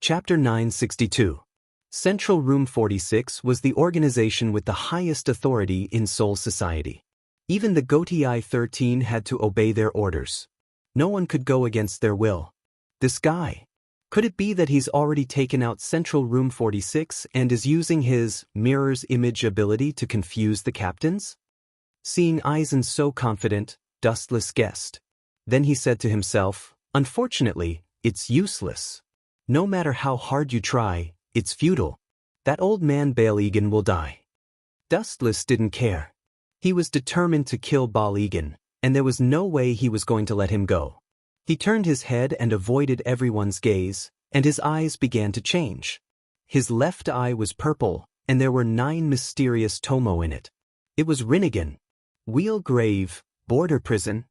Chapter 962. Central Room 46 was the organization with the highest authority in Seoul society. Even the Gotei 13 had to obey their orders. No one could go against their will. This guy. Could it be that he's already taken out Central Room 46 and is using his mirror's image ability to confuse the captains? Seeing Aizen so confident, Dustless guessed. Then he said to himself, unfortunately, it's useless. No matter how hard you try, it's futile. That old man Bail Egan will die. Dustless didn't care. He was determined to kill Bail Egan, and there was no way he was going to let him go. He turned his head and avoided everyone's gaze, and his eyes began to change. His left eye was purple, and there were 9 mysterious tomo in it. It was Rinnegan. Wheel grave, border prison.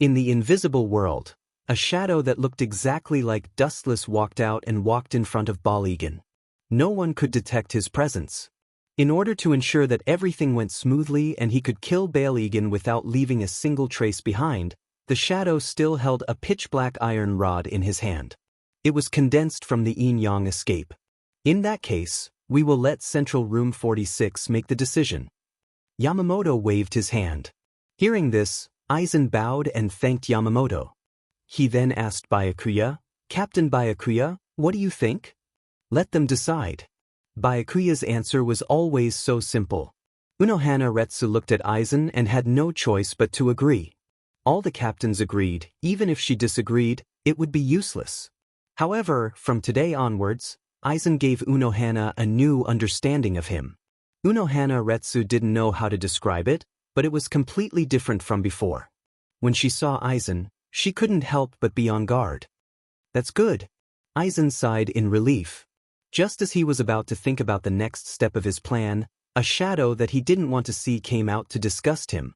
In the invisible world, a shadow that looked exactly like Dustless walked out and walked in front of Bail Egan. No one could detect his presence. In order to ensure that everything went smoothly and he could kill Bail Egan without leaving a single trace behind, the shadow still held a pitch-black iron rod in his hand. It was condensed from the yin-yang escape. In that case, we will let Central Room 46 make the decision. Yamamoto waved his hand. Hearing this, Aizen bowed and thanked Yamamoto. He then asked Byakuya, Captain Byakuya, what do you think? Let them decide. Byakuya's answer was always so simple. Unohana Retsu looked at Aizen and had no choice but to agree. All the captains agreed, even if she disagreed, it would be useless. However, from today onwards, Aizen gave Unohana a new understanding of him. Unohana Retsu didn't know how to describe it, but it was completely different from before. When she saw Aizen, she couldn't help but be on guard. That's good. Aizen sighed in relief. Just as he was about to think about the next step of his plan, a shadow that he didn't want to see came out to disgust him.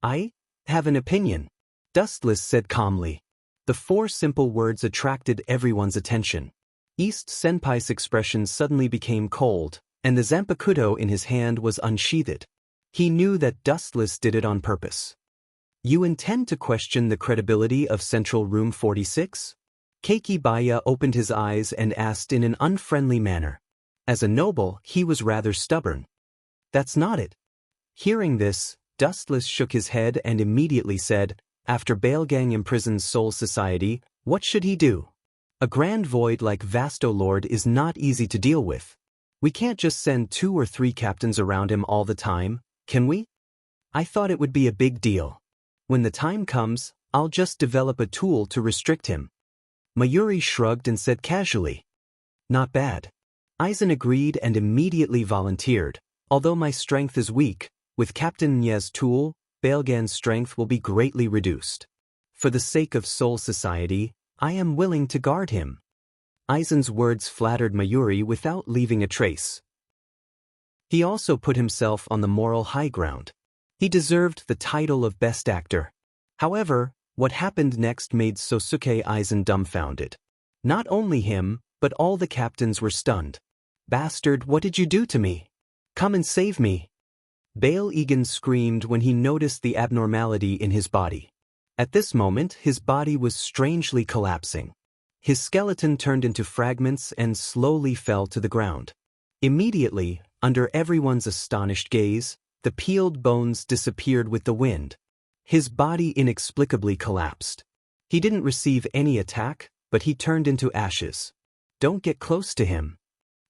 I have an opinion, Dustless said calmly. The 4 simple words attracted everyone's attention. East Senpai's expression suddenly became cold, and the Zanpakuto in his hand was unsheathed. He knew that Dustless did it on purpose. You intend to question the credibility of Central Room 46? Keiki Baya opened his eyes and asked in an unfriendly manner. As a noble, he was rather stubborn. That's not it. Hearing this, Dustless shook his head and immediately said, after Bailgang imprisons Seoul society, what should he do? A grand void like Vasto Lord is not easy to deal with. We can't just send 2 or 3 captains around him all the time, can we? I thought it would be a big deal. When the time comes, I'll just develop a tool to restrict him. Mayuri shrugged and said casually. Not bad. Aizen agreed and immediately volunteered. Although my strength is weak, with Captain Nye's tool, Bailgan's strength will be greatly reduced. For the sake of Seoul society, I am willing to guard him. Aizen's words flattered Mayuri without leaving a trace. He also put himself on the moral high ground. He deserved the title of Best Actor. However, what happened next made Sosuke Aizen dumbfounded. Not only him, but all the captains were stunned. Bastard, what did you do to me? Come and save me. Bail Egan screamed when he noticed the abnormality in his body. At this moment, his body was strangely collapsing. His skeleton turned into fragments and slowly fell to the ground. Immediately, under everyone's astonished gaze, the peeled bones disappeared with the wind. His body inexplicably collapsed. He didn't receive any attack, but he turned into ashes. Don't get close to him.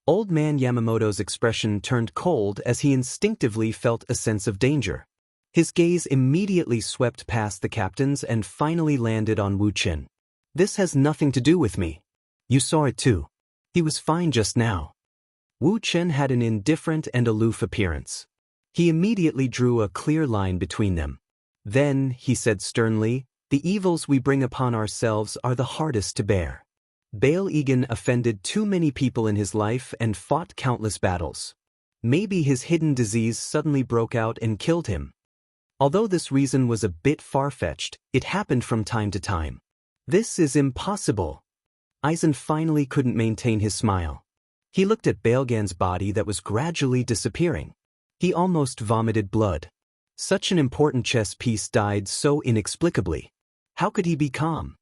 Old man Yamamoto's expression turned cold as he instinctively felt a sense of danger. His gaze immediately swept past the captains and finally landed on Wu Chen. This has nothing to do with me. You saw it too. He was fine just now. Wu Chen had an indifferent and aloof appearance. He immediately drew a clear line between them. Then, he said sternly, the evils we bring upon ourselves are the hardest to bear. Bail Egan offended too many people in his life and fought countless battles. Maybe his hidden disease suddenly broke out and killed him. Although this reason was a bit far-fetched, it happened from time to time. This is impossible. Aizen finally couldn't maintain his smile. He looked at Bailgan's body that was gradually disappearing. He almost vomited blood. Such an important chess piece died so inexplicably. How could he be calm?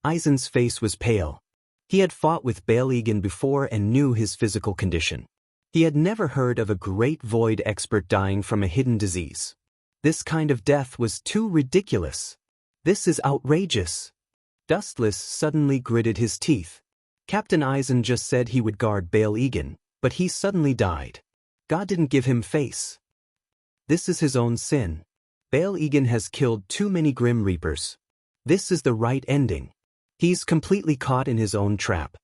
Aizen's face was pale. He had fought with Bail Egan before and knew his physical condition. He had never heard of a great void expert dying from a hidden disease. This kind of death was too ridiculous. This is outrageous. Dustless suddenly gritted his teeth. Captain Eisen just said he would guard Bail Egan, but he suddenly died. God didn't give him face. This is his own sin. Bail Egan has killed too many Grim Reapers. This is the right ending. He's completely caught in his own trap.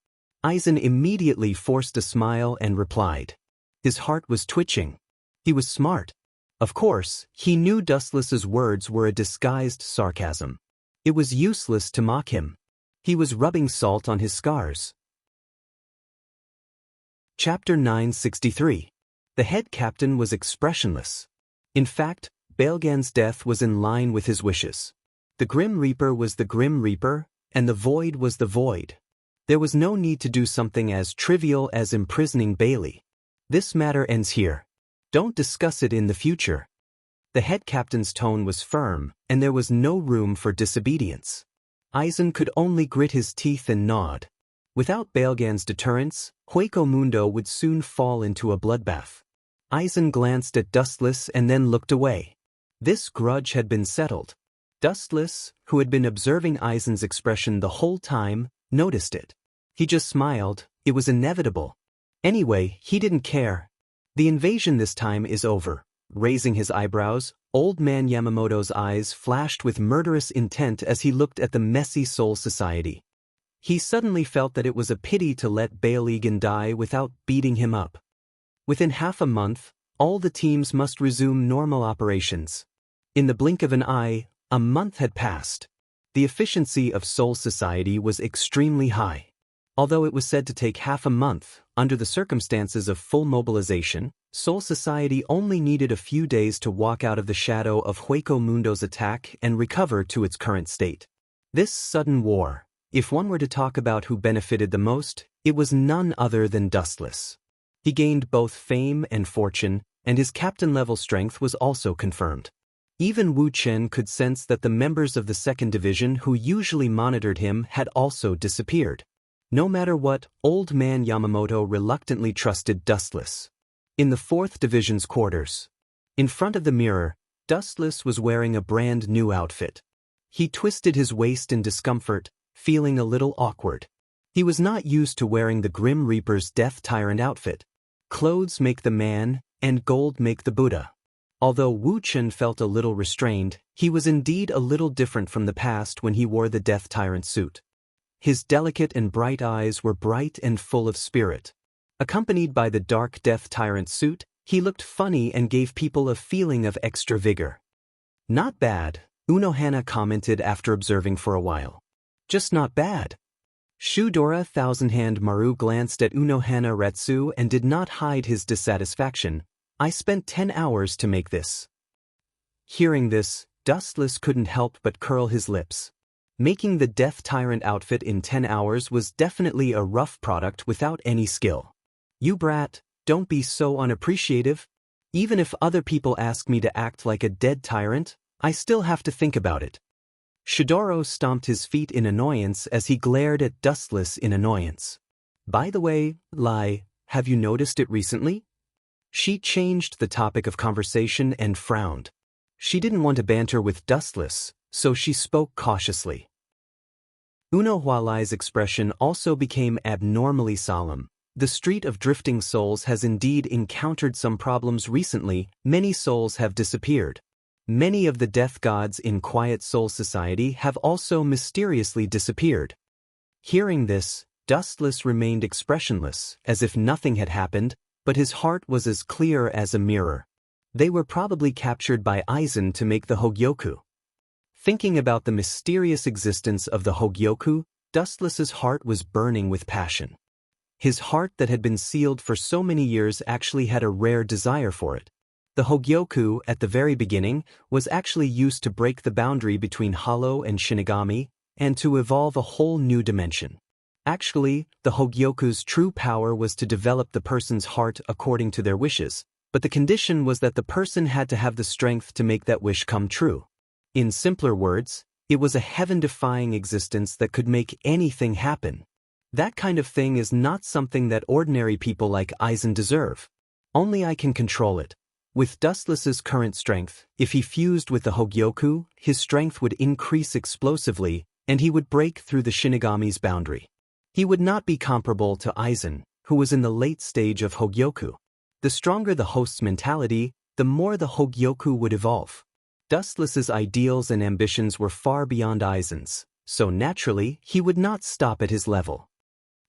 Eisen immediately forced a smile and replied. His heart was twitching. He was smart. Of course, he knew Dustless's words were a disguised sarcasm. It was useless to mock him. He was rubbing salt on his scars. Chapter 963. The head captain was expressionless. In fact, Baelgan's death was in line with his wishes. The Grim Reaper was the Grim Reaper, and the Void was the Void. There was no need to do something as trivial as imprisoning Bailey. This matter ends here. Don't discuss it in the future. The head captain's tone was firm, and there was no room for disobedience. Eisen could only grit his teeth and nod. Without Baelgan's deterrence, Hueco Mundo would soon fall into a bloodbath. Eisen glanced at Dustless and then looked away. This grudge had been settled. Dustless, who had been observing Eisen's expression the whole time, noticed it. He just smiled. It was inevitable. Anyway, he didn't care. The invasion this time is over. Raising his eyebrows, Old Man Yamamoto's eyes flashed with murderous intent as he looked at the messy Soul Society. He suddenly felt that it was a pity to let Bail Egan die without beating him up. Within half a month, all the teams must resume normal operations. In the blink of an eye, a month had passed. The efficiency of Soul Society was extremely high. Although it was said to take half a month, under the circumstances of full mobilization, Soul Society only needed a few days to walk out of the shadow of Hueco Mundo's attack and recover to its current state. This sudden war, if one were to talk about who benefited the most, it was none other than Dustless. He gained both fame and fortune, and his captain-level strength was also confirmed. Even Wu Chen could sense that the members of the 2nd Division who usually monitored him had also disappeared. No matter what, Old Man Yamamoto reluctantly trusted Dustless. In the 4th Division's quarters, in front of the mirror, Dustless was wearing a brand new outfit. He twisted his waist in discomfort, feeling a little awkward. He was not used to wearing the Grim Reaper's Death Tyrant outfit. Clothes make the man, and gold make the Buddha. Although Wu Chen felt a little restrained, he was indeed a little different from the past when he wore the Death Tyrant suit. His delicate and bright eyes were bright and full of spirit. Accompanied by the dark Death Tyrant suit, he looked funny and gave people a feeling of extra vigor. Not bad, Unohana commented after observing for a while. Just not bad. Shudora Thousand-Hand Maru glanced at Unohana Retsu and did not hide his dissatisfaction. I spent 10 hours to make this. Hearing this, Dustless couldn't help but curl his lips. Making the Death Tyrant outfit in 10 hours was definitely a rough product without any skill. You brat, don't be so unappreciative. Even if other people ask me to act like a dead tyrant, I still have to think about it. Shidoro stomped his feet in annoyance as he glared at Dustless in annoyance. By the way, Lai, have you noticed it recently? She changed the topic of conversation and frowned. She didn't want to banter with Dustless, so she spoke cautiously. Unohua-Lai's expression also became abnormally solemn. The Street of Drifting Souls has indeed encountered some problems recently. Many souls have disappeared. Many of the death gods in Quiet Soul Society have also mysteriously disappeared. Hearing this, Dustless remained expressionless, as if nothing had happened, but his heart was as clear as a mirror. They were probably captured by Eisen to make the Hogyoku. Thinking about the mysterious existence of the Hogyoku, Dustless's heart was burning with passion. His heart that had been sealed for so many years actually had a rare desire for it. The Hogyoku, at the very beginning, was actually used to break the boundary between Hollow and Shinigami, and to evolve a whole new dimension. Actually, the Hogyoku's true power was to develop the person's heart according to their wishes, but the condition was that the person had to have the strength to make that wish come true. In simpler words, it was a heaven-defying existence that could make anything happen. That kind of thing is not something that ordinary people like Aizen deserve. Only I can control it. With Dustless's current strength, if he fused with the Hogyoku, his strength would increase explosively, and he would break through the Shinigami's boundary. He would not be comparable to Aizen, who was in the late stage of Hogyoku. The stronger the host's mentality, the more the Hogyoku would evolve. Dustless's ideals and ambitions were far beyond Aizen's, so naturally, he would not stop at his level.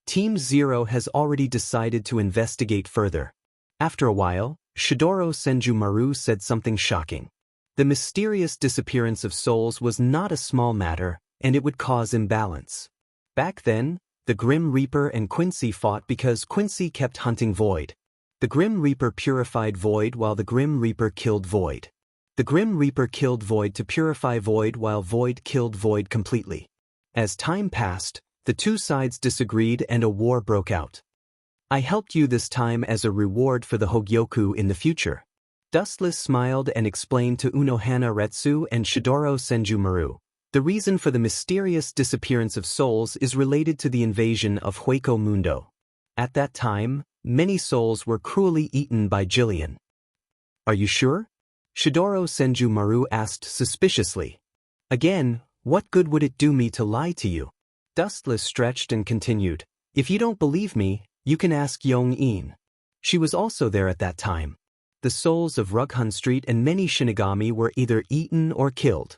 Team Zero has already decided to investigate further. After a while, Shidoro Senjumaru said something shocking. The mysterious disappearance of souls was not a small matter, and it would cause imbalance. Back then, the Grim Reaper and Quincy fought because Quincy kept hunting Void. The Grim Reaper purified Void while the Grim Reaper killed Void. The Grim Reaper killed Void to purify Void while Void killed Void completely. As time passed, the two sides disagreed and a war broke out. I helped you this time as a reward for the Hogyoku in the future. Dustless smiled and explained to Unohana Retsu and Shidoro Senjumaru. The reason for the mysterious disappearance of souls is related to the invasion of Hueco Mundo. At that time, many souls were cruelly eaten by Jillian. Are you sure? Shidoro Senjumaru asked suspiciously. Again, what good would it do me to lie to you? Dustless stretched and continued. If you don't believe me, you can ask Yong-in. She was also there at that time. The souls of Rughun Street and many Shinigami were either eaten or killed.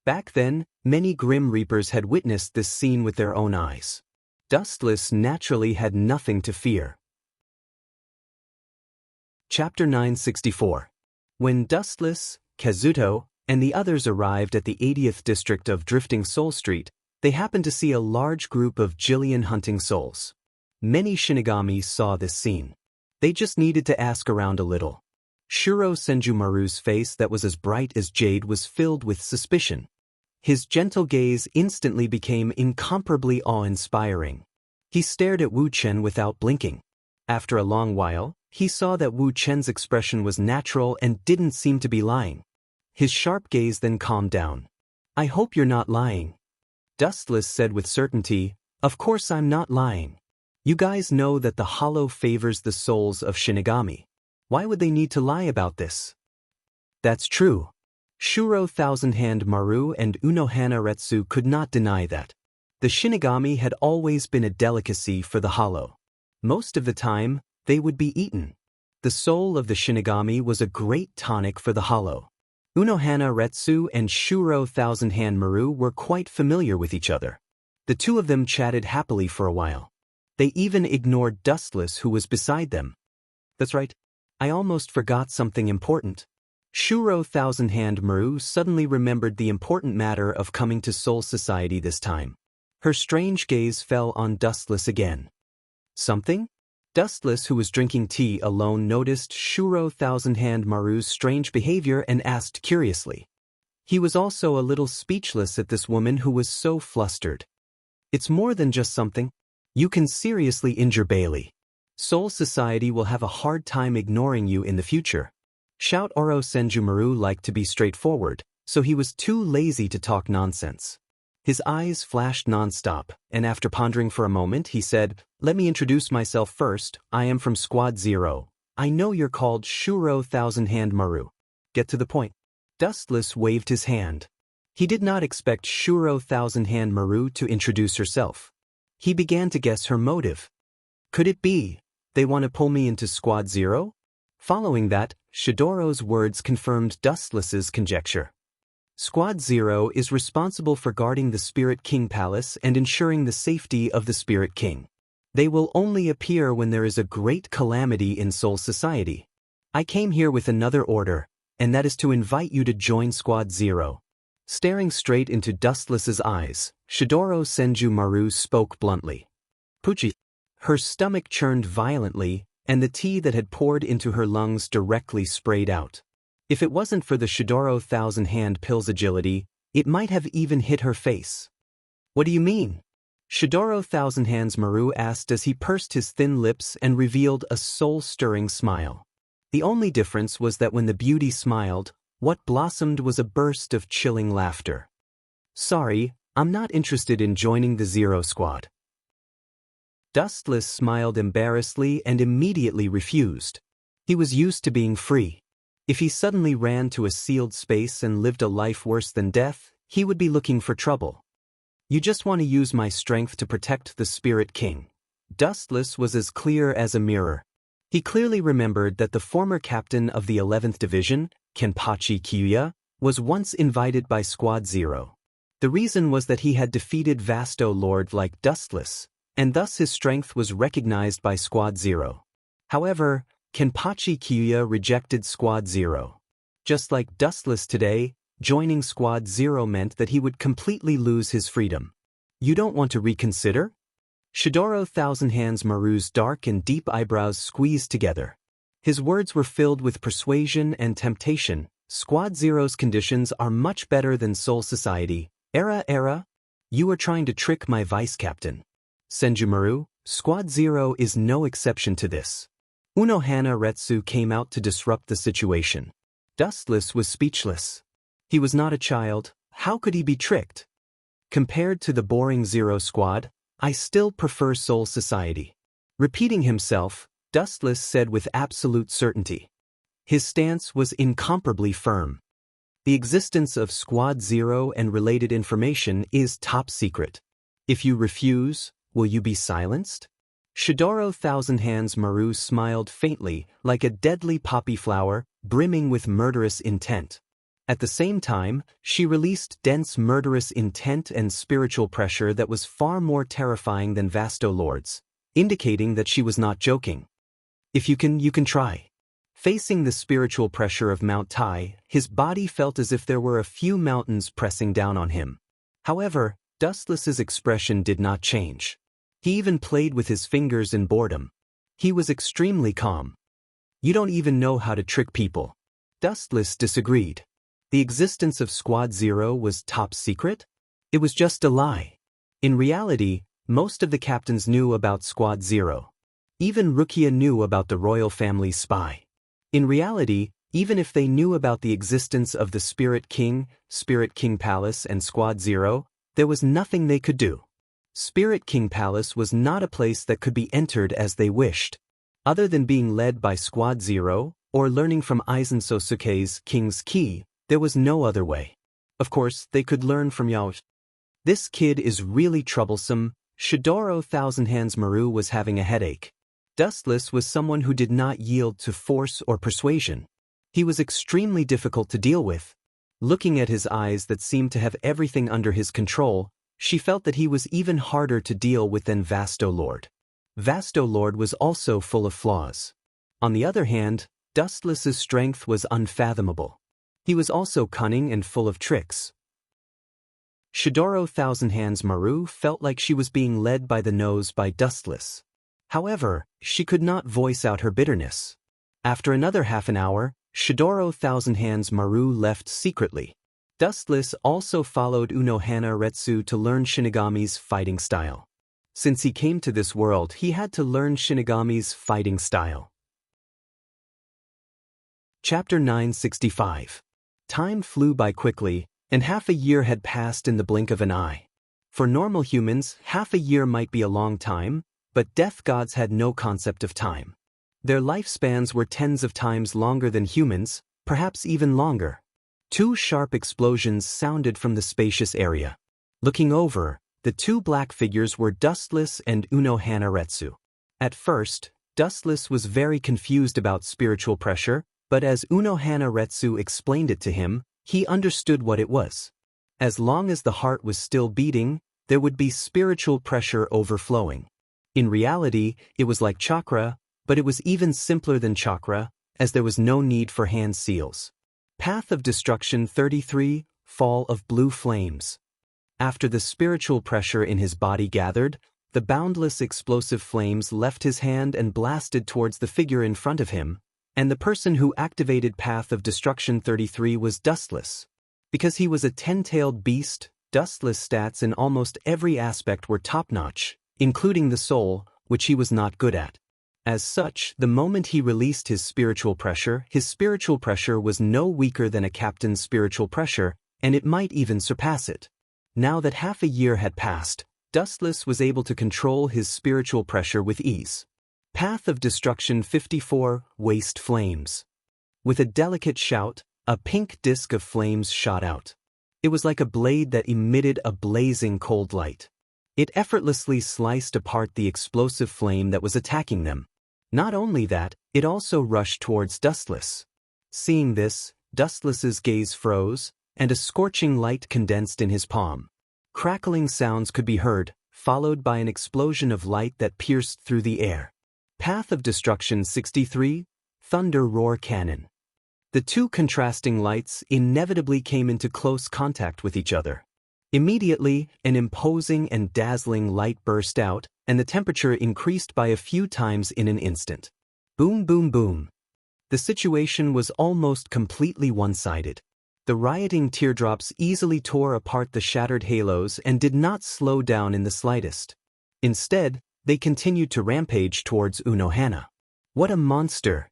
Back then, many Grim Reapers had witnessed this scene with their own eyes. Dustless naturally had nothing to fear. Chapter 964. When Dustless, Kazuto, and the others arrived at the 80th district of Drifting Soul Street, they happened to see a large group of Jillian hunting souls. Many Shinigami saw this scene. They just needed to ask around a little. Shuro Senjumaru's face that was as bright as jade was filled with suspicion. His gentle gaze instantly became incomparably awe-inspiring. He stared at Wu Chen without blinking. After a long while, he saw that Wu Chen's expression was natural and didn't seem to be lying. His sharp gaze then calmed down. I hope you're not lying. Dustless said with certainty, of course I'm not lying. You guys know that the hollow favors the souls of Shinigami. Why would they need to lie about this? That's true. Shuro Thousand-Hand Maru and Unohana Retsu could not deny that. The Shinigami had always been a delicacy for the hollow. Most of the time, they would be eaten. The soul of the Shinigami was a great tonic for the hollow. Unohana Retsu and Shuro Thousand-Hand Maru were quite familiar with each other. The two of them chatted happily for a while. They even ignored Dustless, who was beside them. That's right. I almost forgot something important. Shuro Thousand-Hand Maru suddenly remembered the important matter of coming to Soul Society this time. Her strange gaze fell on Dustless again. Something? Dustless, who was drinking tea alone, noticed Shuro Thousand-Hand Maru's strange behavior and asked curiously. He was also a little speechless at this woman who was so flustered. It's more than just something. You can seriously injure Bailey. Soul Society will have a hard time ignoring you in the future. Shout Oro Senjumaru liked to be straightforward, so he was too lazy to talk nonsense. His eyes flashed nonstop, and after pondering for a moment, he said, Let me introduce myself first. I am from Squad Zero. I know you're called Shuro Thousand-Hand Maru. Get to the point. Dustless waved his hand. He did not expect Shuro Thousand-Hand Maru to introduce herself. He began to guess her motive. Could it be, they want to pull me into Squad Zero? Following that, Shidoro's words confirmed Dustless's conjecture. Squad Zero is responsible for guarding the Spirit King Palace and ensuring the safety of the Spirit King. They will only appear when there is a great calamity in Soul Society. I came here with another order, and that is to invite you to join Squad Zero. Staring straight into Dustless's eyes, Shidoro Senjumaru spoke bluntly. Puchi. Her stomach churned violently, and the tea that had poured into her lungs directly sprayed out. If it wasn't for the Shidoro Thousand-Hand Pill's agility, it might have even hit her face. What do you mean? Shidoro Thousand-Hands Maru asked as he pursed his thin lips and revealed a soul-stirring smile. The only difference was that when the beauty smiled, what blossomed was a burst of chilling laughter. Sorry, I'm not interested in joining the Zero Squad. Dustless smiled embarrassedly and immediately refused. He was used to being free. If he suddenly ran to a sealed space and lived a life worse than death, he would be looking for trouble. You just want to use my strength to protect the Spirit King. Dustless was as clear as a mirror. He clearly remembered that the former captain of the 11th Division, Kenpachi Kyuya, was once invited by Squad Zero. The reason was that he had defeated Vasto Lord like Dustless, and thus his strength was recognized by Squad Zero. However, Kenpachi Kyuya rejected Squad Zero. Just like Dustless today, joining Squad Zero meant that he would completely lose his freedom. You don't want to reconsider? Shidoro Thousand Hands Maru's dark and deep eyebrows squeezed together. His words were filled with persuasion and temptation. Squad Zero's conditions are much better than Soul Society. Era, you are trying to trick my vice-captain. Senjumaru, Squad Zero is no exception to this. Unohana Retsu came out to disrupt the situation. Dustless was speechless. He was not a child, how could he be tricked? Compared to the boring Zero Squad, I still prefer Soul Society. Repeating himself, Dustless said with absolute certainty. His stance was incomparably firm. The existence of Squad Zero and related information is top secret. If you refuse, will you be silenced? Shidoro Thousand Hands Maru smiled faintly, like a deadly poppy flower, brimming with murderous intent. At the same time, she released dense murderous intent and spiritual pressure that was far more terrifying than Vasto Lord's, indicating that she was not joking. If you can try. Facing the spiritual pressure of Mount Tai, his body felt as if there were a few mountains pressing down on him. However, Dustless's expression did not change. He even played with his fingers in boredom. He was extremely calm. You don't even know how to trick people. Dustless disagreed. The existence of Squad Zero was top secret? It was just a lie. In reality, most of the captains knew about Squad Zero. Even Rukia knew about the royal family's spy. In reality, even if they knew about the existence of the Spirit King Palace and Squad Zero, there was nothing they could do. Spirit King Palace was not a place that could be entered as they wished. Other than being led by Squad Zero, or learning from Aizen Sosuke's King's Key, there was no other way. Of course, they could learn from Yao. This kid is really troublesome. Shidoro Thousand Hands Maru was having a headache. Dustless was someone who did not yield to force or persuasion. He was extremely difficult to deal with. Looking at his eyes that seemed to have everything under his control, she felt that he was even harder to deal with than Vasto Lord. Vasto Lord was also full of flaws. On the other hand, Dustless's strength was unfathomable. He was also cunning and full of tricks. Shidoro Thousand Hands Maru felt like she was being led by the nose by Dustless. However, she could not voice out her bitterness. After another half an hour, Shidoro Thousand Hands Maru left secretly. Dustless also followed Unohana Retsu to learn Shinigami's fighting style. Since he came to this world, he had to learn Shinigami's fighting style. Chapter 965. Time flew by quickly, and half a year had passed in the blink of an eye. For normal humans, half a year might be a long time, but death gods had no concept of time. Their lifespans were tens of times longer than humans, perhaps even longer. Two sharp explosions sounded from the spacious area. Looking over, the two black figures were Dustless and Unohana Retsu. At first, Dustless was very confused about spiritual pressure, but as Unohana Retsu explained it to him, he understood what it was. As long as the heart was still beating, there would be spiritual pressure overflowing. In reality, it was like chakra, but it was even simpler than chakra, as there was no need for hand seals. Path of Destruction 33, Fall of Blue Flames. After the spiritual pressure in his body gathered, the boundless explosive flames left his hand and blasted towards the figure in front of him, and the person who activated Path of Destruction 33 was Dustless. Because he was a 10-tailed beast, Dustless' stats in almost every aspect were top-notch, including the soul, which he was not good at. As such, the moment he released his spiritual pressure was no weaker than a captain's spiritual pressure, and it might even surpass it. Now that half a year had passed, Dustless was able to control his spiritual pressure with ease. Path of Destruction 54, Waste Flames. With a delicate shout, a pink disk of flames shot out. It was like a blade that emitted a blazing cold light. It effortlessly sliced apart the explosive flame that was attacking them. Not only that, it also rushed towards Dustless. Seeing this, Dustless's gaze froze, and a scorching light condensed in his palm. Crackling sounds could be heard, followed by an explosion of light that pierced through the air. Path of Destruction 63, Thunder Roar Cannon. The two contrasting lights inevitably came into close contact with each other. Immediately, an imposing and dazzling light burst out, and the temperature increased by a few times in an instant. Boom, boom, boom. The situation was almost completely one-sided. The rioting teardrops easily tore apart the shattered halos and did not slow down in the slightest. Instead, they continued to rampage towards Unohana. What a monster!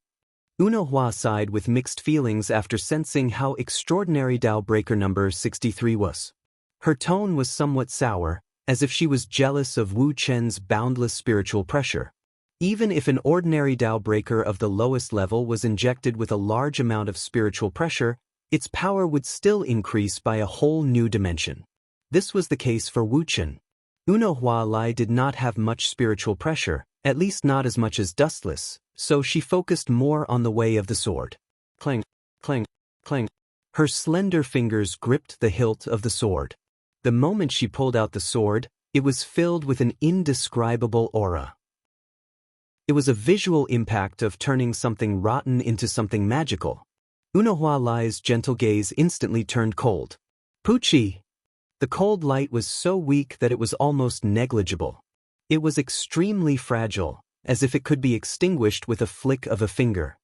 Unohana sighed with mixed feelings after sensing how extraordinary Dao Breaker number 63 was. Her tone was somewhat sour, as if she was jealous of Wu Chen's boundless spiritual pressure. Even if an ordinary Dao Breaker of the lowest level was injected with a large amount of spiritual pressure, its power would still increase by a whole new dimension. This was the case for Wu Chen. Unohana Lai did not have much spiritual pressure, at least not as much as Dustless, so she focused more on the way of the sword. Clang, clang, clang. Her slender fingers gripped the hilt of the sword. The moment she pulled out the sword, it was filled with an indescribable aura. It was a visual impact of turning something rotten into something magical. Unohana Lai's gentle gaze instantly turned cold. Pucci! The cold light was so weak that it was almost negligible. It was extremely fragile, as if it could be extinguished with a flick of a finger.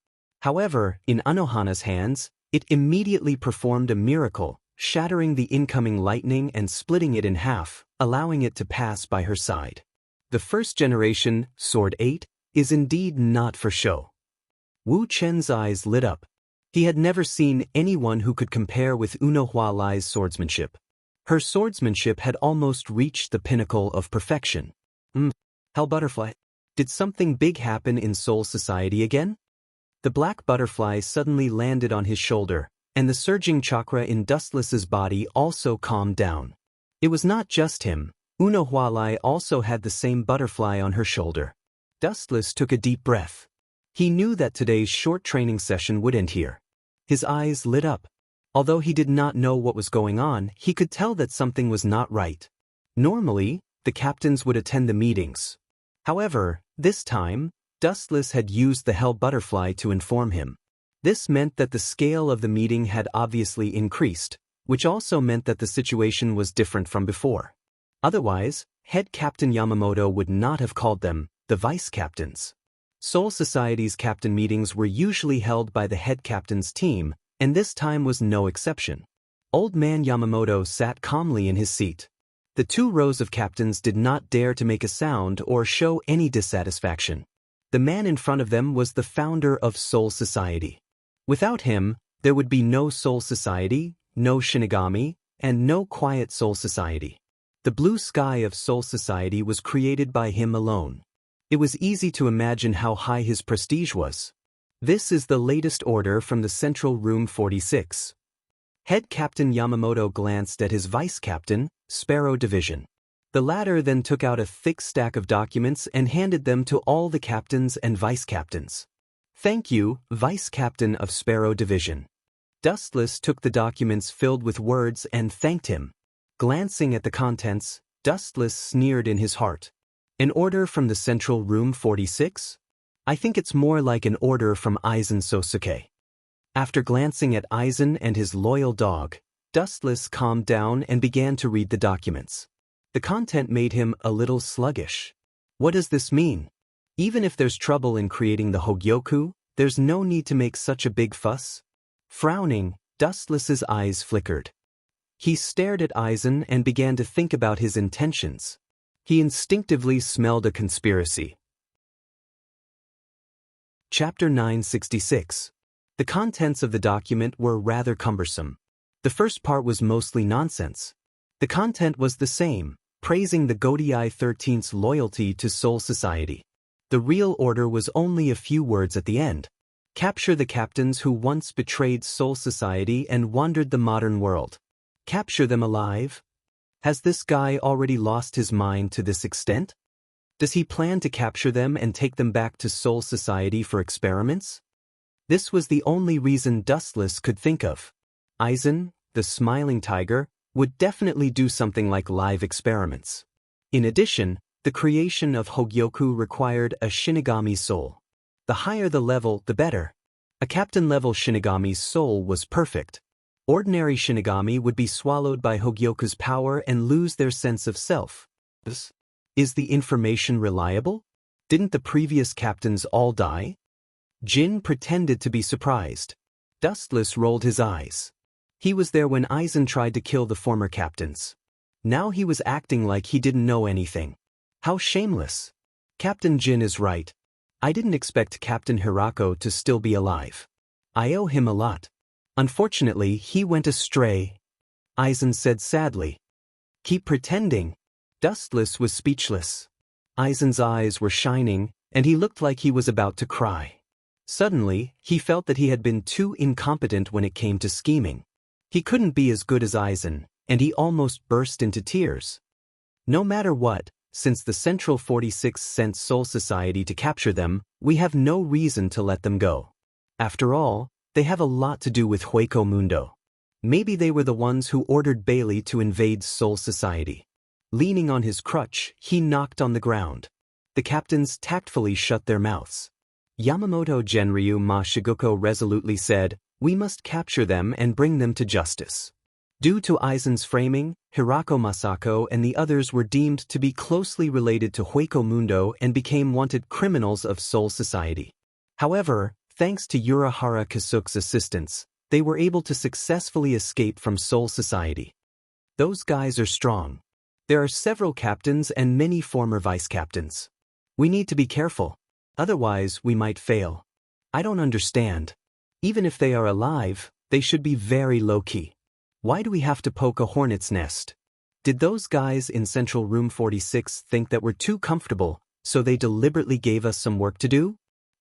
However, in Unohana's hands, it immediately performed a miracle, shattering the incoming lightning and splitting it in half, allowing it to pass by her side. The first generation, Sword 8, is indeed not for show. Wu Chen's eyes lit up. He had never seen anyone who could compare with Unohana Lai's swordsmanship. Her swordsmanship had almost reached the pinnacle of perfection. Hell Butterfly. Did something big happen in Soul Society again? The black butterfly suddenly landed on his shoulder, and the surging chakra in Dustless's body also calmed down. It was not just him. Unohana Lai also had the same butterfly on her shoulder. Dustless took a deep breath. He knew that today's short training session would end here. His eyes lit up. Although he did not know what was going on, he could tell that something was not right. Normally, the captains would attend the meetings. However, this time, Dustless had used the Hell Butterfly to inform him. This meant that the scale of the meeting had obviously increased, which also meant that the situation was different from before. Otherwise, Head Captain Yamamoto would not have called them the Vice Captains. Soul Society's captain meetings were usually held by the head captain's team, and this time was no exception. Old Man Yamamoto sat calmly in his seat. The 2 rows of captains did not dare to make a sound or show any dissatisfaction. The man in front of them was the founder of Soul Society. Without him, there would be no Soul Society, no Shinigami, and no Quiet Soul Society. The blue sky of Soul Society was created by him alone. It was easy to imagine how high his prestige was. This is the latest order from the Central Room 46. Head Captain Yamamoto glanced at his Vice Captain, Sparrow Division. The latter then took out a thick stack of documents and handed them to all the captains and vice captains. Thank you, Vice Captain of Sparrow Division. Dustless took the documents filled with words and thanked him. Glancing at the contents, Dustless sneered in his heart. An order from the Central Room 46? I think it's more like an order from Aizen Sosuke. After glancing at Aizen and his loyal dog, Dustless calmed down and began to read the documents. The content made him a little sluggish. What does this mean? Even if there's trouble in creating the Hogyoku, there's no need to make such a big fuss. Frowning, Dustless's eyes flickered. He stared at Aizen and began to think about his intentions. He instinctively smelled a conspiracy. Chapter 966. The contents of the document were rather cumbersome. The first part was mostly nonsense. The content was the same, praising the Gotei 13's loyalty to Soul Society. The real order was only a few words at the end. Capture the captains who once betrayed Soul Society and wandered the modern world. Capture them alive? Has this guy already lost his mind to this extent? Does he plan to capture them and take them back to Soul Society for experiments? This was the only reason Dustless could think of. Aizen, the smiling tiger, would definitely do something like live experiments. In addition, the creation of Hogyoku required a Shinigami's soul. The higher the level, the better. A captain-level Shinigami's soul was perfect. Ordinary Shinigami would be swallowed by Hogyoku's power and lose their sense of self. Is the information reliable? Didn't the previous captains all die? Jin pretended to be surprised. Dustless rolled his eyes. He was there when Aizen tried to kill the former captains. Now he was acting like he didn't know anything. How shameless. Captain Jin is right. I didn't expect Captain Hirako to still be alive. I owe him a lot. Unfortunately, he went astray, Aizen said sadly. Keep pretending. Dustless was speechless. Aizen's eyes were shining, and he looked like he was about to cry. Suddenly, he felt that he had been too incompetent when it came to scheming. He couldn't be as good as Aizen, and he almost burst into tears. No matter what, since the Central 46 sent Soul Society to capture them, we have no reason to let them go. After all, they have a lot to do with Hueco Mundo. Maybe they were the ones who ordered Bailey to invade Soul Society. Leaning on his crutch, he knocked on the ground. The captains tactfully shut their mouths. Yamamoto Genryu Ma Shiguko resolutely said, "We must capture them and bring them to justice." Due to Aizen's framing, Hirako Masako and the others were deemed to be closely related to Hueco Mundo and became wanted criminals of Soul Society. However, thanks to Urahara Kasuke's assistance, they were able to successfully escape from Soul Society. Those guys are strong. There are several captains and many former vice-captains. We need to be careful. Otherwise, we might fail. I don't understand. Even if they are alive, they should be very low-key. Why do we have to poke a hornet's nest? Did those guys in Central Room 46 think that we're too comfortable, so they deliberately gave us some work to do?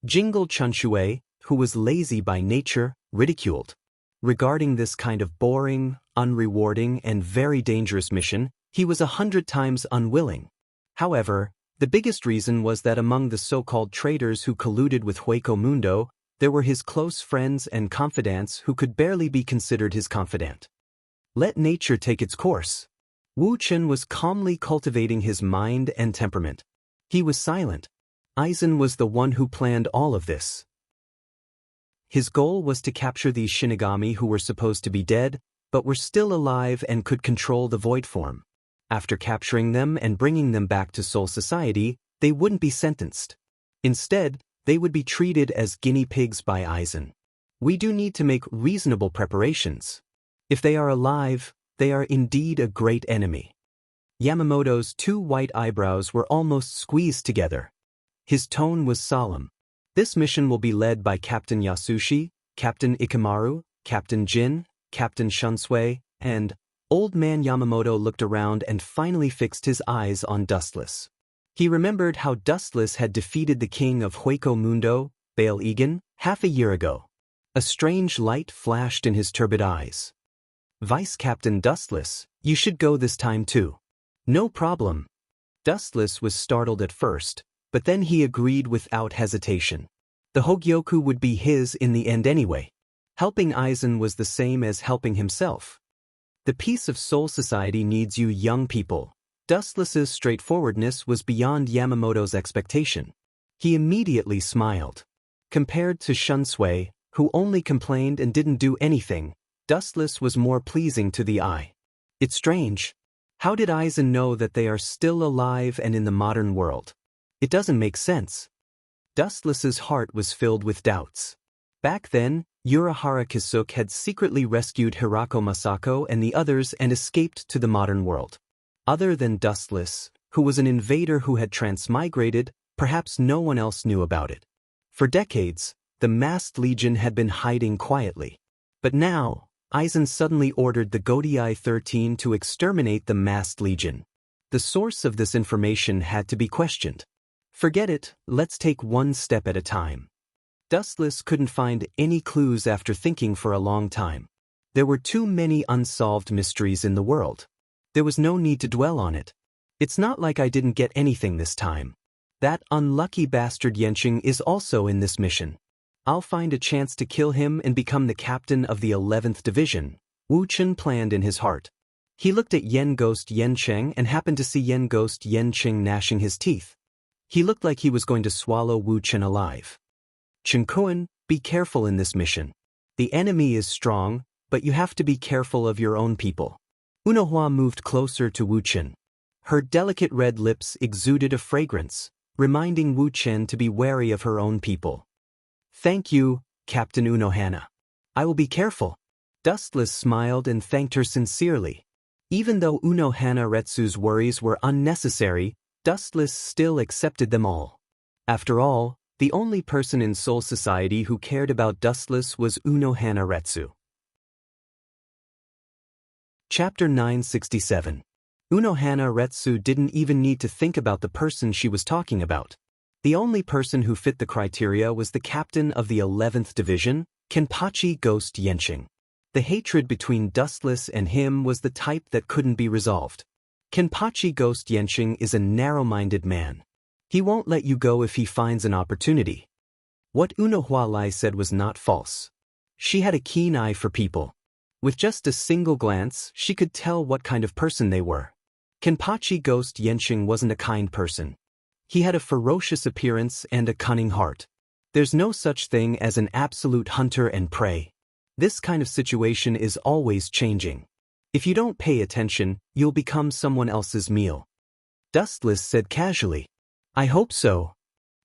Jingle Chunshue, who was lazy by nature, ridiculed. Regarding this kind of boring, unrewarding, and very dangerous mission, he was 100 times unwilling. However, the biggest reason was that among the so-called traitors who colluded with Hueco Mundo, there were his close friends and confidants who could barely be considered his confidant. Let nature take its course. Wu Chen was calmly cultivating his mind and temperament. He was silent. Aizen was the one who planned all of this. His goal was to capture these Shinigami who were supposed to be dead, but were still alive and could control the void form. After capturing them and bringing them back to Soul Society, they wouldn't be sentenced. Instead, they would be treated as guinea pigs by Aizen. We do need to make reasonable preparations. If they are alive, they are indeed a great enemy. Yamamoto's two white eyebrows were almost squeezed together. His tone was solemn. This mission will be led by Captain Yasushi, Captain Ikamaru, Captain Jin, Captain Shunsui, and Old Man Yamamoto looked around and finally fixed his eyes on Dustless. He remembered how Dustless had defeated the king of Hueco Mundo, Bail Egan, half a year ago. A strange light flashed in his turbid eyes. Vice Captain Dustless, you should go this time too. No problem. Dustless was startled at first, but then he agreed without hesitation. The Hogyoku would be his in the end anyway. Helping Aizen was the same as helping himself. The peace of Soul Society needs you young people. Dustless's straightforwardness was beyond Yamamoto's expectation. He immediately smiled. Compared to Shunsui, who only complained and didn't do anything, Dustless was more pleasing to the eye. It's strange. How did Aizen know that they are still alive and in the modern world? It doesn't make sense. Dustless's heart was filled with doubts. Back then, Urahara Kasuke had secretly rescued Hirako Masako and the others and escaped to the modern world. Other than Dustless, who was an invader who had transmigrated, perhaps no one else knew about it. For decades, the masked legion had been hiding quietly. But now, Aizen suddenly ordered the Gotei 13 to exterminate the masked legion. The source of this information had to be questioned. Forget it, let's take one step at a time. Dustless couldn't find any clues after thinking for a long time. There were too many unsolved mysteries in the world. There was no need to dwell on it. It's not like I didn't get anything this time. That unlucky bastard Yenching is also in this mission. I'll find a chance to kill him and become the captain of the 11th Division, Wu Chen planned in his heart. He looked at Yen Ghost Yencheng and happened to see Yen Ghost Yencheng gnashing his teeth. He looked like he was going to swallow Wu Chen alive. Chen Kuan, be careful in this mission. The enemy is strong, but you have to be careful of your own people. Unohua moved closer to Wu Chen. Her delicate red lips exuded a fragrance, reminding Wu Chen to be wary of her own people. Thank you, Captain Unohana. I will be careful. Dustless smiled and thanked her sincerely. Even though Unohana Retsu's worries were unnecessary, Dustless still accepted them all. After all, the only person in Soul Society who cared about Dustless was Unohana Retsu. Chapter 967. Unohana Retsu didn't even need to think about the person she was talking about. The only person who fit the criteria was the captain of the 11th Division, Kenpachi Ghost Yenching. The hatred between Dustless and him was the type that couldn't be resolved. Kenpachi Ghost Yenching is a narrow-minded man. He won't let you go if he finds an opportunity. What Unohua Lai said was not false. She had a keen eye for people. With just a single glance, she could tell what kind of person they were. Kenpachi Ghost Yenching wasn't a kind person. He had a ferocious appearance and a cunning heart. There's no such thing as an absolute hunter and prey. This kind of situation is always changing. If you don't pay attention, you'll become someone else's meal. Dustless said casually. I hope so.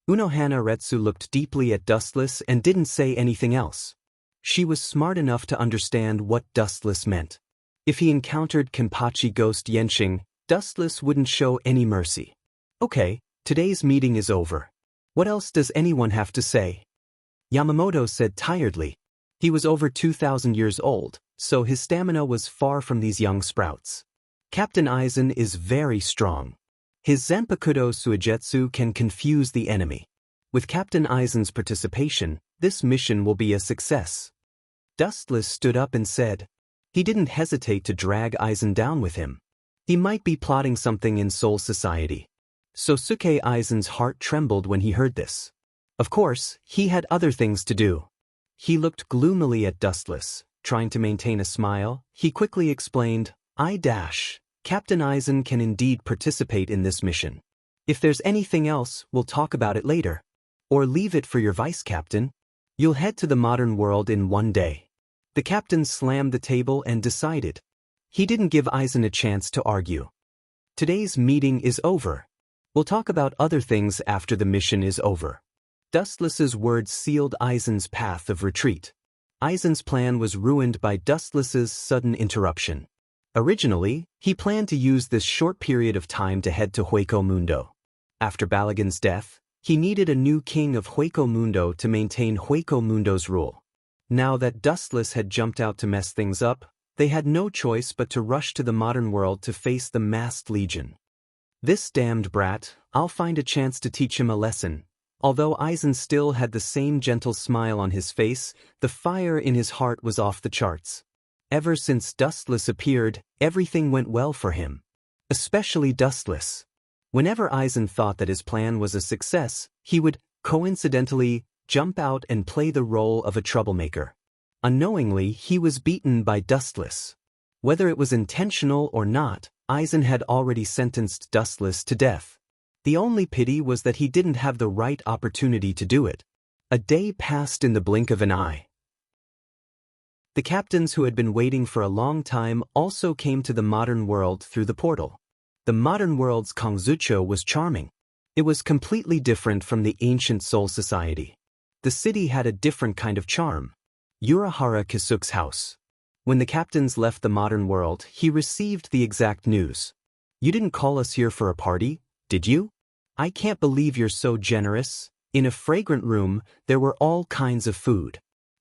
Unohana Retsu looked deeply at Dustless and didn't say anything else. She was smart enough to understand what Dustless meant. If he encountered Kenpachi Ghost Yenching, Dustless wouldn't show any mercy. Okay, today's meeting is over. What else does anyone have to say? Yamamoto said tiredly. He was over 2,000 years old, so his stamina was far from these young sprouts. Captain Aizen is very strong. His Zanpakudo Suigetsu can confuse the enemy. With Captain Aizen's participation, this mission will be a success. Dustless stood up and said. He didn't hesitate to drag Aizen down with him. He might be plotting something in Soul Society. Sosuke Aizen's heart trembled when he heard this. Of course, he had other things to do. He looked gloomily at Dustless, trying to maintain a smile. He quickly explained, Captain Aizen can indeed participate in this mission. If there's anything else, we'll talk about it later. Or leave it for your vice-captain. You'll head to the modern world in one day. The captain slammed the table and decided. He didn't give Aizen a chance to argue. Today's meeting is over. We'll talk about other things after the mission is over. Dustless's words sealed Aizen's path of retreat. Aizen's plan was ruined by Dustless's sudden interruption. Originally, he planned to use this short period of time to head to Hueco Mundo. After Balagan's death, he needed a new king of Hueco Mundo to maintain Hueco Mundo's rule. Now that Dustless had jumped out to mess things up, they had no choice but to rush to the modern world to face the masked legion. This damned brat, I'll find a chance to teach him a lesson. Although Aizen still had the same gentle smile on his face, the fire in his heart was off the charts. Ever since Dustless appeared, everything went well for him. Especially Dustless. Whenever Aizen thought that his plan was a success, he would, coincidentally, jump out and play the role of a troublemaker. Unknowingly, he was beaten by Dustless. Whether it was intentional or not, Aizen had already sentenced Dustless to death. The only pity was that he didn't have the right opportunity to do it. A day passed in the blink of an eye. The captains who had been waiting for a long time also came to the modern world through the portal. The modern world's Kongzucho was charming. It was completely different from the ancient Soul Society. The city had a different kind of charm. Urahara Kisuk's house. When the captains left the modern world, he received the exact news. You didn't call us here for a party, did you? I can't believe you're so generous. In a fragrant room, there were all kinds of food.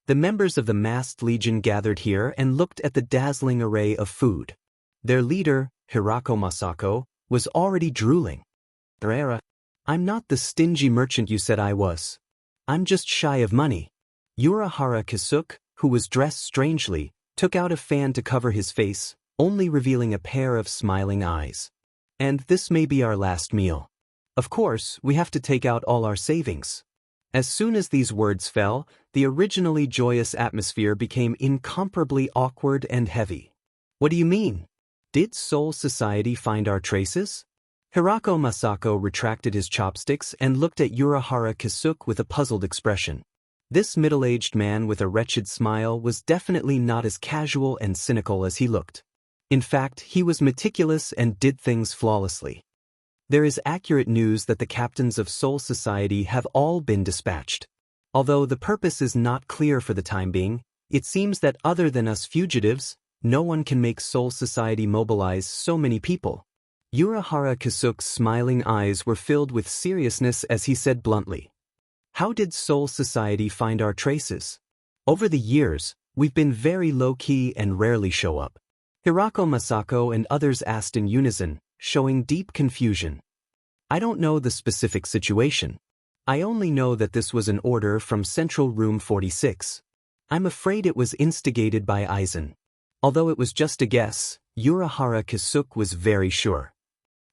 The members of the masked legion gathered here and looked at the dazzling array of food. Their leader, Hirako Masako, was already drooling. Rera, I'm not the stingy merchant you said I was. I'm just shy of money. Urahara Kasuk, who was dressed strangely, took out a fan to cover his face, only revealing a pair of smiling eyes. And this may be our last meal. Of course, we have to take out all our savings. As soon as these words fell, the originally joyous atmosphere became incomparably awkward and heavy. What do you mean? Did Soul Society find our traces? Hirako Masako retracted his chopsticks and looked at Urahara Kasuk with a puzzled expression. This middle-aged man with a wretched smile was definitely not as casual and cynical as he looked. In fact, he was meticulous and did things flawlessly. There is accurate news that the captains of Soul Society have all been dispatched. Although the purpose is not clear for the time being, it seems that other than us fugitives, no one can make Soul Society mobilize so many people. Urahara Kasuk's smiling eyes were filled with seriousness as he said bluntly, "How did Soul Society find our traces? Over the years, we've been very low-key and rarely show up." Hirako Masako and others asked in unison, showing deep confusion. "I don't know the specific situation. I only know that this was an order from Central Room 46. I'm afraid it was instigated by Aizen." Although it was just a guess, Urahara Kasuk was very sure.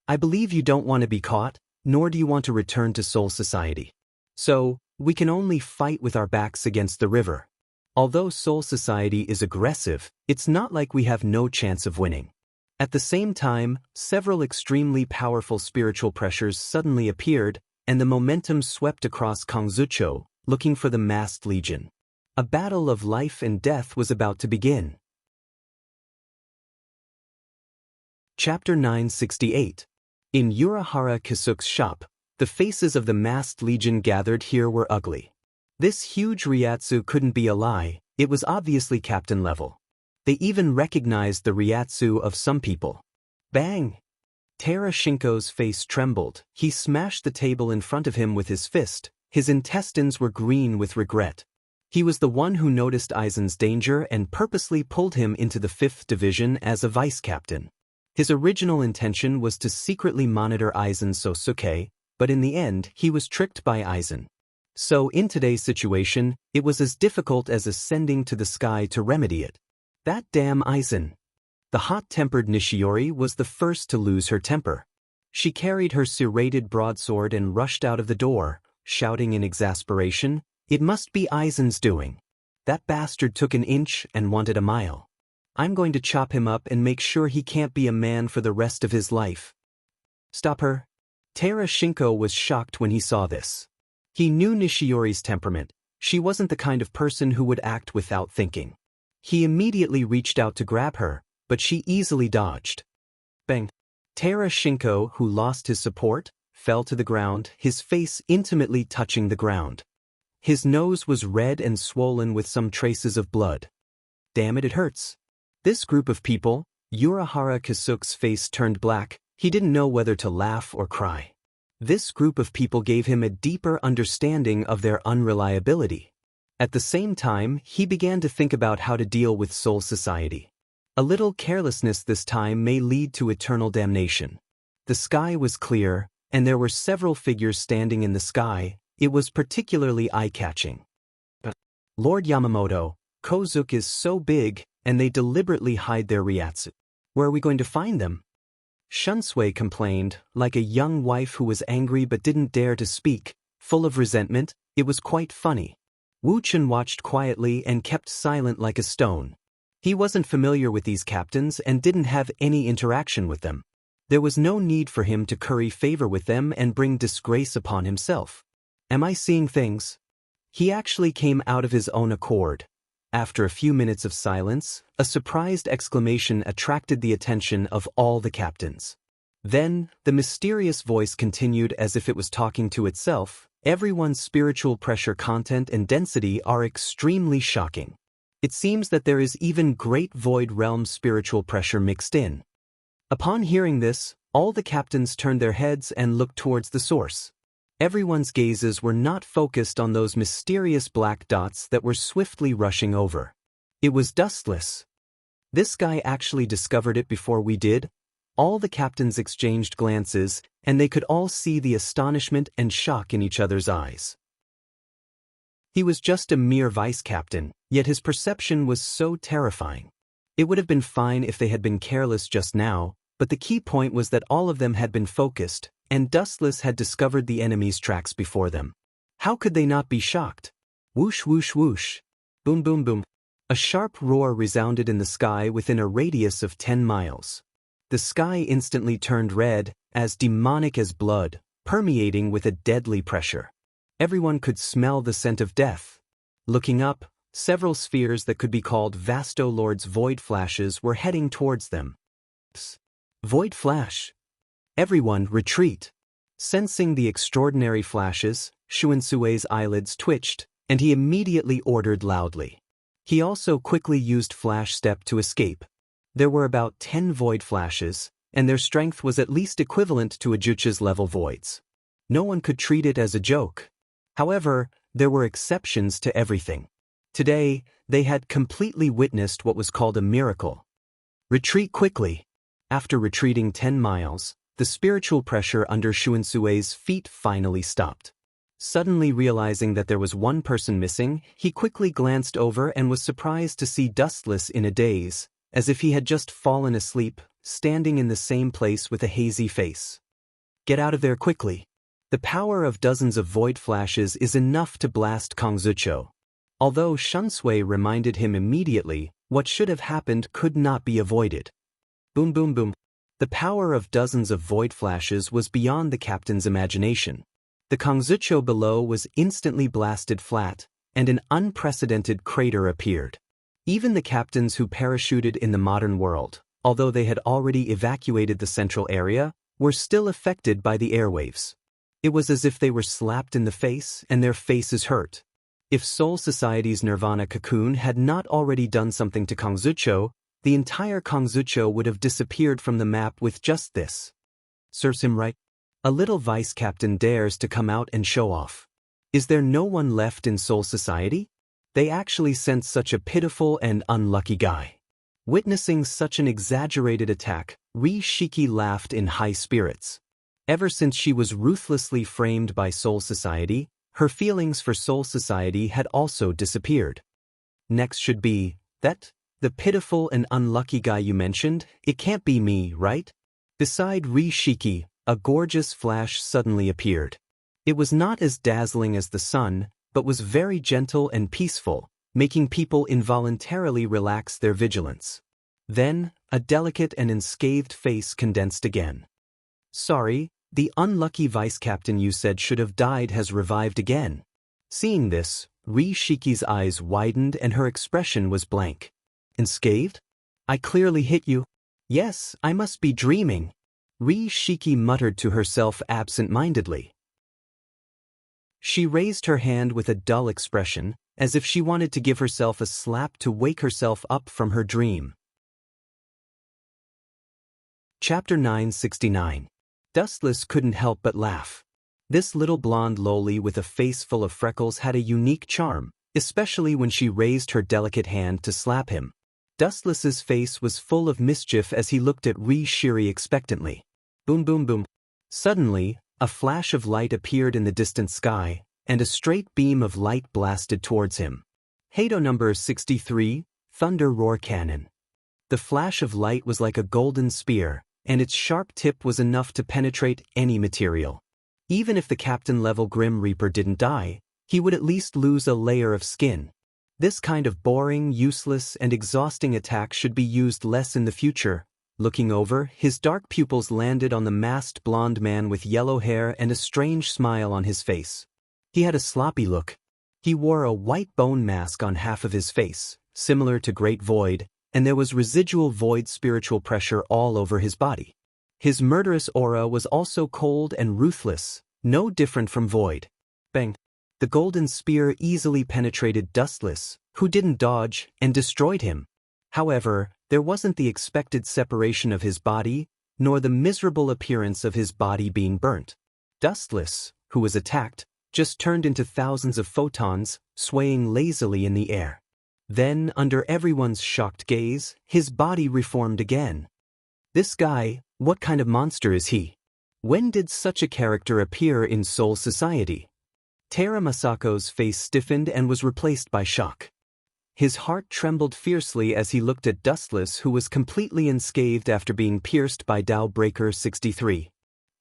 "I believe you don't want to be caught, nor do you want to return to Soul Society. So, we can only fight with our backs against the river. Although Soul Society is aggressive, it's not like we have no chance of winning." At the same time, several extremely powerful spiritual pressures suddenly appeared, and the momentum swept across Kongzucho, looking for the masked legion. A battle of life and death was about to begin. Chapter 968. In Urahara Kasuk's shop, the faces of the masked legion gathered here were ugly. This huge Ryatsu couldn't be a lie, it was obviously captain level. They even recognized the Ryatsu of some people. Bang! Tara Shinko's face trembled. He smashed the table in front of him with his fist. His intestines were green with regret. He was the one who noticed Aizen's danger and purposely pulled him into the 5th Division as a vice-captain. His original intention was to secretly monitor Aizen Sosuke, but in the end he was tricked by Aizen. So in today's situation, it was as difficult as ascending to the sky to remedy it. That damn Aizen. The hot-tempered Nishiori was the first to lose her temper. She carried her serrated broadsword and rushed out of the door, shouting in exasperation, "It must be Aizen's doing. That bastard took an inch and wanted a mile. I'm going to chop him up and make sure he can't be a man for the rest of his life." "Stop her." Tara Shinko was shocked when he saw this. He knew Nishiori's temperament. She wasn't the kind of person who would act without thinking. He immediately reached out to grab her, but she easily dodged. Bang! Tara Shinko, who lost his support, fell to the ground, his face intimately touching the ground. His nose was red and swollen with some traces of blood. "Damn it, it hurts." This group of people, Urahara Kasuk's face turned black, he didn't know whether to laugh or cry. This group of people gave him a deeper understanding of their unreliability. At the same time, he began to think about how to deal with Soul Society. A little carelessness this time may lead to eternal damnation. The sky was clear, and there were several figures standing in the sky. It was particularly eye-catching. "Lord Yamamoto, Kozuki is so big, and they deliberately hide their Ryatsu. Where are we going to find them?" Shunsui complained, like a young wife who was angry but didn't dare to speak, full of resentment. It was quite funny. Wu Chen watched quietly and kept silent like a stone. He wasn't familiar with these captains and didn't have any interaction with them. There was no need for him to curry favor with them and bring disgrace upon himself. Am I seeing things? He actually came out of his own accord. After a few minutes of silence, a surprised exclamation attracted the attention of all the captains. Then, the mysterious voice continued as if it was talking to itself. Everyone's spiritual pressure content and density are extremely shocking. It seems that there is even great void realm spiritual pressure mixed in. Upon hearing this, all the captains turned their heads and looked towards the source. Everyone's gazes were not focused on those mysterious black dots that were swiftly rushing over. It was dustless. This guy actually discovered it before we did? All the captains exchanged glances, and they could all see the astonishment and shock in each other's eyes. He was just a mere vice-captain, yet his perception was so terrifying. It would have been fine if they had been careless just now, but the key point was that all of them had been focused, and Dustless had discovered the enemy's tracks before them. How could they not be shocked? Whoosh whoosh whoosh. Boom boom boom. A sharp roar resounded in the sky within a radius of 10 miles. The sky instantly turned red, as demonic as blood, permeating with a deadly pressure. Everyone could smell the scent of death. Looking up, several spheres that could be called Vastolord's void flashes were heading towards them. Psst. Void flash. Everyone, retreat. Sensing the extraordinary flashes, Xuansue's eyelids twitched, and he immediately ordered loudly. He also quickly used Flash Step to escape. There were about 10 void flashes, and their strength was at least equivalent to a Juche's level voids. No one could treat it as a joke. However, there were exceptions to everything. Today, they had completely witnessed what was called a miracle. Retreat quickly. After retreating 10 miles, the spiritual pressure under Xuansue's feet finally stopped. Suddenly realizing that there was one person missing, he quickly glanced over and was surprised to see Dustless in a daze, as if he had just fallen asleep, standing in the same place with a hazy face. Get out of there quickly. The power of dozens of void flashes is enough to blast Kongzucho. Although Xuansui reminded him immediately, what should have happened could not be avoided. Boom boom boom. The power of dozens of void flashes was beyond the captain's imagination. The Kongzucho below was instantly blasted flat, and an unprecedented crater appeared. Even the captains who parachuted in the modern world, although they had already evacuated the central area, were still affected by the airwaves. It was as if they were slapped in the face and their faces hurt. If Soul Society's Nirvana cocoon had not already done something to Kongzucho, the entire Kongzucho would have disappeared from the map with just this. Serves him right. A little vice-captain dares to come out and show off. Is there no one left in Soul Society? They actually sent such a pitiful and unlucky guy. Witnessing such an exaggerated attack, Ri Shiki laughed in high spirits. Ever since she was ruthlessly framed by Soul Society, her feelings for Soul Society had also disappeared. Next should be, that, the pitiful and unlucky guy you mentioned, it can't be me, right? Beside Ri Shiki, a gorgeous flash suddenly appeared. It was not as dazzling as the sun, but was very gentle and peaceful, making people involuntarily relax their vigilance. Then, a delicate and unscathed face condensed again. Sorry, the unlucky vice-captain you said should have died has revived again. Seeing this, Ri Shiki's eyes widened and her expression was blank. Unscathed? I clearly hit you. Yes, I must be dreaming. Ri Shiki muttered to herself absent-mindedly. She raised her hand with a dull expression, as if she wanted to give herself a slap to wake herself up from her dream. Chapter 969. Dustless couldn't help but laugh. This little blonde loli with a face full of freckles had a unique charm, especially when she raised her delicate hand to slap him. Dustless's face was full of mischief as he looked at Ri Shiri expectantly. Boom boom boom. Suddenly, a flash of light appeared in the distant sky, and a straight beam of light blasted towards him. Hado number 63, Thunder Roar Cannon. The flash of light was like a golden spear, and its sharp tip was enough to penetrate any material. Even if the captain-level Grim Reaper didn't die, he would at least lose a layer of skin. This kind of boring, useless, and exhausting attack should be used less in the future. Looking over, his dark pupils landed on the masked blonde man with yellow hair and a strange smile on his face. He had a sloppy look. He wore a white bone mask on half of his face, similar to Great Void, and there was residual void spiritual pressure all over his body. His murderous aura was also cold and ruthless, no different from Void. Bang! The golden spear easily penetrated Dustless, who didn't dodge, and destroyed him. However, there wasn't the expected separation of his body, nor the miserable appearance of his body being burnt. Dustless, who was attacked, just turned into thousands of photons, swaying lazily in the air. Then, under everyone's shocked gaze, his body reformed again. This guy, What kind of monster is he? When did such a character appear in Soul Society? Tera Masako's face stiffened and was replaced by shock. His heart trembled fiercely as he looked at Dustless, who was completely unscathed after being pierced by Breaker 63.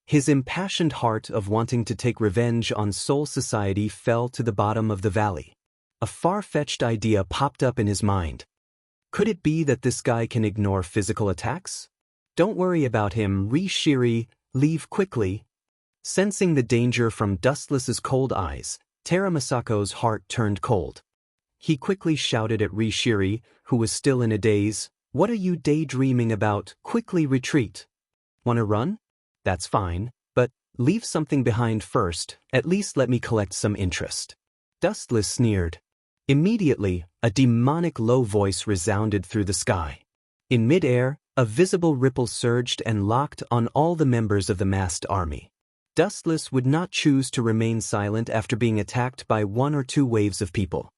His impassioned heart of wanting to take revenge on Soul Society fell to the bottom of the valley. A far-fetched idea popped up in his mind. Could it be that this guy can ignore physical attacks? Don't worry about him, Rishiri, leave quickly. Sensing the danger from Dustless's cold eyes, Tera Masako's heart turned cold. He quickly shouted at Rishiri, who was still in a daze, "What are you daydreaming about? Quickly retreat." "Wanna run? That's fine, but leave something behind first, at least let me collect some interest." Dustless sneered. Immediately, a demonic low voice resounded through the sky. In midair, a visible ripple surged and locked on all the members of the masked army. Dustless would not choose to remain silent after being attacked by one or two waves of people.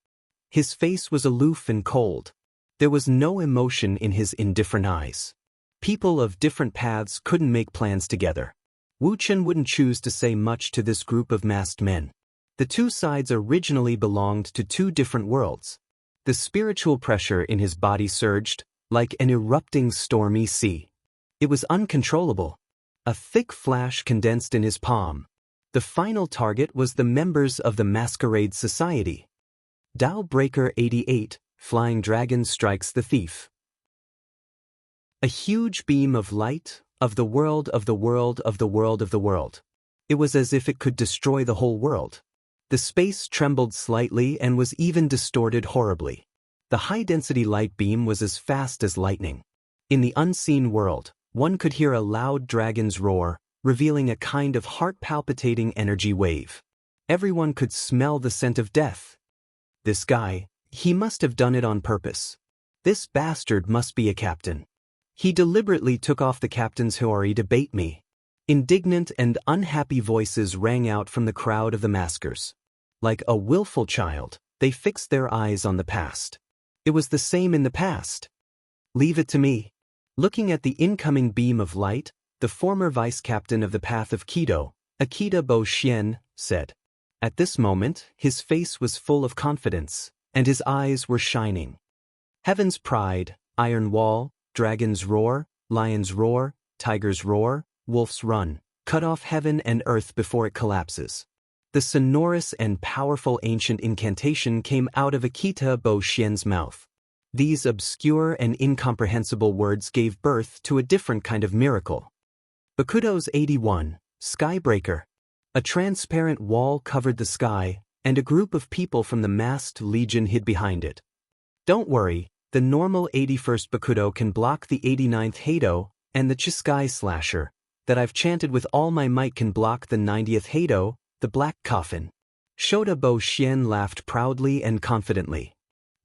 His face was aloof and cold. There was no emotion in his indifferent eyes. People of different paths couldn't make plans together. Wu Chen wouldn't choose to say much to this group of masked men. The two sides originally belonged to two different worlds. The spiritual pressure in his body surged, like an erupting stormy sea. It was uncontrollable. A thick flash condensed in his palm. The final target was the members of the Masquerade Society. Breaker 88, Flying Dragon Strikes the Thief. A huge beam of light, of the world of the world of the world of the world. It was as if it could destroy the whole world. The space trembled slightly and was even distorted horribly. The high-density light beam was as fast as lightning. In the unseen world, one could hear a loud dragon's roar, revealing a kind of heart-palpitating energy wave. Everyone could smell the scent of death. This guy, he must have done it on purpose. This bastard must be a captain. He deliberately took off the captain's hori to bait me. Indignant and unhappy voices rang out from the crowd of the maskers. Like a willful child, they fixed their eyes on the past. It was the same in the past. "Leave it to me." Looking at the incoming beam of light, the former vice-captain of the Path of Kido, Akita Bo Xian, said. At this moment, his face was full of confidence, and his eyes were shining. Heaven's pride, iron wall, dragon's roar, lion's roar, tiger's roar, wolf's run, cut off heaven and earth before it collapses. The sonorous and powerful ancient incantation came out of Akita Bo Xian's mouth. These obscure and incomprehensible words gave birth to a different kind of miracle. Bakudo's 81, Skybreaker. A transparent wall covered the sky, and a group of people from the masked legion hid behind it. Don't worry, the normal 81st Bakudo can block the 89th Heido, and the Chiskai Slasher, that I've chanted with all my might, can block the 90th Heido, the Black Coffin. Shota Bo Xian laughed proudly and confidently.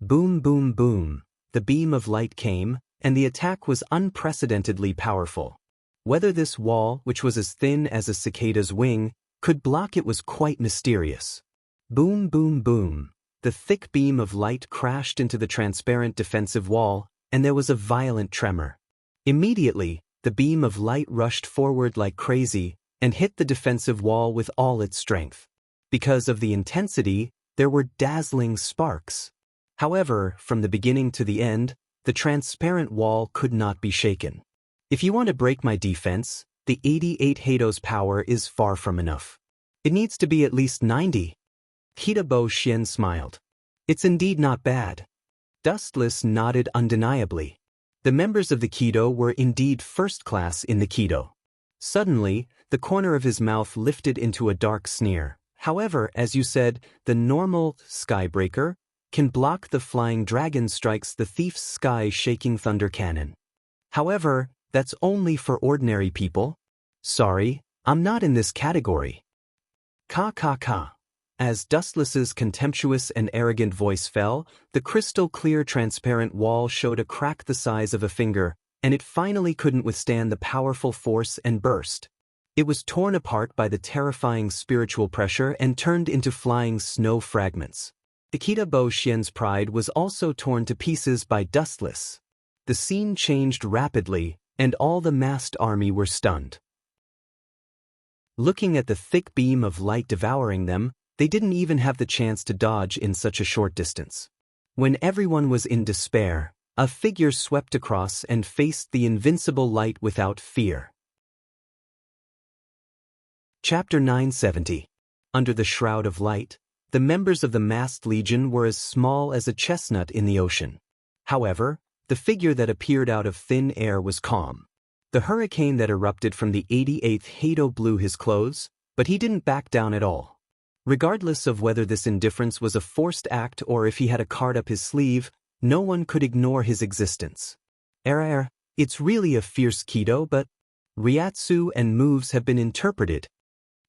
Boom, boom, boom. The beam of light came, and the attack was unprecedentedly powerful. Whether this wall, which was as thin as a cicada's wing, could block it was quite mysterious. Boom, boom, boom. The thick beam of light crashed into the transparent defensive wall, and there was a violent tremor. Immediately, the beam of light rushed forward like crazy, and hit the defensive wall with all its strength. Because of the intensity, there were dazzling sparks. However, from the beginning to the end, the transparent wall could not be shaken. If you want to break my defense, the 88 Heido's power is far from enough. It needs to be at least 90. Kita Bo Xian smiled. It's indeed not bad. Dustless nodded undeniably. The members of the Kido were indeed first class in the Kido. Suddenly, the corner of his mouth lifted into a dark sneer. However, as you said, the normal Skybreaker can block the Flying Dragon Strikes the Thief's sky-shaking thunder cannon. However, that's only for ordinary people. Sorry, I'm not in this category. Ka ka ka. As Dustless's contemptuous and arrogant voice fell, the crystal-clear transparent wall showed a crack the size of a finger, and it finally couldn't withstand the powerful force and burst. It was torn apart by the terrifying spiritual pressure and turned into flying snow fragments. Akita Bo Xian's pride was also torn to pieces by Dustless. The scene changed rapidly, and all the massed army were stunned. Looking at the thick beam of light devouring them, they didn't even have the chance to dodge in such a short distance. When everyone was in despair, a figure swept across and faced the invincible light without fear. Chapter 970. Under the shroud of light, the members of the masked legion were as small as a chestnut in the ocean. However, the figure that appeared out of thin air was calm. The hurricane that erupted from the 88th Hado blew his clothes, but he didn't back down at all. Regardless of whether this indifference was a forced act or if he had a card up his sleeve, no one could ignore his existence. It's really a fierce Kido, but Ryatsu and moves have been interpreted.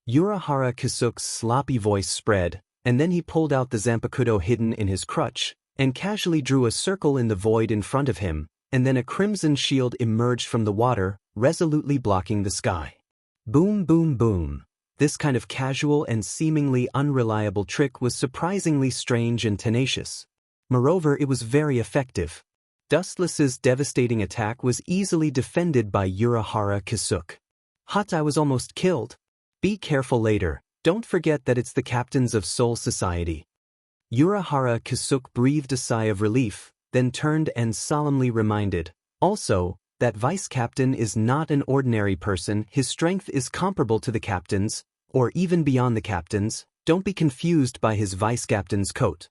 Urahara Kisuke's sloppy voice spread, and then he pulled out the Zanpakuto hidden in his crutch, and casually drew a circle in the void in front of him, and then a crimson shield emerged from the water, resolutely blocking the sky. Boom, boom, boom. This kind of casual and seemingly unreliable trick was surprisingly strange and tenacious. Moreover, it was very effective. Dustless's devastating attack was easily defended by Urahara Kisuke. Hot, I was almost killed. Be careful later, don't forget that it's the captains of Soul Society. Urahara Kisuke breathed a sigh of relief, then turned and solemnly reminded, also, that vice-captain is not an ordinary person. His strength is comparable to the captain's, or even beyond the captain's. Don't be confused by his vice-captain's coat.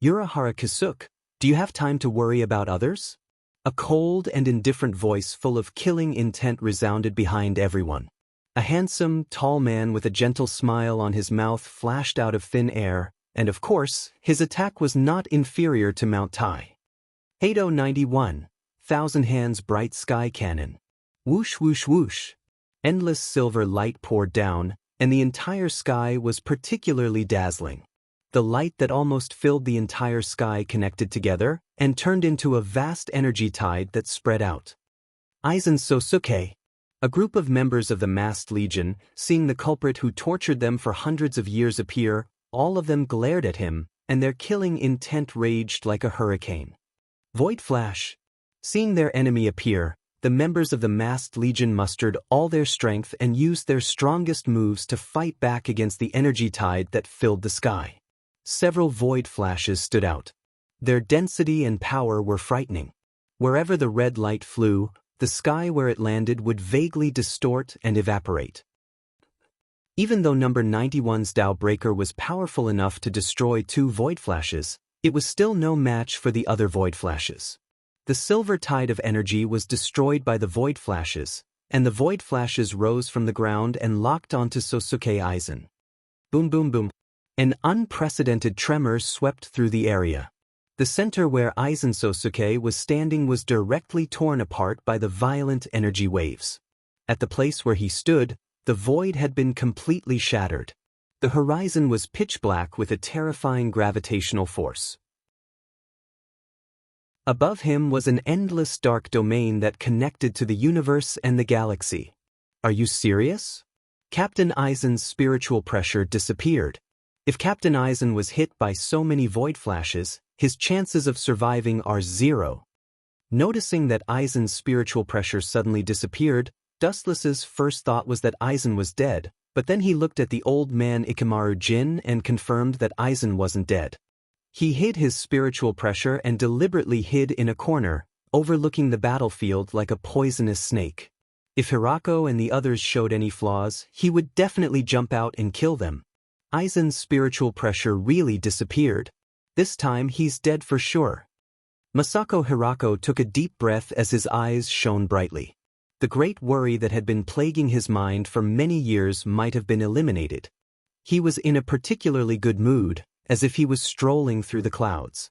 Urahara Kisuke, do you have time to worry about others? A cold and indifferent voice full of killing intent resounded behind everyone. A handsome, tall man with a gentle smile on his mouth flashed out of thin air, and of course, his attack was not inferior to Mount Tai. Hado 91, Thousand Hands Bright Sky Cannon. Whoosh whoosh whoosh. Endless silver light poured down, and the entire sky was particularly dazzling. The light that almost filled the entire sky connected together and turned into a vast energy tide that spread out. Aizen Sosuke. A group of members of the masked legion, seeing the culprit who tortured them for hundreds of years appear, all of them glared at him, and their killing intent raged like a hurricane. Void Flash. Seeing their enemy appear, the members of the masked legion mustered all their strength and used their strongest moves to fight back against the energy tide that filled the sky. Several void flashes stood out. Their density and power were frightening. Wherever the red light flew, the sky where it landed would vaguely distort and evaporate. Even though number 91's Tao Breaker was powerful enough to destroy 2 void flashes, it was still no match for the other void flashes. The silver tide of energy was destroyed by the void flashes, and the void flashes rose from the ground and locked onto Sosuke Aizen. Boom boom boom. An unprecedented tremor swept through the area. The center where Aizen Sosuke was standing was directly torn apart by the violent energy waves. At the place where he stood, the void had been completely shattered. The horizon was pitch black with a terrifying gravitational force. Above him was an endless dark domain that connected to the universe and the galaxy. Are you serious? Captain Aizen's spiritual pressure disappeared. If Captain Aizen was hit by so many void flashes, his chances of surviving are 0. Noticing that Aizen's spiritual pressure suddenly disappeared, Dustless's first thought was that Aizen was dead, but then he looked at the old man Ikamaru Jin and confirmed that Aizen wasn't dead. He hid his spiritual pressure and deliberately hid in a corner, overlooking the battlefield like a poisonous snake. If Hirako and the others showed any flaws, he would definitely jump out and kill them. Aizen's spiritual pressure really disappeared. This time he's dead for sure. Masako Hirako took a deep breath as his eyes shone brightly. The great worry that had been plaguing his mind for many years might have been eliminated. He was in a particularly good mood, as if he was strolling through the clouds.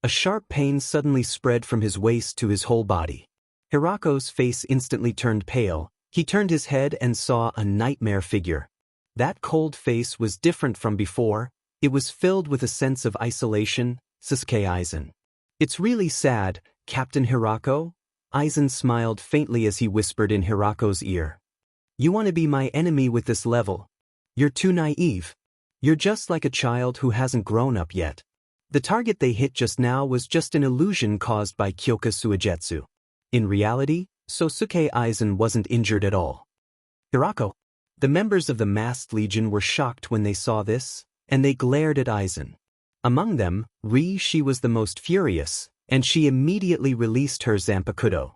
A sharp pain suddenly spread from his waist to his whole body. Hirako's face instantly turned pale. He turned his head and saw a nightmare figure. That cold face was different from before. It was filled with a sense of isolation. Sasuke Aizen. It's really sad, Captain Hirako. Aizen smiled faintly as he whispered in Hirako's ear. You want to be my enemy with this level? You're too naive. You're just like a child who hasn't grown up yet. The target they hit just now was just an illusion caused by Kyoka Suigetsu. In reality, Sosuke Aizen wasn't injured at all. Hirako. The members of the masked legion were shocked when they saw this, and they glared at Aizen. Among them, She was the most furious, and she immediately released her Zanpakuto.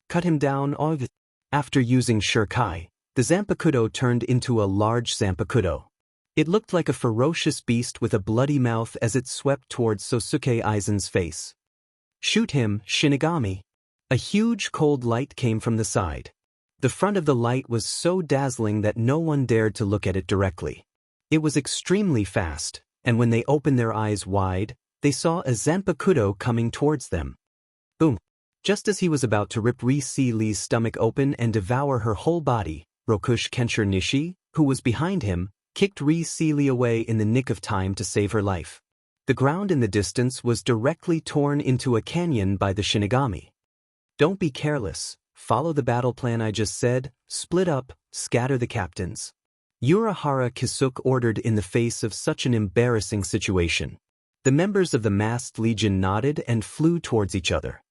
Cut him down. After using Shurikai, the Zanpakuto turned into a large Zanpakuto. It looked like a ferocious beast with a bloody mouth as it swept towards Sosuke Aizen's face. Shoot him, Shinigami. A huge cold light came from the side. The front of the light was so dazzling that no one dared to look at it directly. It was extremely fast, and when they opened their eyes wide, they saw a Zanpakuto coming towards them. Boom! Just as he was about to rip Lee's stomach open and devour her whole body, Rokush Kenshiro Nishi, who was behind him, kicked Lee away in the nick of time to save her life. The ground in the distance was directly torn into a canyon by the Shinigami. Don't be careless, follow the battle plan I just said, split up, scatter the captains. Urahara Kisuke ordered in the face of such an embarrassing situation. The members of the masked legion nodded and flew towards each other.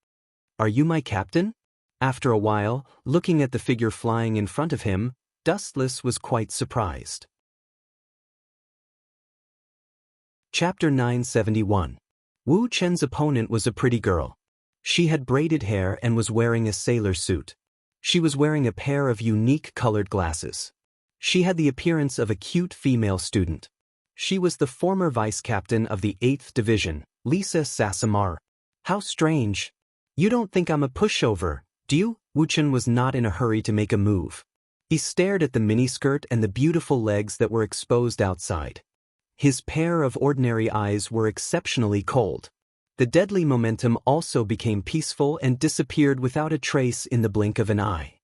Are you my captain? After a while, looking at the figure flying in front of him, Dustless was quite surprised. Chapter 971. Wu Chen's opponent was a pretty girl. She had braided hair and was wearing a sailor suit. She was wearing a pair of unique colored glasses. She had the appearance of a cute female student. She was the former vice captain of the 8th Division, Lisa Sasamaru. How strange. You don't think I'm a pushover, do you? Wu Chen was not in a hurry to make a move. He stared at the miniskirt and the beautiful legs that were exposed outside. His pair of ordinary eyes were exceptionally cold. The deadly momentum also became peaceful and disappeared without a trace in the blink of an eye.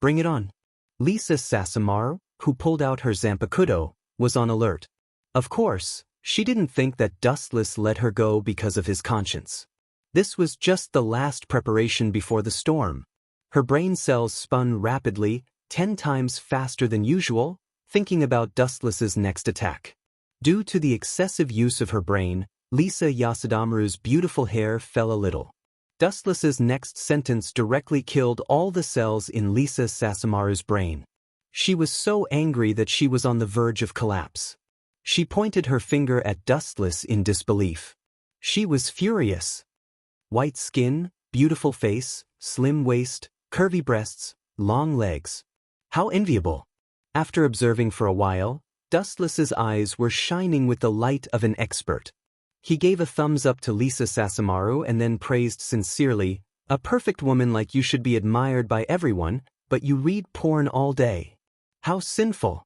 Bring it on. Lisa Sasamaru, who pulled out her Zanpakuto, was on alert. Of course, she didn't think that Dustless let her go because of his conscience. This was just the last preparation before the storm. Her brain cells spun rapidly, 10 times faster than usual, thinking about Dustless's next attack. Due to the excessive use of her brain, Lisa Yasudamaru's beautiful hair fell a little. Dustless's next sentence directly killed all the cells in Lisa Sasamaru's brain. She was so angry that she was on the verge of collapse. She pointed her finger at Dustless in disbelief. She was furious. White skin, beautiful face, slim waist, curvy breasts, long legs. How enviable. After observing for a while, Dustless's eyes were shining with the light of an expert. He gave a thumbs up to Lisa Sasamaru and then praised sincerely, "A perfect woman like you should be admired by everyone, but you read porn all day. How sinful."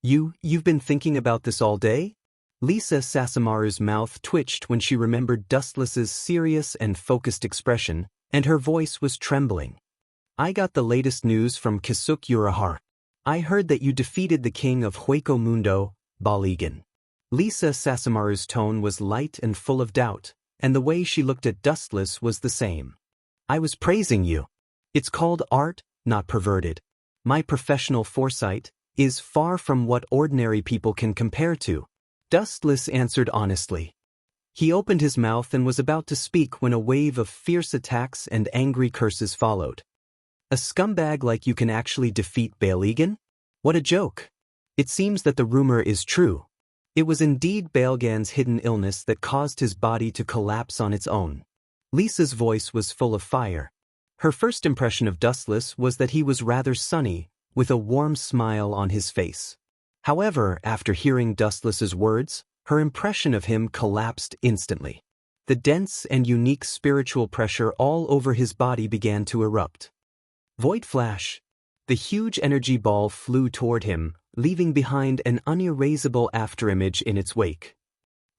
You've been thinking about this all day? Lisa Sasamaru's mouth twitched when she remembered Dustless's serious and focused expression, and her voice was trembling. I got the latest news from Kisuke Urahara. I heard that you defeated the king of Hueco Mundo, Baligan. Lisa Sasamaru's tone was light and full of doubt, and the way she looked at Dustless was the same. I was praising you. It's called art, not perverted. My professional foresight is far from what ordinary people can compare to. Dustless answered honestly. He opened his mouth and was about to speak when a wave of fierce attacks and angry curses followed. A scumbag like you can actually defeat Baligan? What a joke. It seems that the rumor is true. It was indeed Baligan's hidden illness that caused his body to collapse on its own. Lisa's voice was full of fire. Her first impression of Dustless was that he was rather sunny, with a warm smile on his face. However, after hearing Dustless's words, her impression of him collapsed instantly. The dense and unique spiritual pressure all over his body began to erupt. Void Flash. The huge energy ball flew toward him, leaving behind an unerasable afterimage in its wake.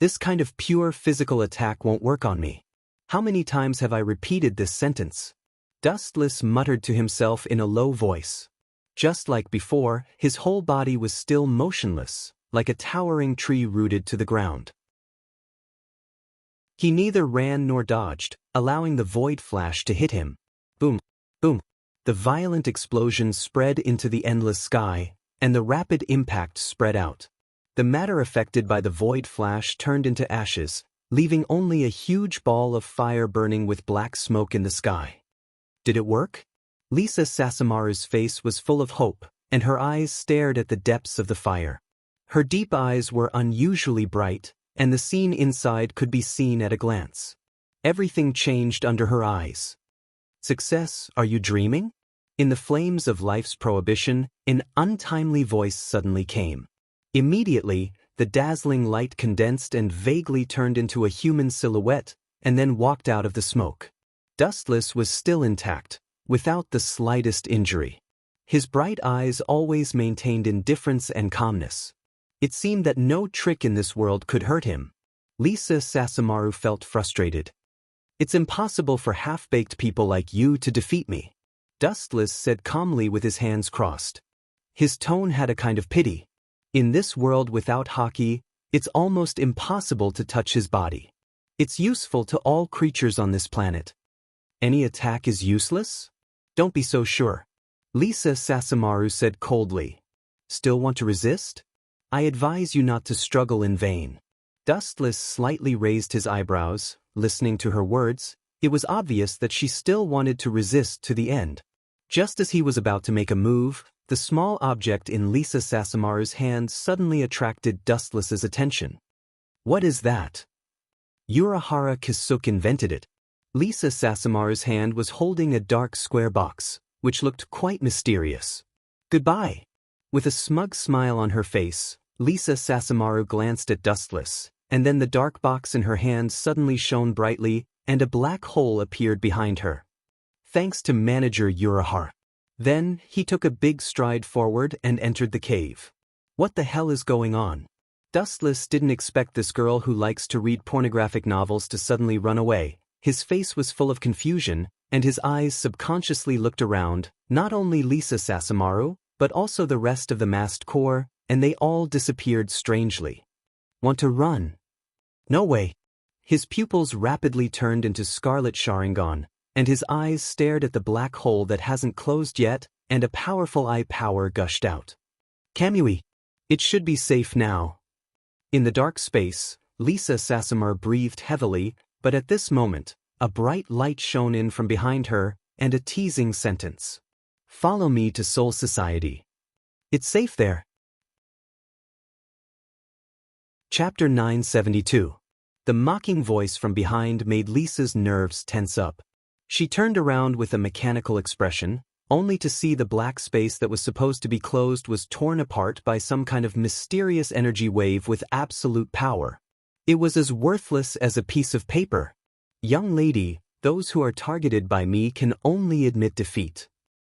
This kind of pure physical attack won't work on me. How many times have I repeated this sentence? Dustless muttered to himself in a low voice. Just like before, his whole body was still motionless, like a towering tree rooted to the ground. He neither ran nor dodged, allowing the void flash to hit him. Boom, boom. The violent explosion spread into the endless sky, and the rapid impact spread out. The matter affected by the void flash turned into ashes, leaving only a huge ball of fire burning with black smoke in the sky. Did it work? Lisa Sasamaru's face was full of hope, and her eyes stared at the depths of the fire. Her deep eyes were unusually bright, and the scene inside could be seen at a glance. Everything changed under her eyes. Success, are you dreaming? In the flames of life's prohibition, an untimely voice suddenly came. Immediately, the dazzling light condensed and vaguely turned into a human silhouette, and then walked out of the smoke. Dustless was still intact, without the slightest injury. His bright eyes always maintained indifference and calmness. It seemed that no trick in this world could hurt him. Lisa Sasamaru felt frustrated. It's impossible for half-baked people like you to defeat me, Dustless said calmly with his hands crossed. His tone had a kind of pity. In this world without hockey, it's almost impossible to touch his body. It's useful to all creatures on this planet. Any attack is useless? Don't be so sure. Lisa Sasamaru said coldly. Still want to resist? I advise you not to struggle in vain. Dustless slightly raised his eyebrows, listening to her words. It was obvious that she still wanted to resist to the end. Just as he was about to make a move, the small object in Lisa Sasamaru's hand suddenly attracted Dustless's attention. What is that? Urahara Kisuke invented it. Lisa Sasamaru's hand was holding a dark square box, which looked quite mysterious. Goodbye. With a smug smile on her face, Lisa Sasamaru glanced at Dustless, and then the dark box in her hand suddenly shone brightly, and a black hole appeared behind her. Thanks to Manager Urahara. Then, he took a big stride forward and entered the cave. What the hell is going on? Dustless didn't expect this girl who likes to read pornographic novels to suddenly run away. His face was full of confusion, and his eyes subconsciously looked around, not only Lisa Sasamaru, but also the rest of the masked corps, and they all disappeared strangely. Want to run? No way. His pupils rapidly turned into scarlet Sharingan, and his eyes stared at the black hole that hasn't closed yet, and a powerful eye power gushed out. Kamui. It should be safe now. In the dark space, Lisa Sasamaru breathed heavily, but at this moment, a bright light shone in from behind her, and a teasing sentence. Follow me to Soul Society. It's safe there. Chapter 972. The mocking voice from behind made Lisa's nerves tense up. She turned around with a mechanical expression, only to see the black space that was supposed to be closed was torn apart by some kind of mysterious energy wave with absolute power. It was as worthless as a piece of paper. Young lady, those who are targeted by me can only admit defeat.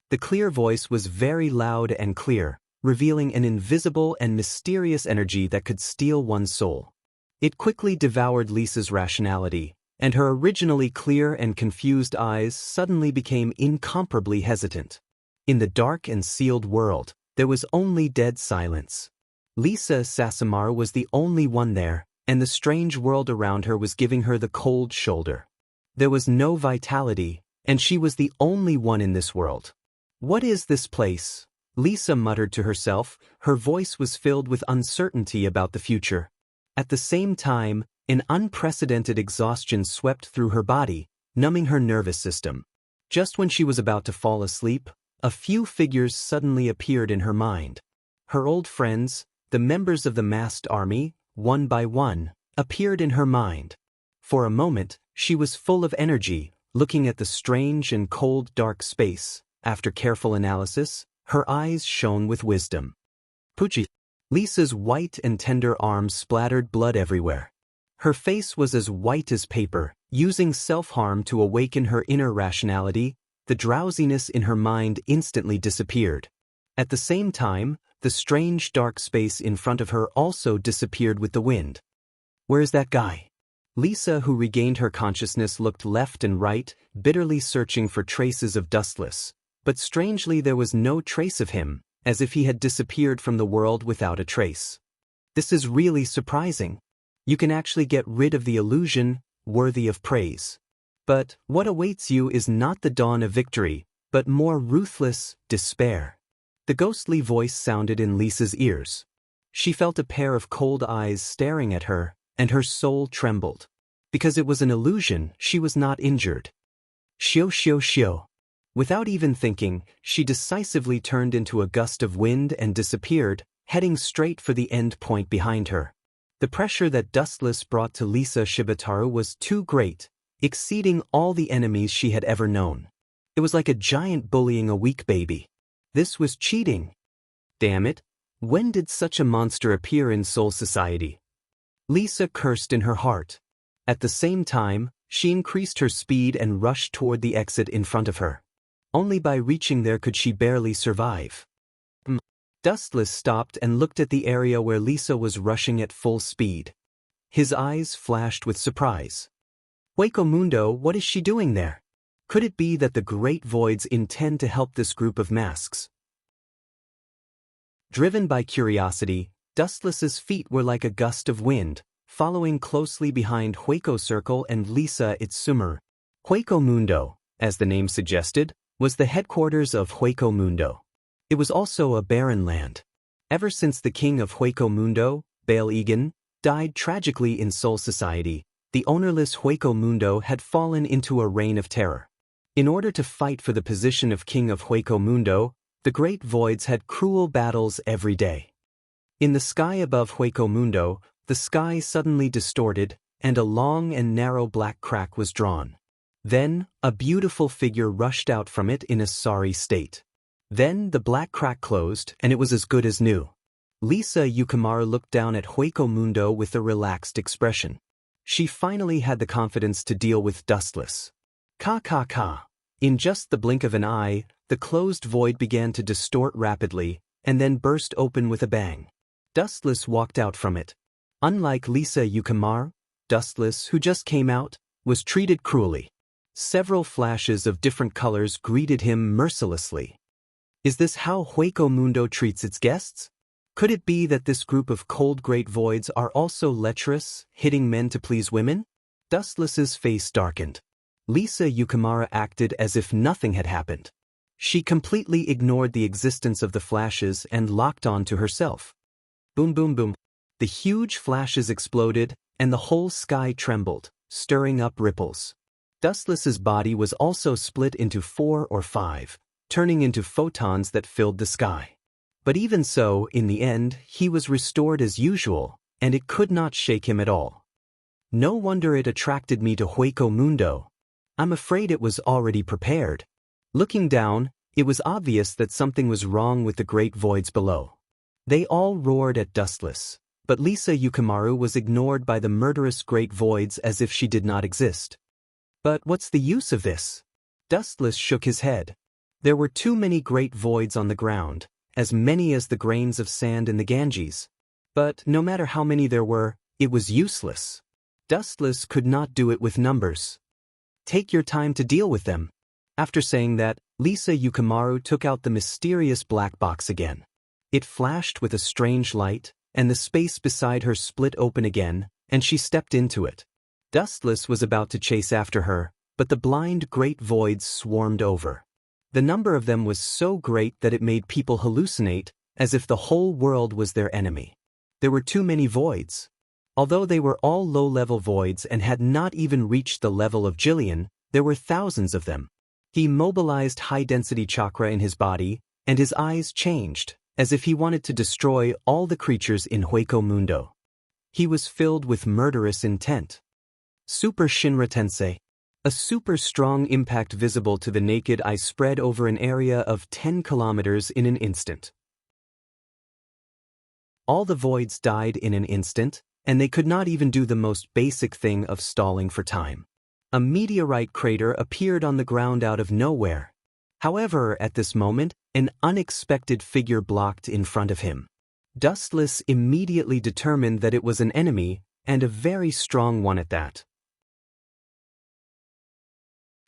The clear voice was very loud and clear, revealing an invisible and mysterious energy that could steal one's soul. It quickly devoured Lisa's rationality, and her originally clear and confused eyes suddenly became incomparably hesitant. In the dark and sealed world, there was only dead silence. Lisa Sasamaru was the only one there, and the strange world around her was giving her the cold shoulder. There was no vitality, and she was the only one in this world. What is this place? Lisa muttered to herself. Her voice was filled with uncertainty about the future. At the same time, an unprecedented exhaustion swept through her body, numbing her nervous system. Just when she was about to fall asleep, a few figures suddenly appeared in her mind. Her old friends, the members of the masked army, one by one, appeared in her mind. For a moment, she was full of energy, looking at the strange and cold dark space. After careful analysis, her eyes shone with wisdom. Pucci. Lisa's white and tender arms splattered blood everywhere. Her face was as white as paper. Using self-harm to awaken her inner rationality, the drowsiness in her mind instantly disappeared. At the same time, the strange dark space in front of her also disappeared with the wind. Where's that guy? Lisa, who regained her consciousness, looked left and right, bitterly searching for traces of Dustless. But strangely there was no trace of him, as if he had disappeared from the world without a trace. This is really surprising. You can actually get rid of the illusion, worthy of praise. But what awaits you is not the dawn of victory, but more ruthless despair. The ghostly voice sounded in Lisa's ears. She felt a pair of cold eyes staring at her, and her soul trembled. Because it was an illusion, she was not injured. Shio shio shio. Without even thinking, she decisively turned into a gust of wind and disappeared, heading straight for the end point behind her. The pressure that Dustless brought to Lisa Shibataru was too great, exceeding all the enemies she had ever known. It was like a giant bullying a weak baby. This was cheating. Damn it, when did such a monster appear in Soul Society? Lisa cursed in her heart. At the same time, she increased her speed and rushed toward the exit in front of her. Only by reaching there could she barely survive. Dustless stopped and looked at the area where Lisa was rushing at full speed. His eyes flashed with surprise. Hueco Mundo, what is she doing there? Could it be that the Great Voids intend to help this group of masks? Driven by curiosity, Dustless's feet were like a gust of wind, following closely behind Hueco Circle and Lisa Itsumer. Hueco Mundo, as the name suggested, was the headquarters of Hueco Mundo. It was also a barren land. Ever since the king of Hueco Mundo, Baal Egan, died tragically in Soul Society, the ownerless Hueco Mundo had fallen into a reign of terror. In order to fight for the position of king of Hueco Mundo, the Great Voids had cruel battles every day. In the sky above Hueco Mundo, the sky suddenly distorted, and a long and narrow black crack was drawn. Then, a beautiful figure rushed out from it in a sorry state. Then the black crack closed, and it was as good as new. Lisa Yukimaru looked down at Hueco Mundo with a relaxed expression. She finally had the confidence to deal with Dustless. Ka. In just the blink of an eye, the closed void began to distort rapidly, and then burst open with a bang. Dustless walked out from it. Unlike Lisa Yukimaru, Dustless, who just came out, was treated cruelly. Several flashes of different colors greeted him mercilessly. Is this how Hueco Mundo treats its guests? Could it be that this group of cold Great Voids are also lecherous, hitting men to please women? Dustless's face darkened. Lisa Yukimaru acted as if nothing had happened. She completely ignored the existence of the flashes and locked on to herself. Boom boom boom. The huge flashes exploded, and the whole sky trembled, stirring up ripples. Dustless's body was also split into 4 or 5, turning into photons that filled the sky. But even so, in the end, he was restored as usual, and it could not shake him at all. No wonder it attracted me to Hueco Mundo. I'm afraid it was already prepared. Looking down, it was obvious that something was wrong with the Great Voids below. They all roared at Dustless, but Lisa Yukimaru was ignored by the murderous Great Voids as if she did not exist. But what's the use of this? Dustless shook his head. There were too many Great Voids on the ground, as many as the grains of sand in the Ganges. But no matter how many there were, it was useless. Dustless could not do it with numbers. Take your time to deal with them. After saying that, Lisa Yukimaru took out the mysterious black box again. It flashed with a strange light, and the space beside her split open again, and she stepped into it. Dustless was about to chase after her, but the blind Great Voids swarmed over. The number of them was so great that it made people hallucinate, as if the whole world was their enemy. There were too many voids. Although they were all low-level voids and had not even reached the level of Jillian, there were thousands of them. He mobilized high-density chakra in his body, and his eyes changed, as if he wanted to destroy all the creatures in Hueco Mundo. He was filled with murderous intent. Super Shinra Tensei. A super strong impact visible to the naked eye spread over an area of 10 kilometers in an instant. All the voids died in an instant, and they could not even do the most basic thing of stalling for time. A meteorite crater appeared on the ground out of nowhere. However, at this moment, an unexpected figure blocked in front of him. Dustless immediately determined that it was an enemy, and a very strong one at that.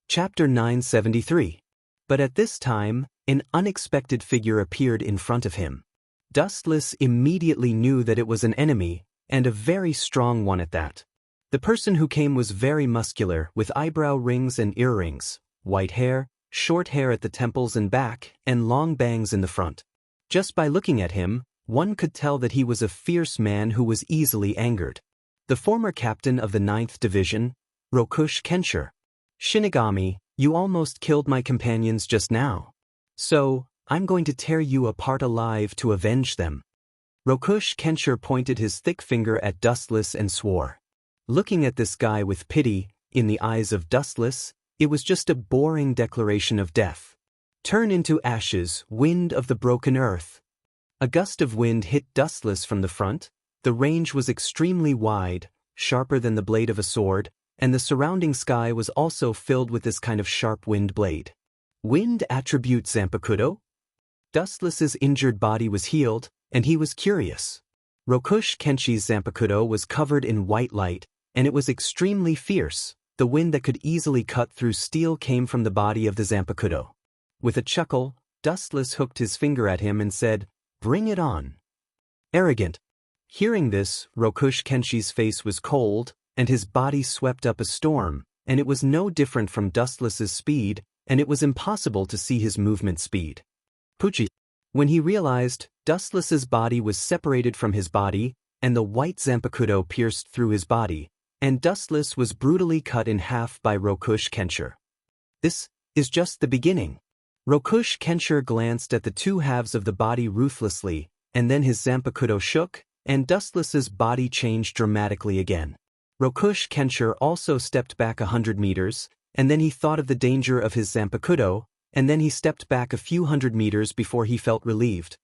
Chapter 973. But at this time, an unexpected figure appeared in front of him. Dustless immediately knew that it was an enemy, and a very strong one at that. The person who came was very muscular, with eyebrow rings and earrings, white hair, short hair at the temples and back, and long bangs in the front. Just by looking at him, one could tell that he was a fierce man who was easily angered. The former captain of the 9th Division, Rokush Kenshir. Shinigami, You almost killed my companions just now. So, I'm going to tear you apart alive to avenge them. Rokush Kenshir pointed his thick finger at Dustless and swore. Looking at this guy with pity, in the eyes of Dustless, it was just a boring declaration of death. Turn into ashes, wind of the broken earth. A gust of wind hit Dustless from the front. The range was extremely wide, sharper than the blade of a sword, and the surrounding sky was also filled with this kind of sharp wind blade. Wind attribute Zanpakuto? Dustless's injured body was healed, and he was curious. Rokush Kenshi's Zanpakuto was covered in white light, and it was extremely fierce. The wind that could easily cut through steel came from the body of the Zanpakuto. With a chuckle, Dustless hooked his finger at him and said, "Bring it on." Arrogant. Hearing this, Rokush Kenshi's face was cold, and his body swept up a storm, and it was no different from Dustless's speed, and it was impossible to see his movement speed. Pucci. When he realized, Dustless's body was separated from his body, and the white Zanpakuto pierced through his body, and Dustless was brutally cut in half by Rokush Kenshir. This is just the beginning. Rokush Kenshir glanced at the two halves of the body ruthlessly, and then his Zanpakuto shook, and Dustless's body changed dramatically again. Rokush Kenshir also stepped back 100 meters, and then he thought of the danger of his Zanpakuto, and then he stepped back a few hundred meters before he felt relieved.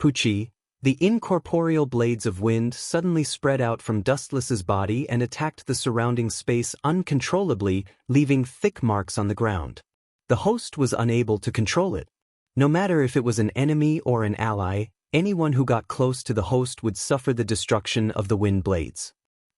Pucci, the incorporeal blades of wind suddenly spread out from Dustless's body and attacked the surrounding space uncontrollably, leaving thick marks on the ground. The host was unable to control it. No matter if it was an enemy or an ally, anyone who got close to the host would suffer the destruction of the wind blades.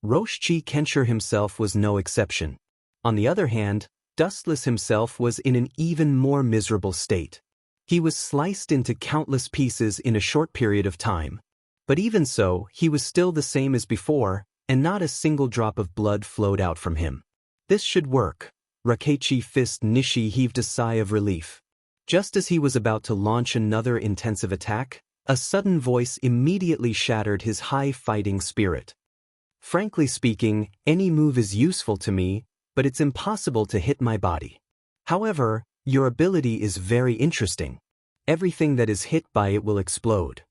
Roshi Kenshir himself was no exception. On the other hand, Dustless himself was in an even more miserable state. He was sliced into countless pieces in a short period of time. But even so, he was still the same as before, and not a single drop of blood flowed out from him. This should work. Rakechi Fist Nishi heaved a sigh of relief. Just as he was about to launch another intensive attack, a sudden voice immediately shattered his high fighting spirit. Frankly speaking, any move is useful to me, but it's impossible to hit my body. However, your ability is very interesting. Everything that is hit by it will explode.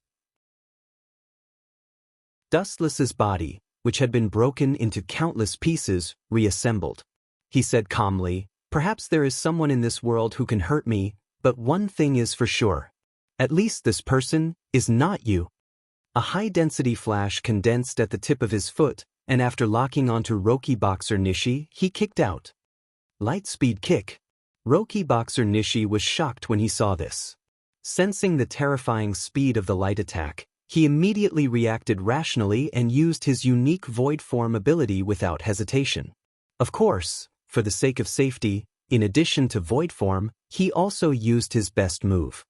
Dustless's body, which had been broken into countless pieces, reassembled. He said calmly, "Perhaps there is someone in this world who can hurt me, but one thing is for sure. At least this person is not you." A high-density flash condensed at the tip of his foot, and after locking onto Roki Boxer Nishi, he kicked out. Light-speed kick. Roki Boxer Nishi was shocked when he saw this. Sensing the terrifying speed of the light attack, he immediately reacted rationally and used his unique Void Form ability without hesitation. Of course, for the sake of safety, in addition to Void Form, he also used his best move.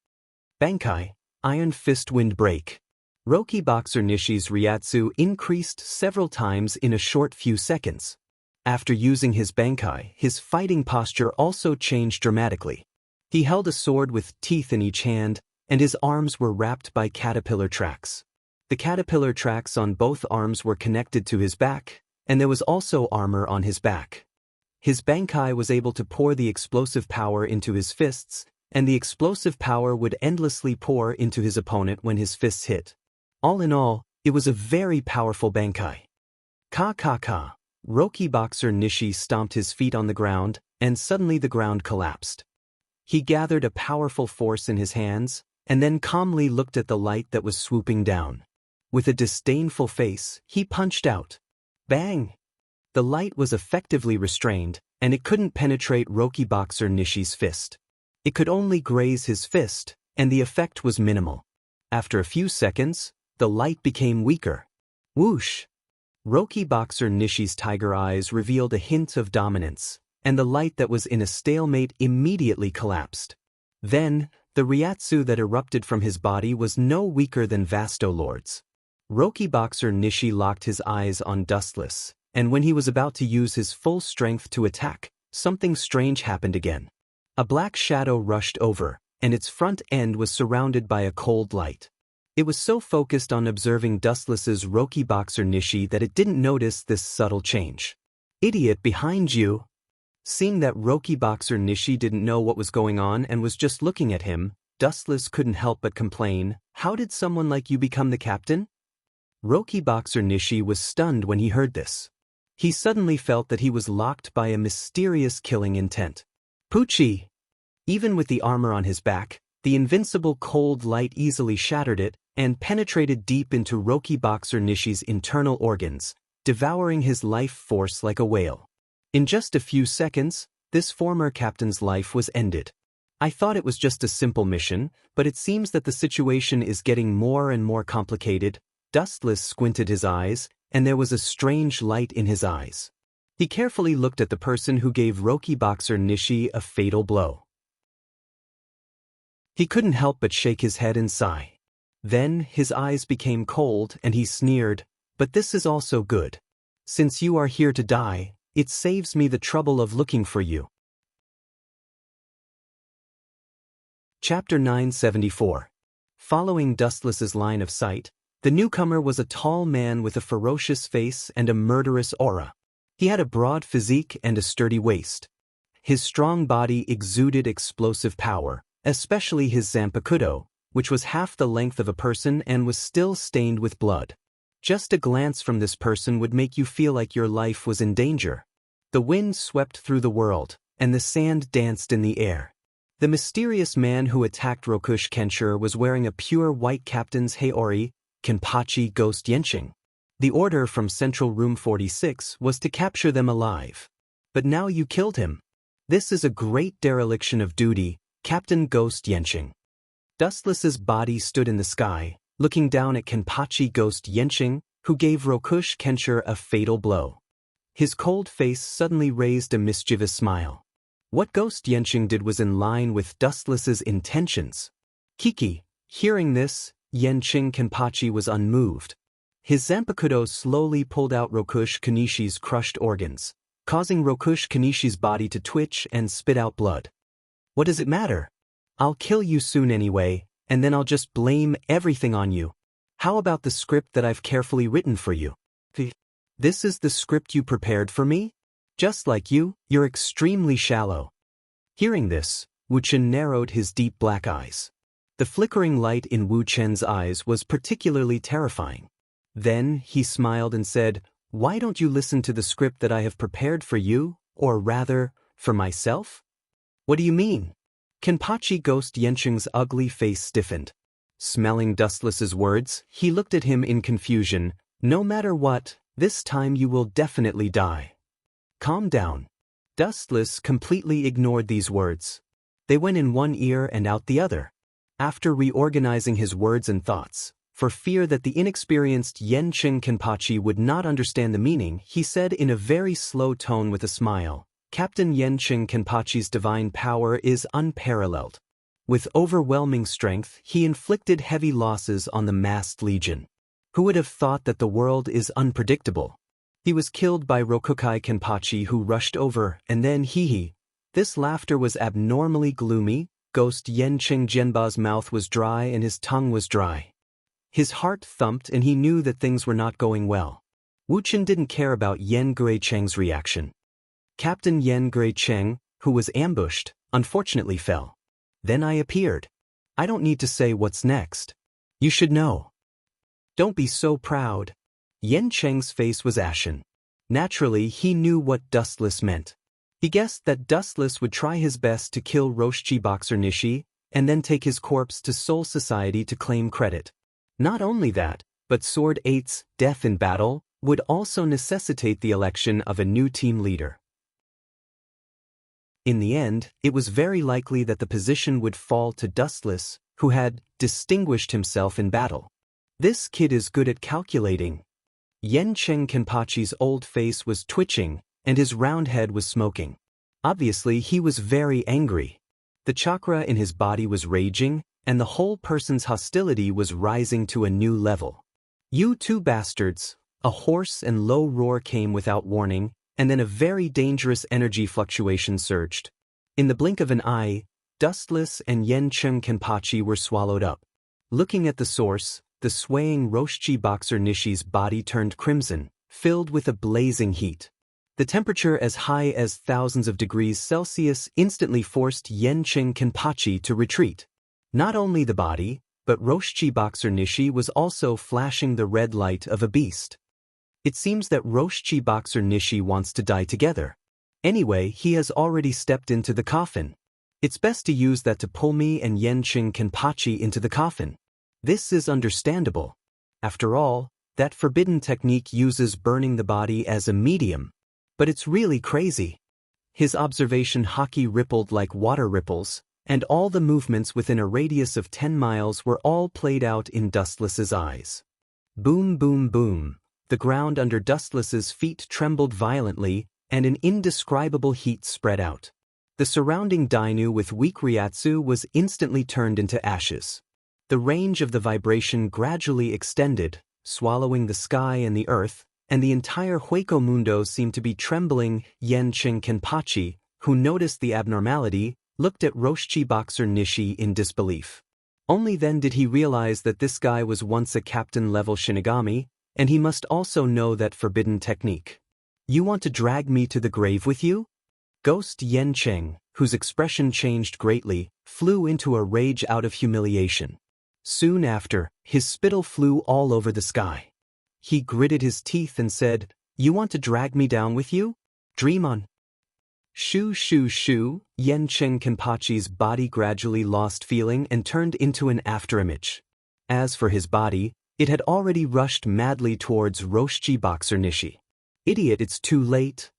Bankai, Iron Fist Wind Break. Roki Boxer Nishi's Ryatsu increased several times in a short few seconds. After using his Bankai, his fighting posture also changed dramatically. He held a sword with teeth in each hand, and his arms were wrapped by caterpillar tracks. The caterpillar tracks on both arms were connected to his back, and there was also armor on his back. His Bankai was able to pour the explosive power into his fists, and the explosive power would endlessly pour into his opponent when his fists hit. All in all, it was a very powerful Bankai. Ka. Roki Boxer Nishi stomped his feet on the ground, and suddenly the ground collapsed. He gathered a powerful force in his hands, and then calmly looked at the light that was swooping down. With a disdainful face, he punched out. Bang! The light was effectively restrained, and it couldn't penetrate Roki Boxer Nishi's fist. It could only graze his fist, and the effect was minimal. After a few seconds, the light became weaker. Whoosh! Roki Boxer Nishi's tiger eyes revealed a hint of dominance, and the light that was in a stalemate immediately collapsed. Then, the Ryatsu that erupted from his body was no weaker than Vasto Lord's. Roki Boxer Nishi locked his eyes on Dustless, and when he was about to use his full strength to attack, something strange happened again. A black shadow rushed over, and its front end was surrounded by a cold light. It was so focused on observing Dustless's Roki Boxer Nishi that it didn't notice this subtle change. "Idiot behind you!" Seeing that Roki boxer Nishi didn't know what was going on and was just looking at him, Dustless couldn't help but complain, "How did someone like you become the captain?" Roki boxer Nishi was stunned when he heard this. He suddenly felt that he was locked by a mysterious killing intent. Pucci! Even with the armor on his back, the invincible cold light easily shattered it and penetrated deep into Roki boxer Nishi's internal organs, devouring his life force like a whale. In just a few seconds, this former captain's life was ended. I thought it was just a simple mission, but it seems that the situation is getting more and more complicated. Dustless squinted his eyes, and there was a strange light in his eyes. He carefully looked at the person who gave Roki boxer Nishi a fatal blow. He couldn't help but shake his head and sigh. Then his eyes became cold and he sneered, "But this is also good. Since you are here to die, it saves me the trouble of looking for you." Chapter 974. Following Dustless's line of sight, the newcomer was a tall man with a ferocious face and a murderous aura. He had a broad physique and a sturdy waist. His strong body exuded explosive power, especially his zanpakudo, which was half the length of a person and was still stained with blood. Just a glance from this person would make you feel like your life was in danger. The wind swept through the world, and the sand danced in the air. The mysterious man who attacked Rokush Kenshiro was wearing a pure white captain's Heiori, Kenpachi Ghost Yenshing. The order from Central Room 46 was to capture them alive. But now you killed him. This is a great dereliction of duty, Captain Ghost Yenshing. Dustless's body stood in the sky, looking down at Kenpachi Ghost Yenshing, who gave Rokush Kenshiro a fatal blow. His cold face suddenly raised a mischievous smile. What Ghost Yenshing did was in line with Dustless's intentions. Kiki, hearing this, Yenshing Kenpachi was unmoved. His zanpakudo slowly pulled out Rokush Kanishi's crushed organs, causing Rokush Kanishi's body to twitch and spit out blood. "What does it matter? I'll kill you soon anyway, and then I'll just blame everything on you. How about the script that I've carefully written for you?" "This is the script you prepared for me? Just like you, you're extremely shallow." Hearing this, Wu Chen narrowed his deep black eyes. The flickering light in Wu Chen's eyes was particularly terrifying. Then he smiled and said, "Why don't you listen to the script that I have prepared for you, or rather, for myself?" "What do you mean?" Kenpachi Ghost Yenshing's ugly face stiffened. Smelling Dustless's words, he looked at him in confusion. "No matter what, this time you will definitely die." "Calm down." Dustless completely ignored these words. They went in one ear and out the other. After reorganizing his words and thoughts, for fear that the inexperienced Yenshing Kenpachi would not understand the meaning, he said in a very slow tone with a smile, "Captain Yenshing Kenpachi's divine power is unparalleled. With overwhelming strength, he inflicted heavy losses on the massed legion. Who would have thought that the world is unpredictable? He was killed by Rokukai Kenpachi, who rushed over, and then hee. This laughter was abnormally gloomy. Ghost Yenshing Genba's mouth was dry and his tongue was dry. His heart thumped and he knew that things were not going well. Wu Chen didn't care about Yen Gui Cheng's reaction. Captain Yen Gui Cheng, who was ambushed, unfortunately fell. Then I appeared. I don't need to say what's next. You should know. Don't be so proud. Yen Cheng's face was ashen. Naturally, he knew what Dustless meant. He guessed that Dustless would try his best to kill Roshi boxer Nishi, and then take his corpse to Soul Society to claim credit. Not only that, but Sword 8's death in battle would also necessitate the election of a new team leader. In the end, it was very likely that the position would fall to Dustless, who had distinguished himself in battle. This kid is good at calculating. Yenshing Kenpachi's old face was twitching, and his round head was smoking. Obviously, he was very angry. The chakra in his body was raging, and the whole person's hostility was rising to a new level. "You two bastards!" A hoarse and low roar came without warning, and then a very dangerous energy fluctuation surged. In the blink of an eye, Dustless and Yenshing Kenpachi were swallowed up. Looking at the source, the swaying Roshi boxer Nishi's body turned crimson, filled with a blazing heat. The temperature as high as thousands of degrees Celsius instantly forced Yenching Kenpachi to retreat. Not only the body, but Roshi Boxer Nishi was also flashing the red light of a beast. It seems that Roshi Boxer Nishi wants to die together. Anyway, he has already stepped into the coffin. It's best to use that to pull me and Yenching Kenpachi into the coffin. This is understandable. After all, that forbidden technique uses burning the body as a medium. But it's really crazy. His observation haki rippled like water ripples, and all the movements within a radius of 10 miles were all played out in Dustless's eyes. Boom, boom, boom. The ground under Dustless's feet trembled violently, and an indescribable heat spread out. The surrounding Dainu with weak Ryatsu was instantly turned into ashes. The range of the vibration gradually extended, swallowing the sky and the earth, and the entire Hueco Mundo seemed to be trembling. Yenching Kenpachi, who noticed the abnormality, looked at Roshi Boxer Nishi in disbelief. Only then did he realize that this guy was once a captain-level Shinigami, and he must also know that forbidden technique. You want to drag me to the grave with you? Ghost Yenching, whose expression changed greatly, flew into a rage out of humiliation. Soon after, his spittle flew all over the sky. He gritted his teeth and said, "You want to drag me down with you? Dream on." Shoo shoo shoo, Yenching Kenpachi's body gradually lost feeling and turned into an afterimage. As for his body, it had already rushed madly towards Roshi Boxer Nishi. Idiot, it's too late.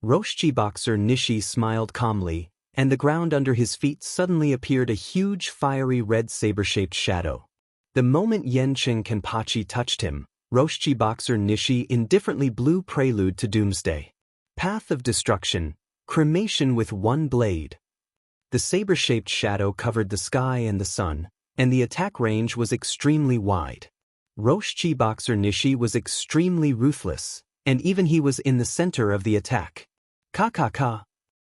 Roshi Boxer Nishi smiled calmly, and the ground under his feet suddenly appeared a huge fiery red saber-shaped shadow. The moment Yenching Kenpachi touched him, Roshi Boxer Nishi indifferently blew prelude to doomsday. Path of destruction, cremation with one blade. The saber-shaped shadow covered the sky and the sun, and the attack range was extremely wide. Roshi Boxer Nishi was extremely ruthless, and even he was in the center of the attack. Ka.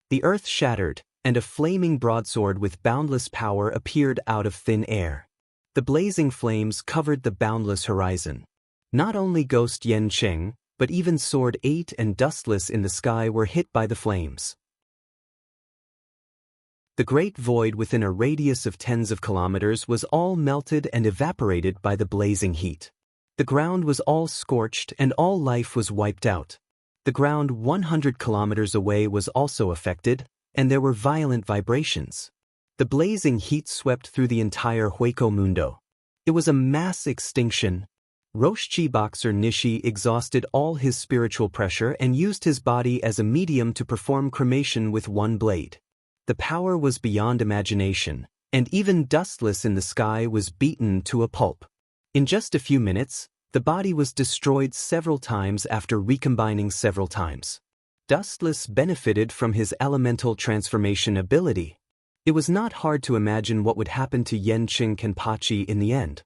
The earth shattered, and a flaming broadsword with boundless power appeared out of thin air. The blazing flames covered the boundless horizon. Not only Ghost Yenching, but even Sword 8 and Dustless in the sky were hit by the flames. The great void within a radius of tens of kilometers was all melted and evaporated by the blazing heat. The ground was all scorched and all life was wiped out. The ground 100 kilometers away was also affected, and there were violent vibrations. The blazing heat swept through the entire Hueco Mundo. It was a mass extinction. Roshi Boxer Nishi exhausted all his spiritual pressure and used his body as a medium to perform cremation with one blade. The power was beyond imagination, and even Dustless in the sky was beaten to a pulp. In just a few minutes, the body was destroyed several times after recombining several times. Dustless benefited from his elemental transformation ability. It was not hard to imagine what would happen to Yenching Kenpachi in the end.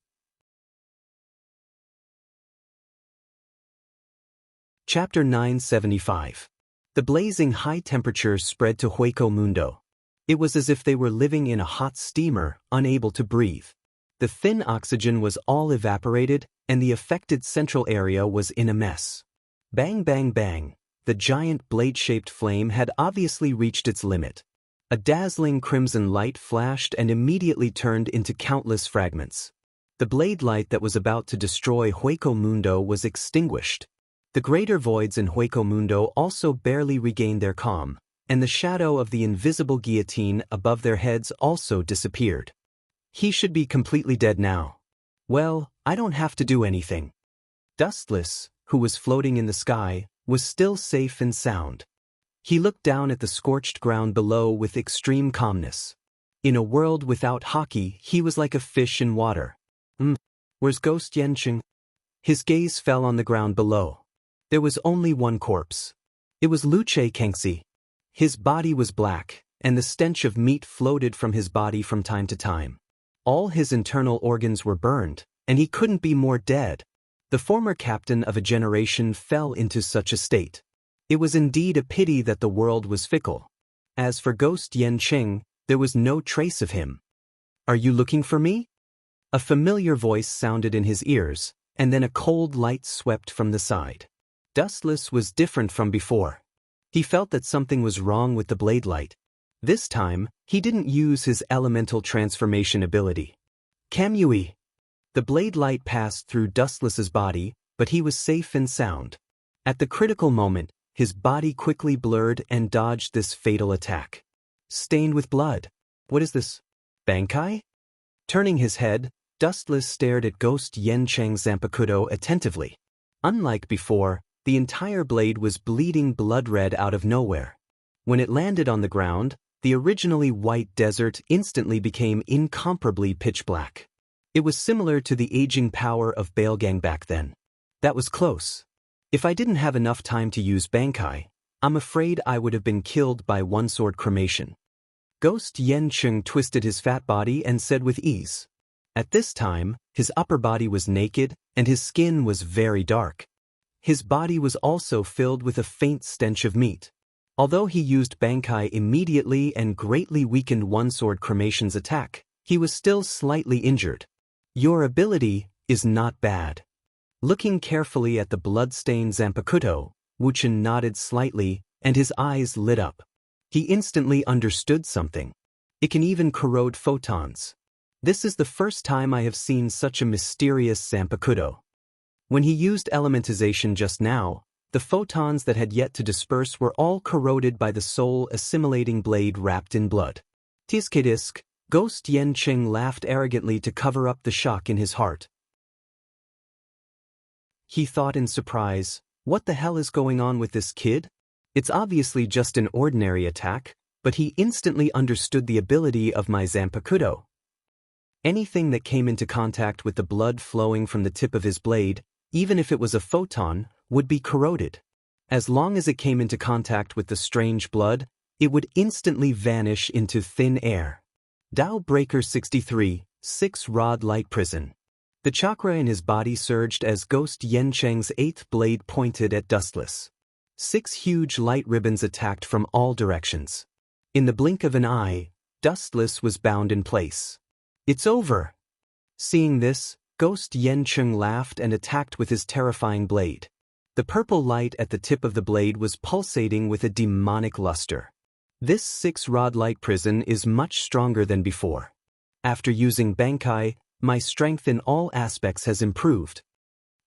Chapter 975. The blazing high temperatures spread to Hueco Mundo. It was as if they were living in a hot steamer, unable to breathe. The thin oxygen was all evaporated, and the affected central area was in a mess. Bang bang bang, the giant blade-shaped flame had obviously reached its limit. A dazzling crimson light flashed and immediately turned into countless fragments. The blade light that was about to destroy Hueco Mundo was extinguished. The greater voids in Hueco Mundo also barely regained their calm, and the shadow of the invisible guillotine above their heads also disappeared. He should be completely dead now. Well, I don't have to do anything. Dustless, who was floating in the sky, was still safe and sound. He looked down at the scorched ground below with extreme calmness. In a world without haki, he was like a fish in water. Where's Ghost Yenching? His gaze fell on the ground below. There was only one corpse. It was Luce Kangxi. His body was black, and the stench of meat floated from his body from time to time. All his internal organs were burned, and he couldn't be more dead. The former captain of a generation fell into such a state. It was indeed a pity that the world was fickle. As for Ghost Yenching, there was no trace of him. "Are you looking for me?" A familiar voice sounded in his ears, and then a cold light swept from the side. Dustless was different from before. He felt that something was wrong with the blade light. This time, he didn't use his elemental transformation ability. Kamui! The blade light passed through Dustless's body, but he was safe and sound. At the critical moment, his body quickly blurred and dodged this fatal attack. Stained with blood. What is this? Bankai? Turning his head, Dustless stared at Ghost Yencheng's Zanpakuto attentively. Unlike before, the entire blade was bleeding blood red out of nowhere. When it landed on the ground, the originally white desert instantly became incomparably pitch black. It was similar to the aging power of Baelgang back then. That was close. If I didn't have enough time to use Bankai, I'm afraid I would have been killed by one-sword cremation. Ghost Yencheng twisted his fat body and said with ease. At this time, his upper body was naked and his skin was very dark. His body was also filled with a faint stench of meat. Although he used Bankai immediately and greatly weakened one-sword cremation's attack, he was still slightly injured. Your ability is not bad. Looking carefully at the blood-stained Zanpakuto, Wuchen nodded slightly and his eyes lit up. He instantly understood something. It can even corrode photons. This is the first time I have seen such a mysterious Zanpakuto. When he used elementization just now, the photons that had yet to disperse were all corroded by the soul-assimilating blade wrapped in blood. Tiskedisk, Ghost Yencheng laughed arrogantly to cover up the shock in his heart. He thought in surprise, what the hell is going on with this kid? It's obviously just an ordinary attack, but he instantly understood the ability of my Zanpakuto. Anything that came into contact with the blood flowing from the tip of his blade, even if it was a photon, would be corroded. As long as it came into contact with the strange blood, it would instantly vanish into thin air. Dao Breaker 63, 6-Rod Light Prison. The chakra in his body surged as Ghost Yencheng's 8th blade pointed at Dustless. 6 huge light ribbons attacked from all directions. In the blink of an eye, Dustless was bound in place. It's over! Seeing this, Ghost Yencheng laughed and attacked with his terrifying blade. The purple light at the tip of the blade was pulsating with a demonic luster. This 6-rod light prison is much stronger than before. After using Bankai, my strength in all aspects has improved.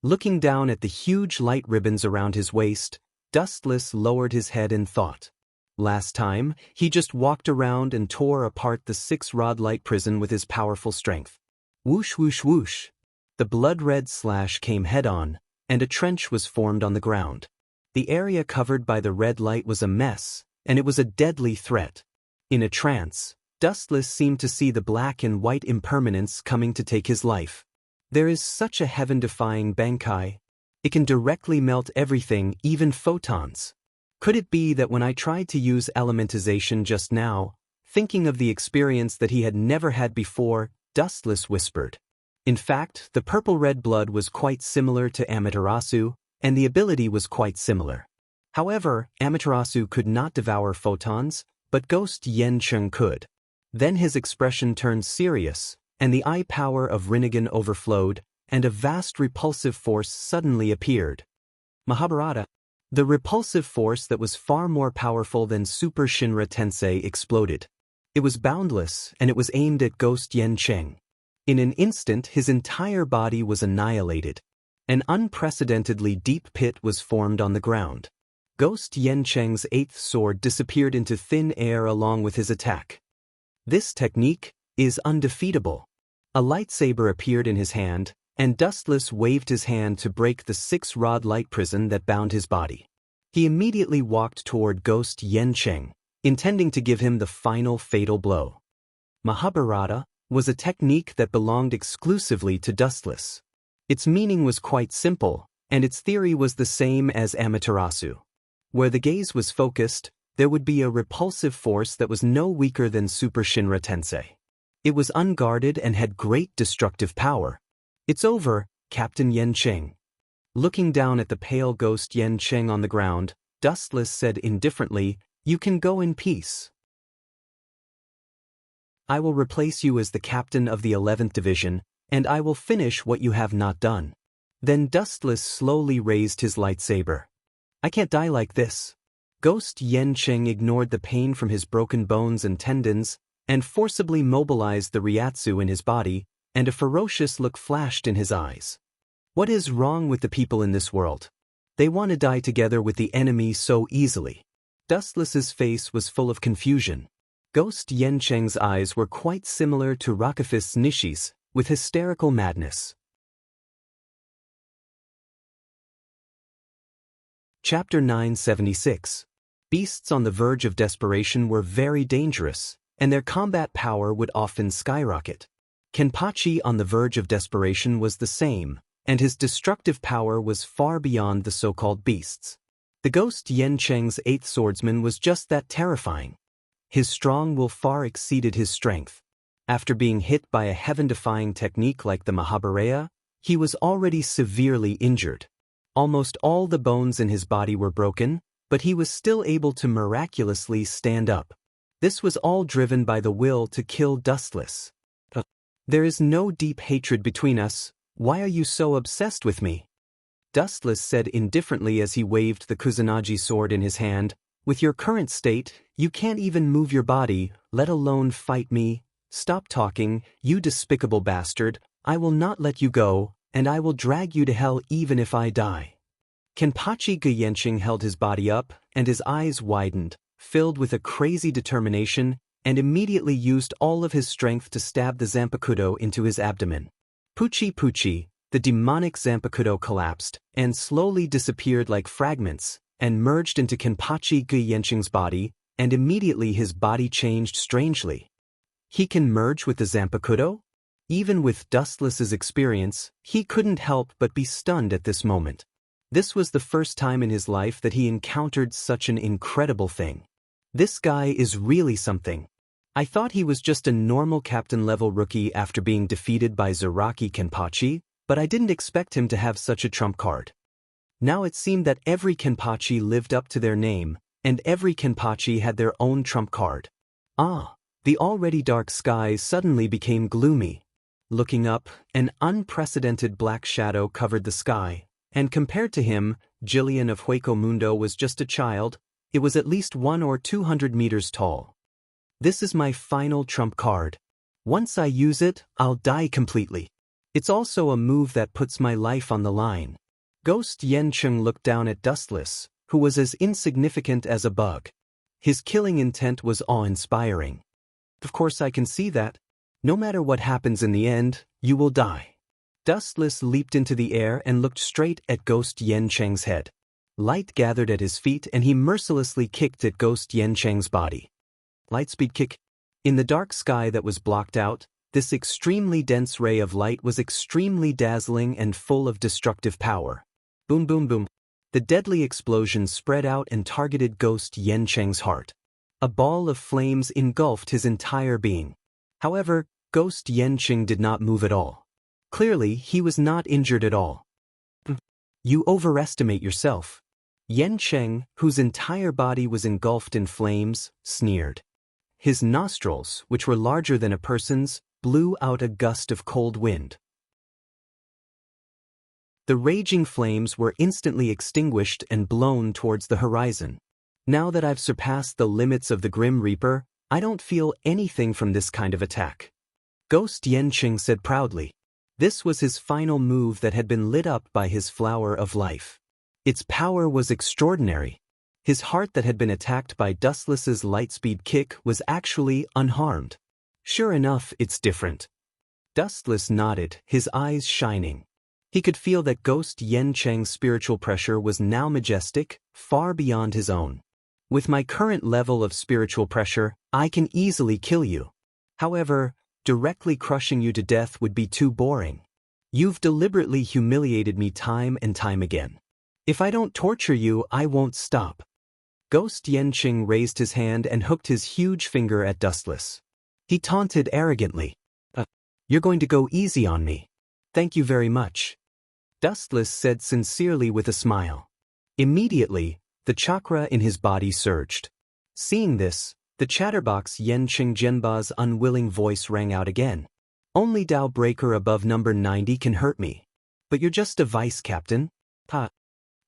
Looking down at the huge light ribbons around his waist, Dustless lowered his head in thought. Last time, he just walked around and tore apart the 6-rod light prison with his powerful strength. Whoosh whoosh whoosh. The blood-red slash came head-on, and a trench was formed on the ground. The area covered by the red light was a mess, and it was a deadly threat. In a trance, Dustless seemed to see the black and white impermanence coming to take his life. There is such a heaven-defying Bankai. It can directly melt everything, even photons. Could it be that when I tried to use elementization just now, thinking of the experience that he had never had before, Dustless whispered. In fact, the purple-red blood was quite similar to Amaterasu, and the ability was quite similar. However, Amaterasu could not devour photons, but Ghost Yencheng could. Then his expression turned serious, and the eye power of Rinnegan overflowed, and a vast repulsive force suddenly appeared. Mahabharata. The repulsive force that was far more powerful than Super Shinra Tensei exploded. It was boundless, and it was aimed at Ghost Yencheng. In an instant, his entire body was annihilated. An unprecedentedly deep pit was formed on the ground. Ghost Yencheng's 8th sword disappeared into thin air along with his attack. This technique is undefeatable. A lightsaber appeared in his hand, and Dustless waved his hand to break the 6-rod light prison that bound his body. He immediately walked toward Ghost Yencheng, intending to give him the final fatal blow. Mahabharata was a technique that belonged exclusively to Dustless. Its meaning was quite simple, and its theory was the same as Amaterasu. Where the gaze was focused, there would be a repulsive force that was no weaker than Super Shinra Tensei. It was unguarded and had great destructive power. It's over, Captain Yencheng. Looking down at the pale Ghost Yencheng on the ground, Dustless said indifferently, "You can go in peace. I will replace you as the captain of the 11th Division, and I will finish what you have not done." Then Dustless slowly raised his lightsaber. "I can't die like this." Ghost Yencheng ignored the pain from his broken bones and tendons, and forcibly mobilized the Ryatsu in his body, and a ferocious look flashed in his eyes. What is wrong with the people in this world? They want to die together with the enemy so easily. Dustless's face was full of confusion. Ghost Yencheng's eyes were quite similar to Rakafist's Nishi's, with hysterical madness. Chapter 976. Beasts on the verge of desperation were very dangerous, and their combat power would often skyrocket. Kenpachi on the verge of desperation was the same, and his destructive power was far beyond the so-called beasts. The ghost Yencheng's eighth swordsman was just that terrifying. His strong will far exceeded his strength. After being hit by a heaven-defying technique like the Mahabharata, he was already severely injured. Almost all the bones in his body were broken, but he was still able to miraculously stand up. This was all driven by the will to kill Dustless. There is no deep hatred between us. Why are you so obsessed with me? Dustless said indifferently as he waved the Kusanagi sword in his hand. With your current state, you can't even move your body, let alone fight me. Stop talking, you despicable bastard. I will not let you go, and I will drag you to hell even if I die. Kenpachi Yencheng held his body up, and his eyes widened, filled with a crazy determination, and immediately used all of his strength to stab the Zanpakuto into his abdomen. Puchi Puchi, the demonic Zanpakuto collapsed, and slowly disappeared like fragments, and merged into Kenpachi Yencheng's body, and immediately his body changed strangely. He can merge with the Zanpakuto? Even with Dustless's experience, he couldn't help but be stunned at this moment. This was the first time in his life that he encountered such an incredible thing. This guy is really something. I thought he was just a normal captain-level rookie after being defeated by Zaraki Kenpachi, but I didn't expect him to have such a trump card. Now it seemed that every Kenpachi lived up to their name, and every Kenpachi had their own trump card. The already dark skies suddenly became gloomy. Looking up, an unprecedented black shadow covered the sky. And compared to him, Jillian of Hueco Mundo was just a child. It was at least 100 or 200 meters tall. This is my final trump card. Once I use it, I'll die completely. It's also a move that puts my life on the line. Ghost Yencheng looked down at Dustless, who was as insignificant as a bug. His killing intent was awe-inspiring. Of course I can see that. No matter what happens in the end, you will die. Dustless leaped into the air and looked straight at Ghost Yencheng's head. Light gathered at his feet and he mercilessly kicked at Ghost Yencheng's body. Lightspeed kick. In the dark sky that was blocked out, this extremely dense ray of light was extremely dazzling and full of destructive power. Boom boom boom. The deadly explosion spread out and targeted Ghost Yencheng's heart. A ball of flames engulfed his entire being. However, Ghost Yencheng did not move at all. Clearly, he was not injured at all. You overestimate yourself. Yencheng, whose entire body was engulfed in flames, sneered. His nostrils, which were larger than a person's, blew out a gust of cold wind. The raging flames were instantly extinguished and blown towards the horizon. Now that I've surpassed the limits of the Grim Reaper, I don't feel anything from this kind of attack. Ghost Yencheng said proudly. This was his final move that had been lit up by his flower of life. Its power was extraordinary. His heart that had been attacked by Dustless's lightspeed kick was actually unharmed. Sure enough, it's different. Dustless nodded, his eyes shining. He could feel that Ghost Yencheng's spiritual pressure was now majestic, far beyond his own. With my current level of spiritual pressure, I can easily kill you. However, directly crushing you to death would be too boring. You've deliberately humiliated me time and time again. If I don't torture you, I won't stop. Ghost Yencheng raised his hand and hooked his huge finger at Dustless. He taunted arrogantly. You're going to go easy on me. Thank you very much. Dustless said sincerely with a smile. Immediately, the chakra in his body surged. Seeing this, the chatterbox Yencheng Genba's unwilling voice rang out again. Only Tao Breaker above number 90 can hurt me. But you're just a vice captain.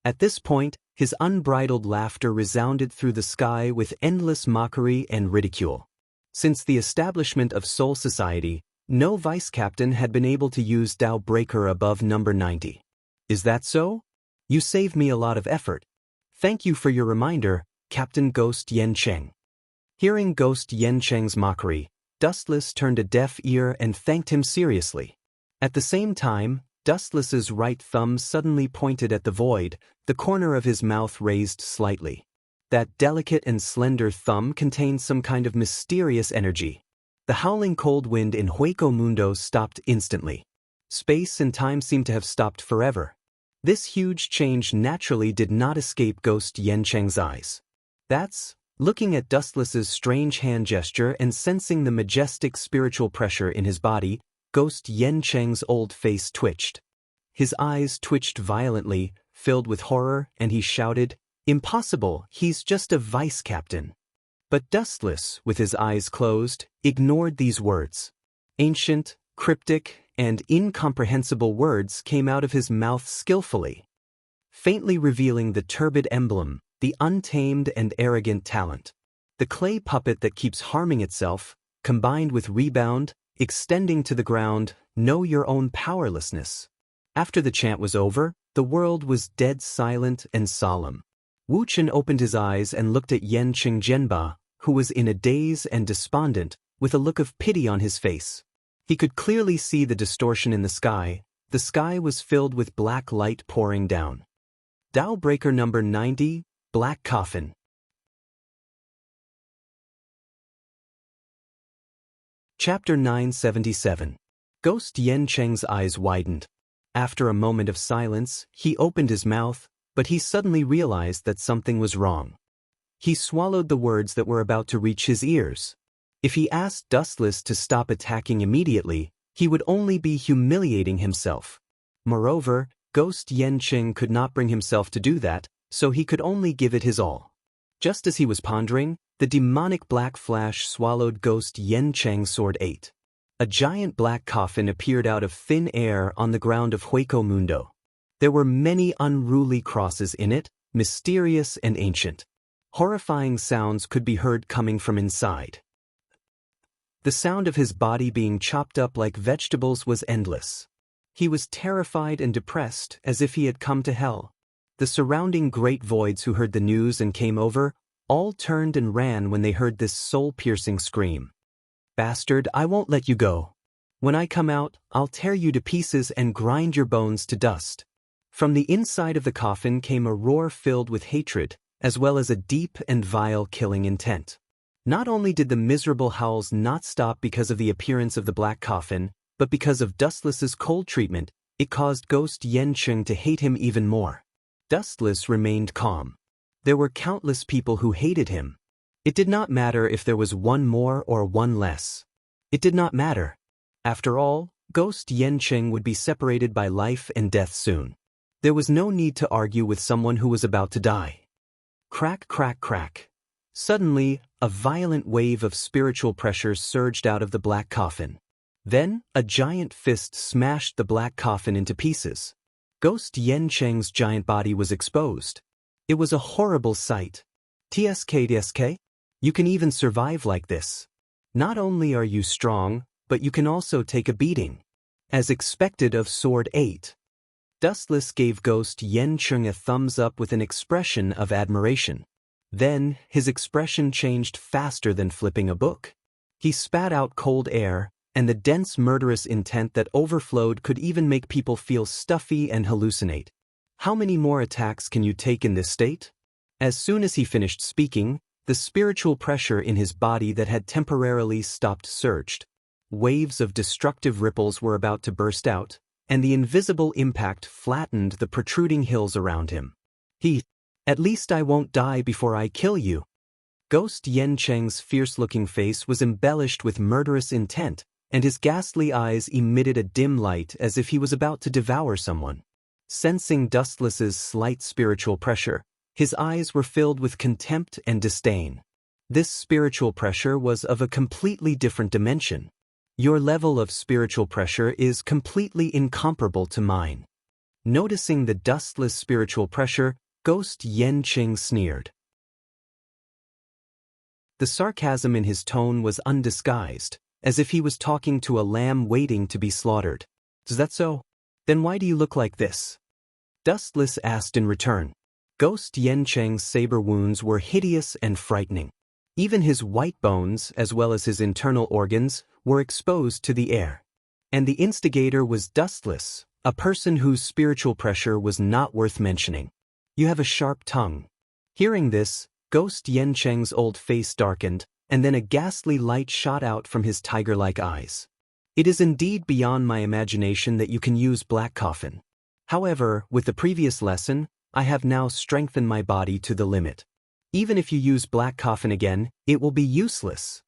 At this point, His unbridled laughter resounded through the sky with endless mockery and ridicule. Since the establishment of Soul Society, no vice captain had been able to use Tao Breaker above number 90. Is that so? You saved me a lot of effort. Thank you for your reminder, Captain Ghost Yen Cheng. Hearing Ghost Yen Cheng's mockery, Dustless turned a deaf ear and thanked him seriously. At the same time, Dustless's right thumb suddenly pointed at the void, the corner of his mouth raised slightly. That delicate and slender thumb contained some kind of mysterious energy. The howling cold wind in Hueco Mundo stopped instantly. Space and time seemed to have stopped forever. This huge change naturally did not escape Ghost Yen Cheng's eyes. Looking at Dustless's strange hand gesture and sensing the majestic spiritual pressure in his body, Ghost Yen Cheng's old face twitched. His eyes twitched violently, filled with horror, and he shouted, "Impossible, he's just a vice captain." But Dustless, with his eyes closed, ignored these words. Ancient, cryptic, and incomprehensible words came out of his mouth skillfully, faintly revealing the turbid emblem, the untamed and arrogant talent. The clay puppet that keeps harming itself, combined with rebound, extending to the ground, know your own powerlessness. After the chant was over, the world was dead silent and solemn. Wu Chen opened his eyes and looked at Yen Cheng Zhenba, who was in a daze and despondent, with a look of pity on his face. He could clearly see the distortion in the sky. The sky was filled with black light pouring down. Tao Breaker number 90, Black Coffin. Chapter 977. Ghost Yen Cheng's eyes widened. After a moment of silence, he opened his mouth, but he suddenly realized that something was wrong. He swallowed the words that were about to reach his ears. If he asked Dustless to stop attacking immediately, he would only be humiliating himself. Moreover, Ghost Yen Cheng could not bring himself to do that, so he could only give it his all. Just as he was pondering, the demonic black flash swallowed Ghost Yen Cheng's sword 8. A giant black coffin appeared out of thin air on the ground of Hueco Mundo. There were many unruly crosses in it, mysterious and ancient. Horrifying sounds could be heard coming from inside. The sound of his body being chopped up like vegetables was endless. He was terrified and depressed, as if he had come to hell. The surrounding great voids who heard the news and came over, all turned and ran when they heard this soul-piercing scream. "Bastard, I won't let you go. When I come out, I'll tear you to pieces and grind your bones to dust." From the inside of the coffin came a roar filled with hatred, as well as a deep and vile killing intent. Not only did the miserable howls not stop because of the appearance of the black coffin, but because of Dustless's cold treatment, it caused Ghost Yen Cheng to hate him even more. Dustless remained calm. There were countless people who hated him. It did not matter if there was one more or one less. It did not matter. After all, Ghost Yen Cheng would be separated by life and death soon. There was no need to argue with someone who was about to die. Crack, crack, crack. Suddenly, a violent wave of spiritual pressure surged out of the black coffin. Then, a giant fist smashed the black coffin into pieces. Ghost Yen Cheng's giant body was exposed. It was a horrible sight. TSK, you can even survive like this. Not only are you strong, but you can also take a beating. As expected of Sword 8. Dustless gave Ghost Yen Cheng a thumbs up with an expression of admiration. Then, his expression changed faster than flipping a book. He spat out cold air, and the dense murderous intent that overflowed could even make people feel stuffy and hallucinate. How many more attacks can you take in this state? As soon as he finished speaking, the spiritual pressure in his body that had temporarily stopped surged. Waves of destructive ripples were about to burst out, and the invisible impact flattened the protruding hills around him. At least I won't die before I kill you." Ghost Yen Cheng's fierce-looking face was embellished with murderous intent, and his ghastly eyes emitted a dim light as if he was about to devour someone. Sensing Dustless's slight spiritual pressure, his eyes were filled with contempt and disdain. This spiritual pressure was of a completely different dimension. Your level of spiritual pressure is completely incomparable to mine. Noticing the Dustless spiritual pressure, Ghost Yenching sneered. The sarcasm in his tone was undisguised, as if he was talking to a lamb waiting to be slaughtered. Is that so? Then why do you look like this? Dustless asked in return. Ghost Yencheng's saber wounds were hideous and frightening. Even his white bones, as well as his internal organs, were exposed to the air. And the instigator was Dustless, a person whose spiritual pressure was not worth mentioning. You have a sharp tongue. Hearing this, Ghost Yencheng's old face darkened, and then a ghastly light shot out from his tiger-like eyes. It is indeed beyond my imagination that you can use Black Coffin. However, with the previous lesson, I have now strengthened my body to the limit. Even if you use Black Coffin again, it will be useless.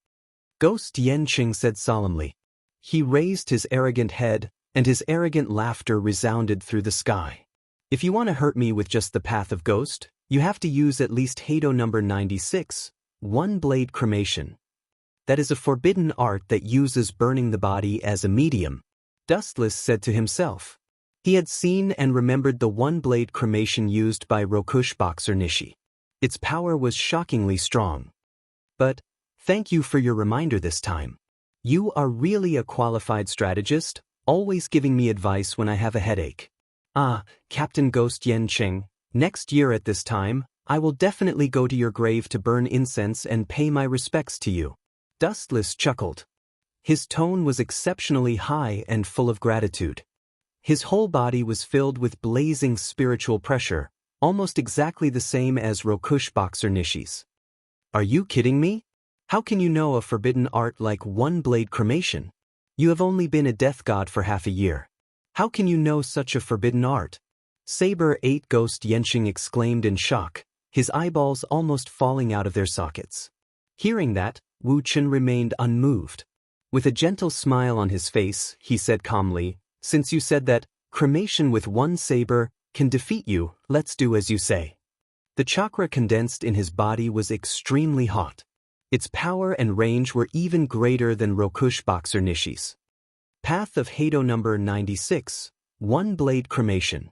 Ghost Yenching said solemnly. He raised his arrogant head, and his arrogant laughter resounded through the sky. If you want to hurt me with just the path of ghost, you have to use at least Hado number 96, one-blade cremation. That is a forbidden art that uses burning the body as a medium, Dustless said to himself. He had seen and remembered the one-blade cremation used by Rokush boxer Nishi. Its power was shockingly strong. But, thank you for your reminder this time. You are really a qualified strategist, always giving me advice when I have a headache. Ah, Captain Ghost Yenching, next year at this time, I will definitely go to your grave to burn incense and pay my respects to you. Dustless chuckled. His tone was exceptionally high and full of gratitude. His whole body was filled with blazing spiritual pressure, almost exactly the same as Rokush boxer Nishi's. Are you kidding me? How can you know a forbidden art like one-blade cremation? You have only been a death god for half a year. How can you know such a forbidden art? Saber 8 Ghost Yenching exclaimed in shock, his eyeballs almost falling out of their sockets. Hearing that, Wu Chen remained unmoved. With a gentle smile on his face, he said calmly, since you said that cremation with one saber can defeat you, let's do as you say. The chakra condensed in his body was extremely hot. Its power and range were even greater than Rokush boxer Nishi's. Path of Hado number 96, one-blade cremation.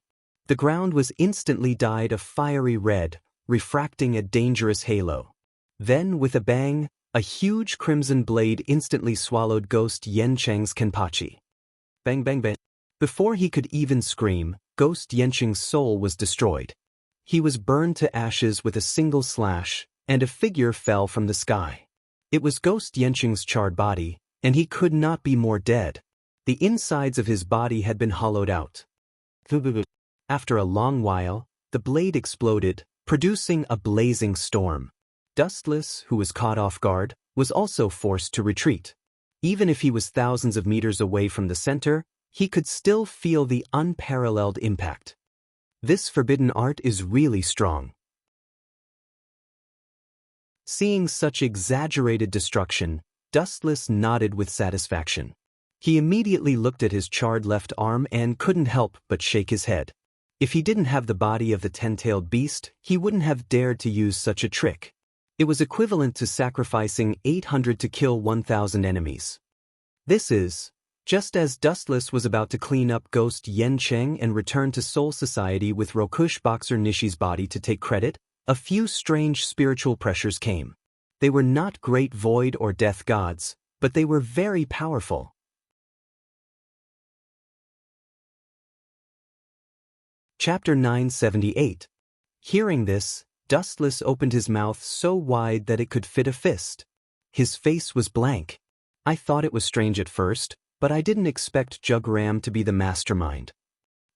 The ground was instantly dyed a fiery red, refracting a dangerous halo. Then, with a bang, a huge crimson blade instantly swallowed Ghost Yencheng's Kenpachi. Bang bang bang. Before he could even scream, Ghost Yenching's soul was destroyed. He was burned to ashes with a single slash, and a figure fell from the sky. It was Ghost Yenching's charred body, and he could not be more dead. The insides of his body had been hollowed out. After a long while, the blade exploded, producing a blazing storm. Dustless, who was caught off guard, was also forced to retreat. Even if he was thousands of meters away from the center, he could still feel the unparalleled impact. This forbidden art is really strong. Seeing such exaggerated destruction, Dustless nodded with satisfaction. He immediately looked at his charred left arm and couldn't help but shake his head. If he didn't have the body of the 10-tailed beast, he wouldn't have dared to use such a trick. It was equivalent to sacrificing 800 to kill 1,000 enemies. This is, just as Dustless was about to clean up Ghost Yencheng and return to Soul Society with Rokush boxer Nishi's body to take credit, a few strange spiritual pressures came. They were not great void or death gods, but they were very powerful. Chapter 978. Hearing this, Dustless opened his mouth so wide that it could fit a fist. His face was blank. I thought it was strange at first, but I didn't expect Jugram to be the mastermind.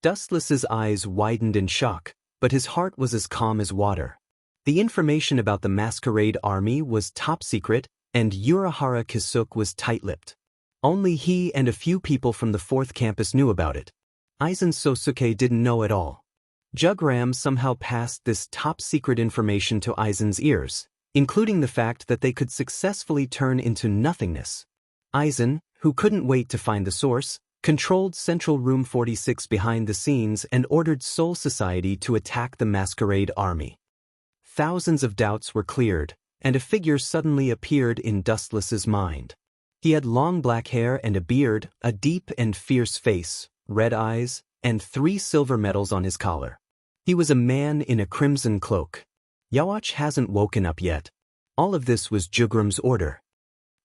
Dustless's eyes widened in shock, but his heart was as calm as water. The information about the masquerade army was top secret, and Urahara Kisuk was tight-lipped. Only he and a few people from the 4th campus knew about it. Aizen Sosuke didn't know at all. Jugram somehow passed this top-secret information to Aizen's ears, including the fact that they could successfully turn into nothingness. Aizen, who couldn't wait to find the source, controlled Central Room 46 behind the scenes and ordered Soul Society to attack the masquerade army. Thousands of doubts were cleared, and a figure suddenly appeared in Dustless's mind. He had long black hair and a beard, a deep and fierce face, red eyes, and 3 silver medals on his collar. He was a man in a crimson cloak. Yawach hasn't woken up yet. All of this was Jugram's order.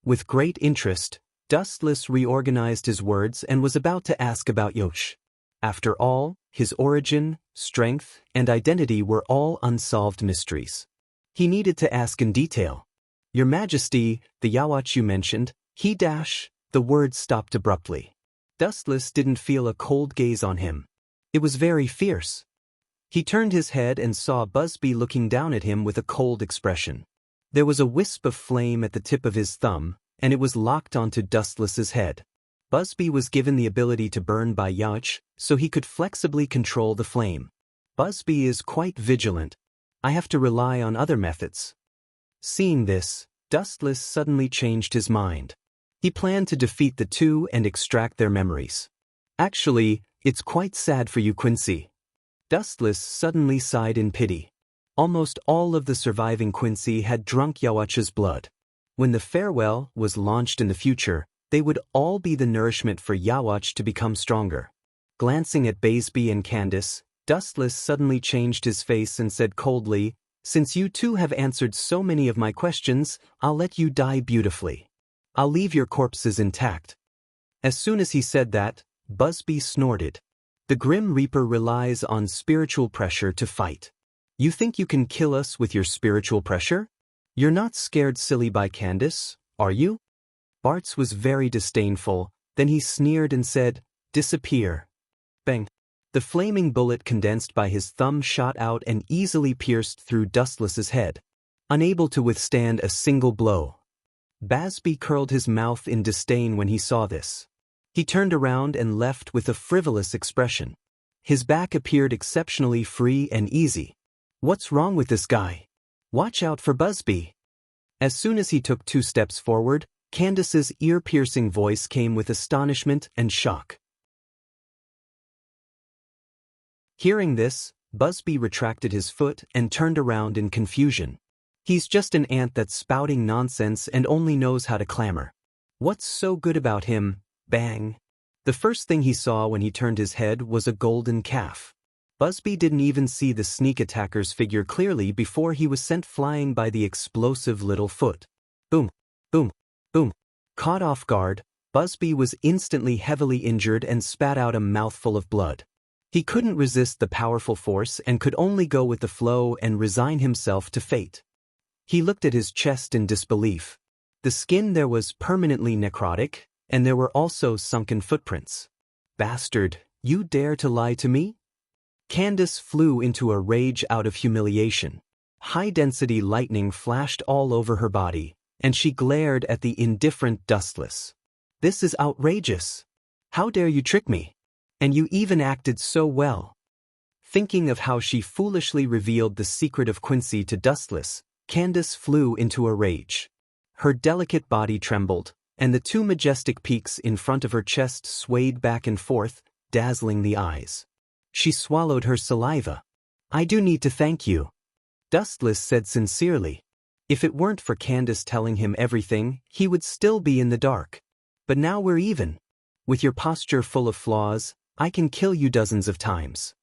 With great interest, Dustless reorganized his words and was about to ask about Yosh. After all, his origin, strength, and identity were all unsolved mysteries. He needed to ask in detail. Your Majesty, the Yawach you mentioned, the word stopped abruptly. Dustless didn't feel a cold gaze on him. It was very fierce. He turned his head and saw Busby looking down at him with a cold expression. There was a wisp of flame at the tip of his thumb, and it was locked onto Dustless's head. Busby was given the ability to burn by Yawach, so he could flexibly control the flame. Busby is quite vigilant. I have to rely on other methods. Seeing this, Dustless suddenly changed his mind. He planned to defeat the two and extract their memories. Actually, it's quite sad for you, Quincy. Dustless suddenly sighed in pity. Almost all of the surviving Quincy had drunk Yawach's blood. When the farewell was launched in the future, they would all be the nourishment for Yawach to become stronger. Glancing at Baseby and Candace, Dustless suddenly changed his face and said coldly, "Since you two have answered so many of my questions, I'll let you die beautifully. I'll leave your corpses intact." As soon as he said that, Busby snorted. The Grim Reaper relies on spiritual pressure to fight. You think you can kill us with your spiritual pressure? You're not scared silly by Candace, are you? Bartz was very disdainful, then he sneered and said, "Disappear." Bang. The flaming bullet condensed by his thumb shot out and easily pierced through Dustless's head. Unable to withstand a single blow. Busby curled his mouth in disdain when he saw this. He turned around and left with a frivolous expression. His back appeared exceptionally free and easy. What's wrong with this guy? Watch out for Busby. As soon as he took 2 steps forward, Candace's ear-piercing voice came with astonishment and shock. Hearing this, Busby retracted his foot and turned around in confusion. He's just an ant that's spouting nonsense and only knows how to clamor. What's so good about him? Bang. The first thing he saw when he turned his head was a golden calf. Busby didn't even see the sneak attacker's figure clearly before he was sent flying by the explosive little foot. Boom, boom, boom. Caught off guard, Busby was instantly heavily injured and spat out a mouthful of blood. He couldn't resist the powerful force and could only go with the flow and resign himself to fate. He looked at his chest in disbelief. The skin there was permanently necrotic, and there were also sunken footprints. Bastard, you dare to lie to me? Candace flew into a rage out of humiliation. High-density lightning flashed all over her body, and she glared at the indifferent Dustless. This is outrageous. How dare you trick me? And you even acted so well. Thinking of how she foolishly revealed the secret of Quincy to Dustless, Candace flew into a rage. Her delicate body trembled, and the 2 majestic peaks in front of her chest swayed back and forth, dazzling the eyes. She swallowed her saliva. "I do need to thank you," Dustless said sincerely. If it weren't for Candace telling him everything, he would still be in the dark. But now we're even. With your posture full of flaws, I can kill you dozens of times.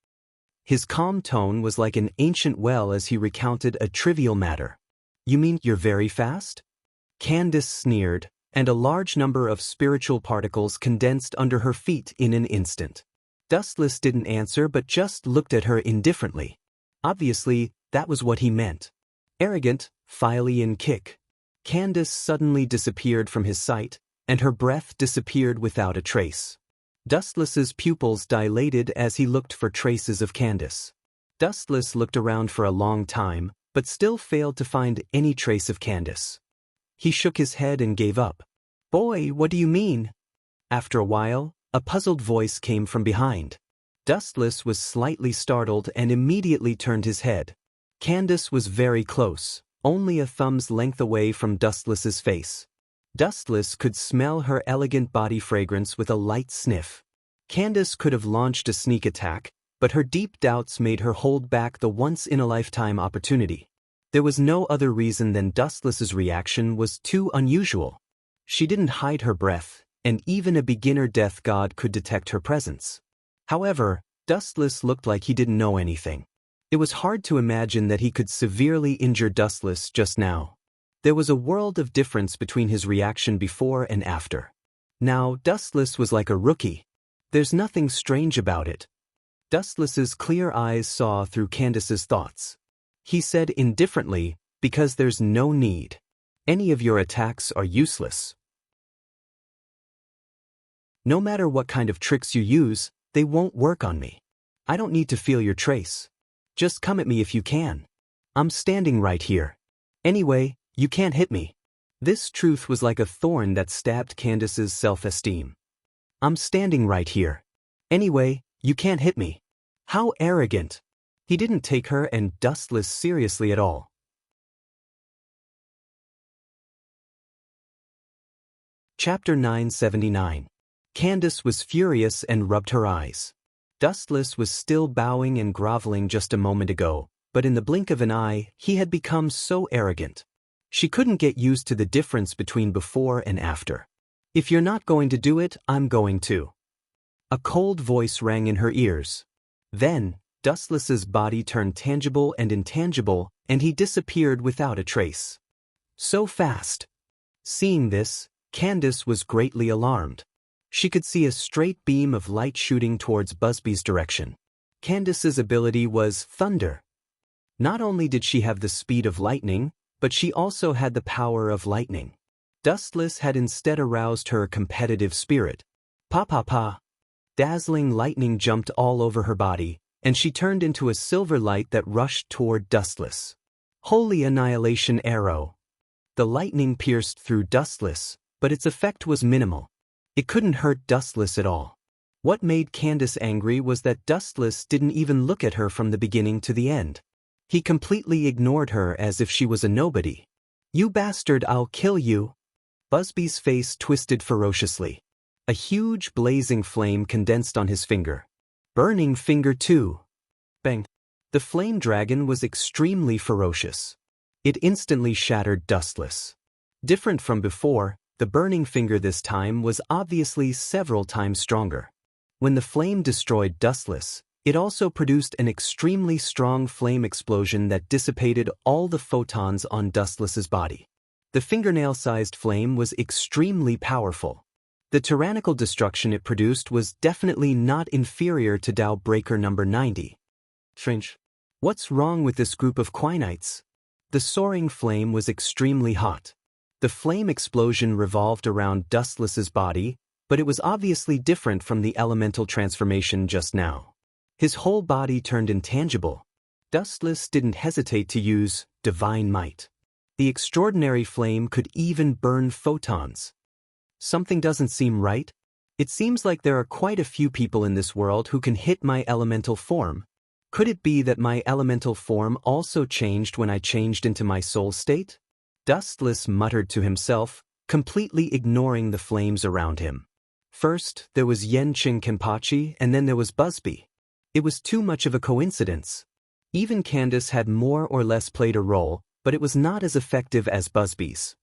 His calm tone was like an ancient well as he recounted a trivial matter. You mean you're very fast? Candace sneered, and a large number of spiritual particles condensed under her feet in an instant. Dustless didn't answer but just looked at her indifferently. Obviously, that was what he meant. Arrogant, Philian kick. Candace suddenly disappeared from his sight, and her breath disappeared without a trace. Dustless's pupils dilated as he looked for traces of Candace. Dustless looked around for a long time, but still failed to find any trace of Candace. He shook his head and gave up. "Boy, what do you mean?" After a while, a puzzled voice came from behind. Dustless was slightly startled and immediately turned his head. Candace was very close, only a thumb's length away from Dustless's face. Dustless could smell her elegant body fragrance with a light sniff. Candace could have launched a sneak attack, but her deep doubts made her hold back the once-in-a-lifetime opportunity. There was no other reason than Dustless's reaction was too unusual. She didn't hide her breath, and even a beginner death god could detect her presence. However, Dustless looked like he didn't know anything. It was hard to imagine that he could severely injure Dustless just now. There was a world of difference between his reaction before and after. Now, Dustless was like a rookie. There's nothing strange about it. Dustless's clear eyes saw through Candace's thoughts. He said indifferently, "Because there's no need. Any of your attacks are useless. No matter what kind of tricks you use, they won't work on me. I don't need to feel your trace. Just come at me if you can. I'm standing right here. Anyway, you can't hit me." This truth was like a thorn that stabbed Candace's self-esteem. "I'm standing right here. Anyway, you can't hit me." How arrogant. He didn't take her and Dustless seriously at all. Chapter 979. Candace was furious and rubbed her eyes. Dustless was still bowing and groveling just a moment ago, but in the blink of an eye, he had become so arrogant. She couldn't get used to the difference between before and after. "If you're not going to do it, I'm going to." A cold voice rang in her ears. Then, Dustless's body turned tangible and intangible, and he disappeared without a trace. So fast. Seeing this, Candace was greatly alarmed. She could see a straight beam of light shooting towards Busby's direction. Candace's ability was thunder. Not only did she have the speed of lightning, but she also had the power of lightning. Dustless had instead aroused her competitive spirit. Pa pa pa. Dazzling lightning jumped all over her body, and she turned into a silver light that rushed toward Dustless. Holy annihilation arrow. The lightning pierced through Dustless, but its effect was minimal. It couldn't hurt Dustless at all. What made Candace angry was that Dustless didn't even look at her from the beginning to the end. He completely ignored her as if she was a nobody. "You bastard, I'll kill you." Busby's face twisted ferociously. A huge blazing flame condensed on his finger. Burning finger too. Bang. The flame dragon was extremely ferocious. It instantly shattered Dustless. Different from before, the burning finger this time was obviously several times stronger. When the flame destroyed Dustless, it also produced an extremely strong flame explosion that dissipated all the photons on Dustless's body. The fingernail-sized flame was extremely powerful. The tyrannical destruction it produced was definitely not inferior to Dow Breaker number 90. Strange. What's wrong with this group of Quinites? The soaring flame was extremely hot. The flame explosion revolved around Dustless's body, but it was obviously different from the elemental transformation just now. His whole body turned intangible. Dustless didn't hesitate to use divine might. The extraordinary flame could even burn photons. Something doesn't seem right. It seems like there are quite a few people in this world who can hit my elemental form. Could it be that my elemental form also changed when I changed into my soul state? Dustless muttered to himself, completely ignoring the flames around him. First, there was Yenching Kenpachi, and then there was Busby. It was too much of a coincidence. Even Candace had more or less played a role, but it was not as effective as Busby's.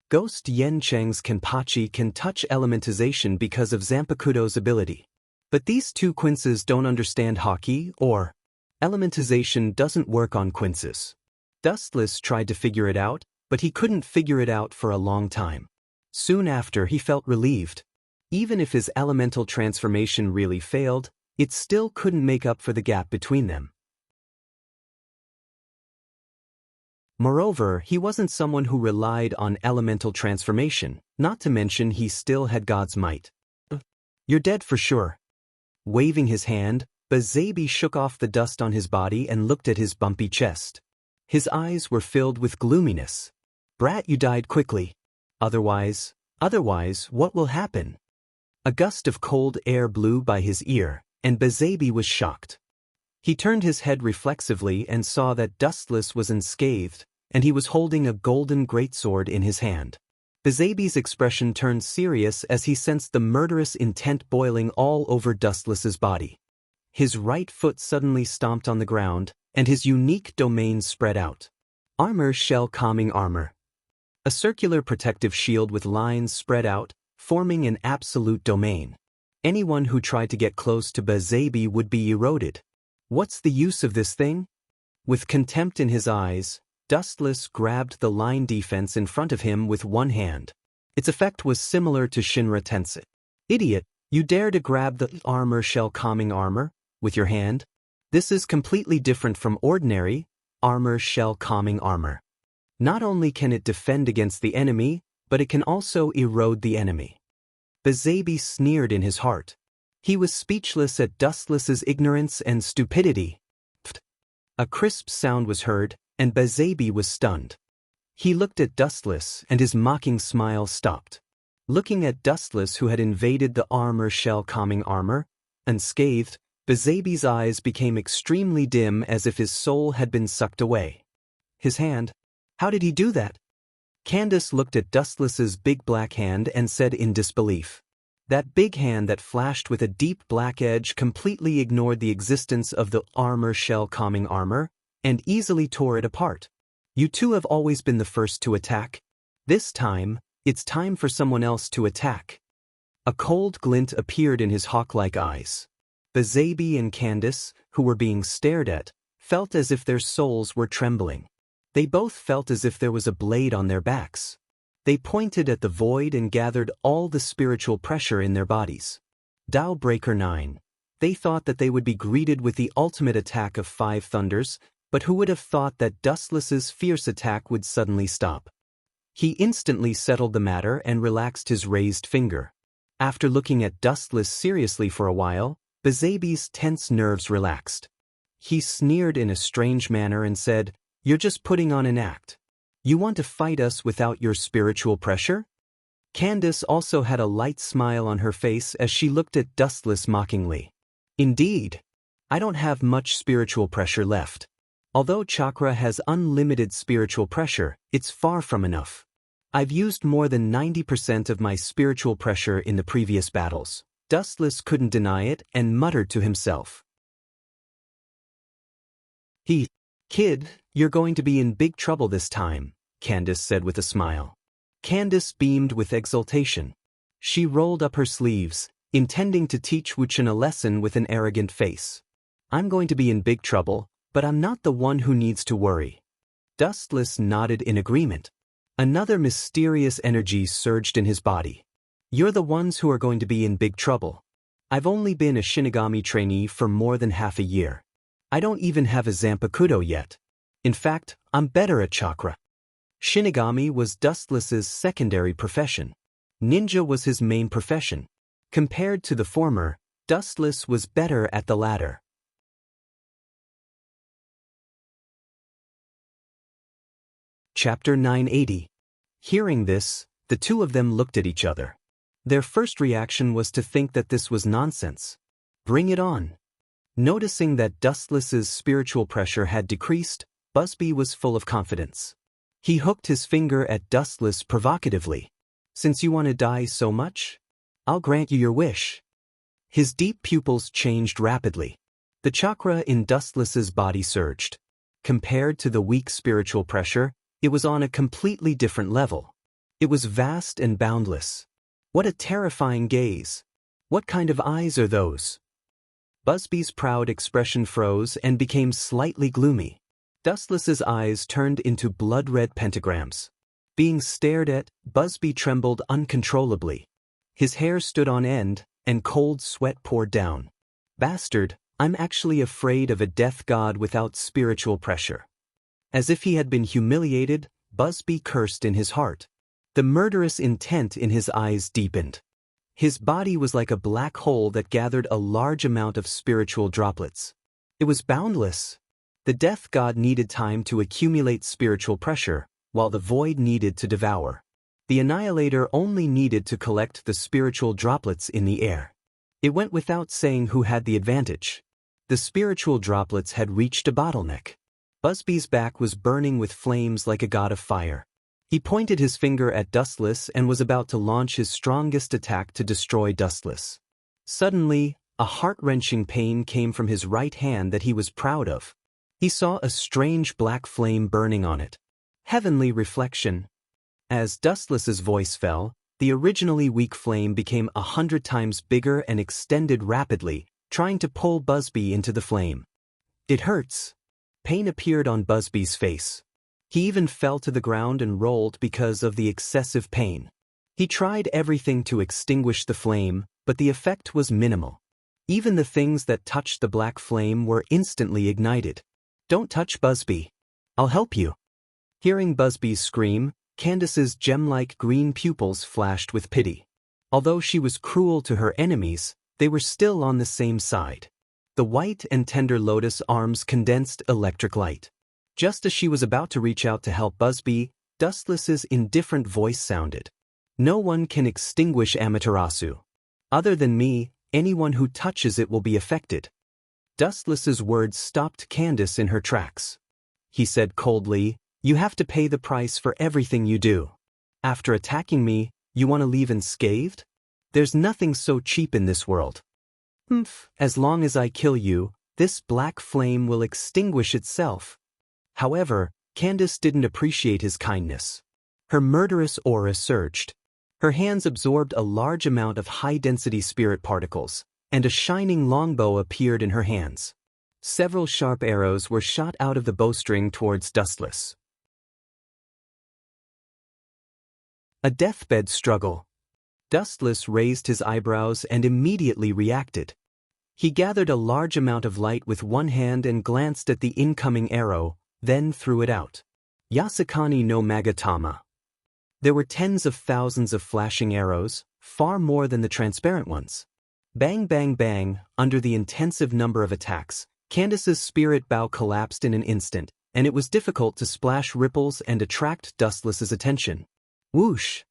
Ghost Yencheng's Kenpachi can touch elementization because of Zanpakuto's ability. But these two quinces don't understand hockey, or elementization doesn't work on quinces. Dustless tried to figure it out, but he couldn't figure it out for a long time. Soon after, he felt relieved. Even if his elemental transformation really failed, it still couldn't make up for the gap between them. Moreover, he wasn't someone who relied on elemental transformation, not to mention he still had God's might. "You're dead for sure." Waving his hand, Bazabi shook off the dust on his body and looked at his bumpy chest. His eyes were filled with gloominess. "Brat, you died quickly. Otherwise, what will happen?" A gust of cold air blew by his ear, and Bazabi was shocked. He turned his head reflexively and saw that Dustless was unscathed, and he was holding a golden greatsword in his hand. Bazabi's expression turned serious as he sensed the murderous intent boiling all over Dustless's body. His right foot suddenly stomped on the ground, and his unique domain spread out. Armor shell calming armor. A circular protective shield with lines spread out, forming an absolute domain. Anyone who tried to get close to Bazabi would be eroded. What's the use of this thing? With contempt in his eyes, Dustless grabbed the line defense in front of him with one hand. Its effect was similar to Shinra Tensei. Idiot, you dare to grab the armor shell calming armor with your hand? This is completely different from ordinary armor shell calming armor. Not only can it defend against the enemy, but it can also erode the enemy. Bazabi sneered in his heart. He was speechless at Dustless's ignorance and stupidity. A crisp sound was heard, and Bazabi was stunned. He looked at Dustless, and his mocking smile stopped. Looking at Dustless, who had invaded the armor shell calming armor, unscathed, Bazabi's eyes became extremely dim as if his soul had been sucked away. His hand? How did he do that? Candace looked at Dustless's big black hand and said in disbelief. That big hand that flashed with a deep black edge completely ignored the existence of the armor shell calming armor, and easily tore it apart. You two have always been the first to attack. This time, it's time for someone else to attack. A cold glint appeared in his hawk-like eyes. Bazabi and Candace, who were being stared at, felt as if their souls were trembling. They both felt as if there was a blade on their backs. They pointed at the void and gathered all the spiritual pressure in their bodies. Tao Breaker 9. They thought that they would be greeted with the ultimate attack of 5 thunders, but who would have thought that Dustless's fierce attack would suddenly stop? He instantly settled the matter and relaxed his raised finger. After looking at Dustless seriously for a while, Bazabi's tense nerves relaxed. He sneered in a strange manner and said, "You're just putting on an act. You want to fight us without your spiritual pressure?" Candace also had a light smile on her face as she looked at Dustless mockingly. "Indeed. I don't have much spiritual pressure left. Although chakra has unlimited spiritual pressure, it's far from enough. I've used more than 90% of my spiritual pressure in the previous battles." Dustless couldn't deny it and muttered to himself. Kid, you're going to be in big trouble this time," Candace said with a smile. Candace beamed with exultation. She rolled up her sleeves, intending to teach Wuchen a lesson with an arrogant face. "I'm going to be in big trouble, but I'm not the one who needs to worry." Dustless nodded in agreement. Another mysterious energy surged in his body. "You're the ones who are going to be in big trouble. I've only been a Shinigami trainee for more than half a year. I don't even have a Zanpakuto yet. In fact, I'm better at chakra." Shinigami was Dustless's secondary profession. Ninja was his main profession. Compared to the former, Dustless was better at the latter. Chapter 980. Hearing this, the two of them looked at each other. Their first reaction was to think that this was nonsense. Bring it on. Noticing that Dustless's spiritual pressure had decreased, Busby was full of confidence. He hooked his finger at Dustless provocatively. "Since you want to die so much, I'll grant you your wish." His deep pupils changed rapidly. The chakra in Dustless's body surged. Compared to the weak spiritual pressure, it was on a completely different level. It was vast and boundless. What a terrifying gaze. What kind of eyes are those? Busby's proud expression froze and became slightly gloomy. Dustless's eyes turned into blood-red pentagrams. Being stared at, Busby trembled uncontrollably. His hair stood on end, and cold sweat poured down. "Bastard, I'm actually afraid of a death god without spiritual pressure." As if he had been humiliated, Busby cursed in his heart. The murderous intent in his eyes deepened. His body was like a black hole that gathered a large amount of spiritual droplets. It was boundless. The death god needed time to accumulate spiritual pressure, while the void needed to devour. The annihilator only needed to collect the spiritual droplets in the air. It went without saying who had the advantage. The spiritual droplets had reached a bottleneck. Busby's back was burning with flames like a god of fire. He pointed his finger at Dustless and was about to launch his strongest attack to destroy Dustless. Suddenly, a heart-wrenching pain came from his right hand that he was proud of. He saw a strange black flame burning on it. Heavenly reflection. As Dustless's voice fell, the originally weak flame became 100 times bigger and extended rapidly, trying to pull Busby into the flame. "It hurts." Pain appeared on Busby's face. He even fell to the ground and rolled because of the excessive pain. He tried everything to extinguish the flame, but the effect was minimal. Even the things that touched the black flame were instantly ignited. "Don't touch Busby. I'll help you." Hearing Busby's scream, Candace's gem-like green pupils flashed with pity. Although she was cruel to her enemies, they were still on the same side. The white and tender lotus arms condensed electric light. Just as she was about to reach out to help Busby, Dustless's indifferent voice sounded. "No one can extinguish Amaterasu. Other than me, anyone who touches it will be affected." Dustless's words stopped Candace in her tracks. He said coldly, "You have to pay the price for everything you do. After attacking me, you want to leave unscathed? There's nothing so cheap in this world. As long as I kill you, this black flame will extinguish itself." However, Candace didn't appreciate his kindness. Her murderous aura surged. Her hands absorbed a large amount of high-density spirit particles, and a shining longbow appeared in her hands. Several sharp arrows were shot out of the bowstring towards Dustless. A deathbed struggle. Dustless raised his eyebrows and immediately reacted. He gathered a large amount of light with one hand and glanced at the incoming arrow, then threw it out. Yasukani no Magatama. There were tens of thousands of flashing arrows, far more than the transparent ones. Bang bang bang, under the intensive number of attacks, Candace's spirit bow collapsed in an instant, and it was difficult to splash ripples and attract Dustless's attention. Whoosh!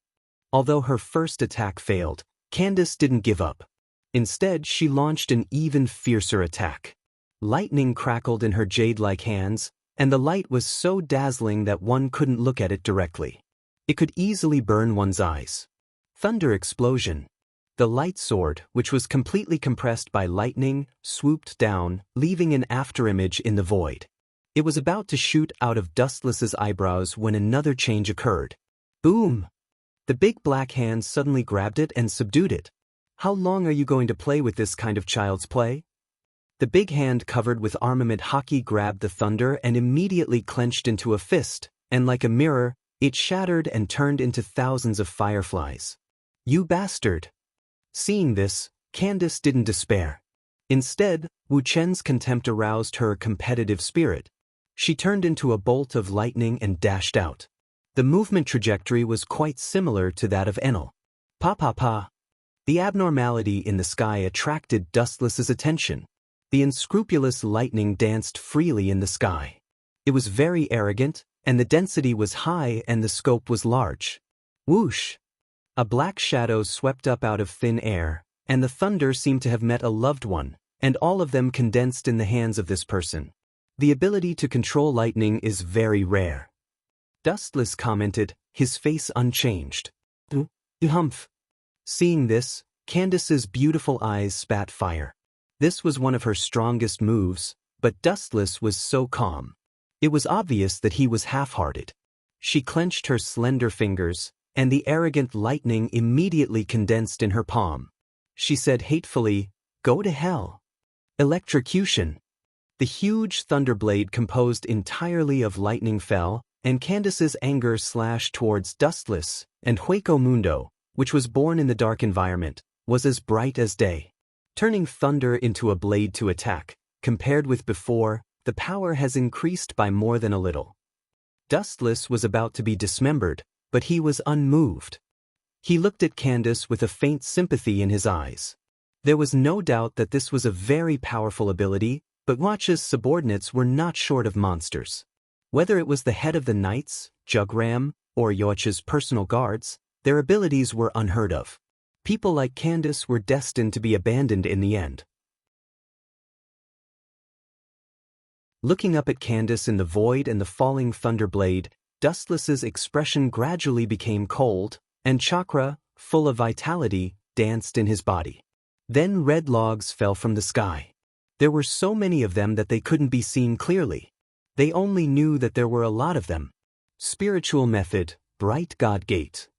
Although her first attack failed, Candace didn't give up. Instead, she launched an even fiercer attack. Lightning crackled in her jade-like hands, and the light was so dazzling that one couldn't look at it directly. It could easily burn one's eyes. Thunder explosion. The light sword, which was completely compressed by lightning, swooped down, leaving an afterimage in the void. It was about to shoot out of Dustless's eyebrows when another change occurred. Boom! The big black hand suddenly grabbed it and subdued it. "How long are you going to play with this kind of child's play?" The big hand covered with armament hockey grabbed the thunder and immediately clenched into a fist, and like a mirror, it shattered and turned into thousands of fireflies. "You bastard!" Seeing this, Candace didn't despair. Instead, Wu Chen's contempt aroused her competitive spirit. She turned into a bolt of lightning and dashed out. The movement trajectory was quite similar to that of Enel. Pa pa pa. The abnormality in the sky attracted Dustless's attention. The unscrupulous lightning danced freely in the sky. It was very arrogant, and the density was high and the scope was large. Whoosh! A black shadow swept up out of thin air, and the thunder seemed to have met a loved one, and all of them condensed in the hands of this person. The ability to control lightning is very rare. Dustless commented, his face unchanged. Humph. Seeing this, Candace's beautiful eyes spat fire. This was one of her strongest moves, but Dustless was so calm. It was obvious that he was half-hearted. She clenched her slender fingers, and the arrogant lightning immediately condensed in her palm. She said hatefully, "Go to hell." Electrocution. The huge thunderblade composed entirely of lightning fell, and Candace's anger slashed towards Dustless, and Hueco Mundo, which was born in the dark environment, was as bright as day. Turning thunder into a blade to attack, compared with before, the power has increased by more than a little. Dustless was about to be dismembered, but he was unmoved. He looked at Candace with a faint sympathy in his eyes. There was no doubt that this was a very powerful ability, but Watch's subordinates were not short of monsters. Whether it was the head of the Knights, Jugram, or Yoich's personal guards, their abilities were unheard of. People like Candace were destined to be abandoned in the end. Looking up at Candace in the void and the falling thunderblade, Dustless's expression gradually became cold, and chakra, full of vitality, danced in his body. Then red logs fell from the sky. There were so many of them that they couldn't be seen clearly. They only knew that there were a lot of them. Spiritual method, Bright God Gate.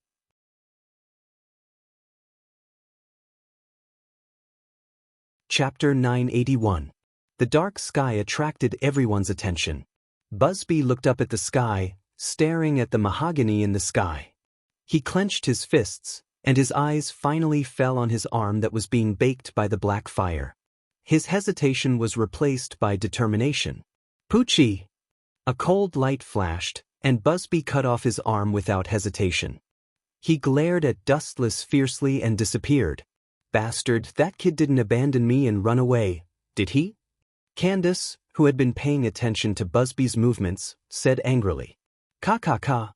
Chapter 981. The dark sky attracted everyone's attention. Busby looked up at the sky, staring at the mahogany in the sky. He clenched his fists, and his eyes finally fell on his arm that was being baked by the black fire. His hesitation was replaced by determination. Poochie! A cold light flashed, and Busby cut off his arm without hesitation. He glared at Dustless fiercely and disappeared. Bastard, that kid didn't abandon me and run away, did he? Candace, who had been paying attention to Busby's movements, said angrily. Ka.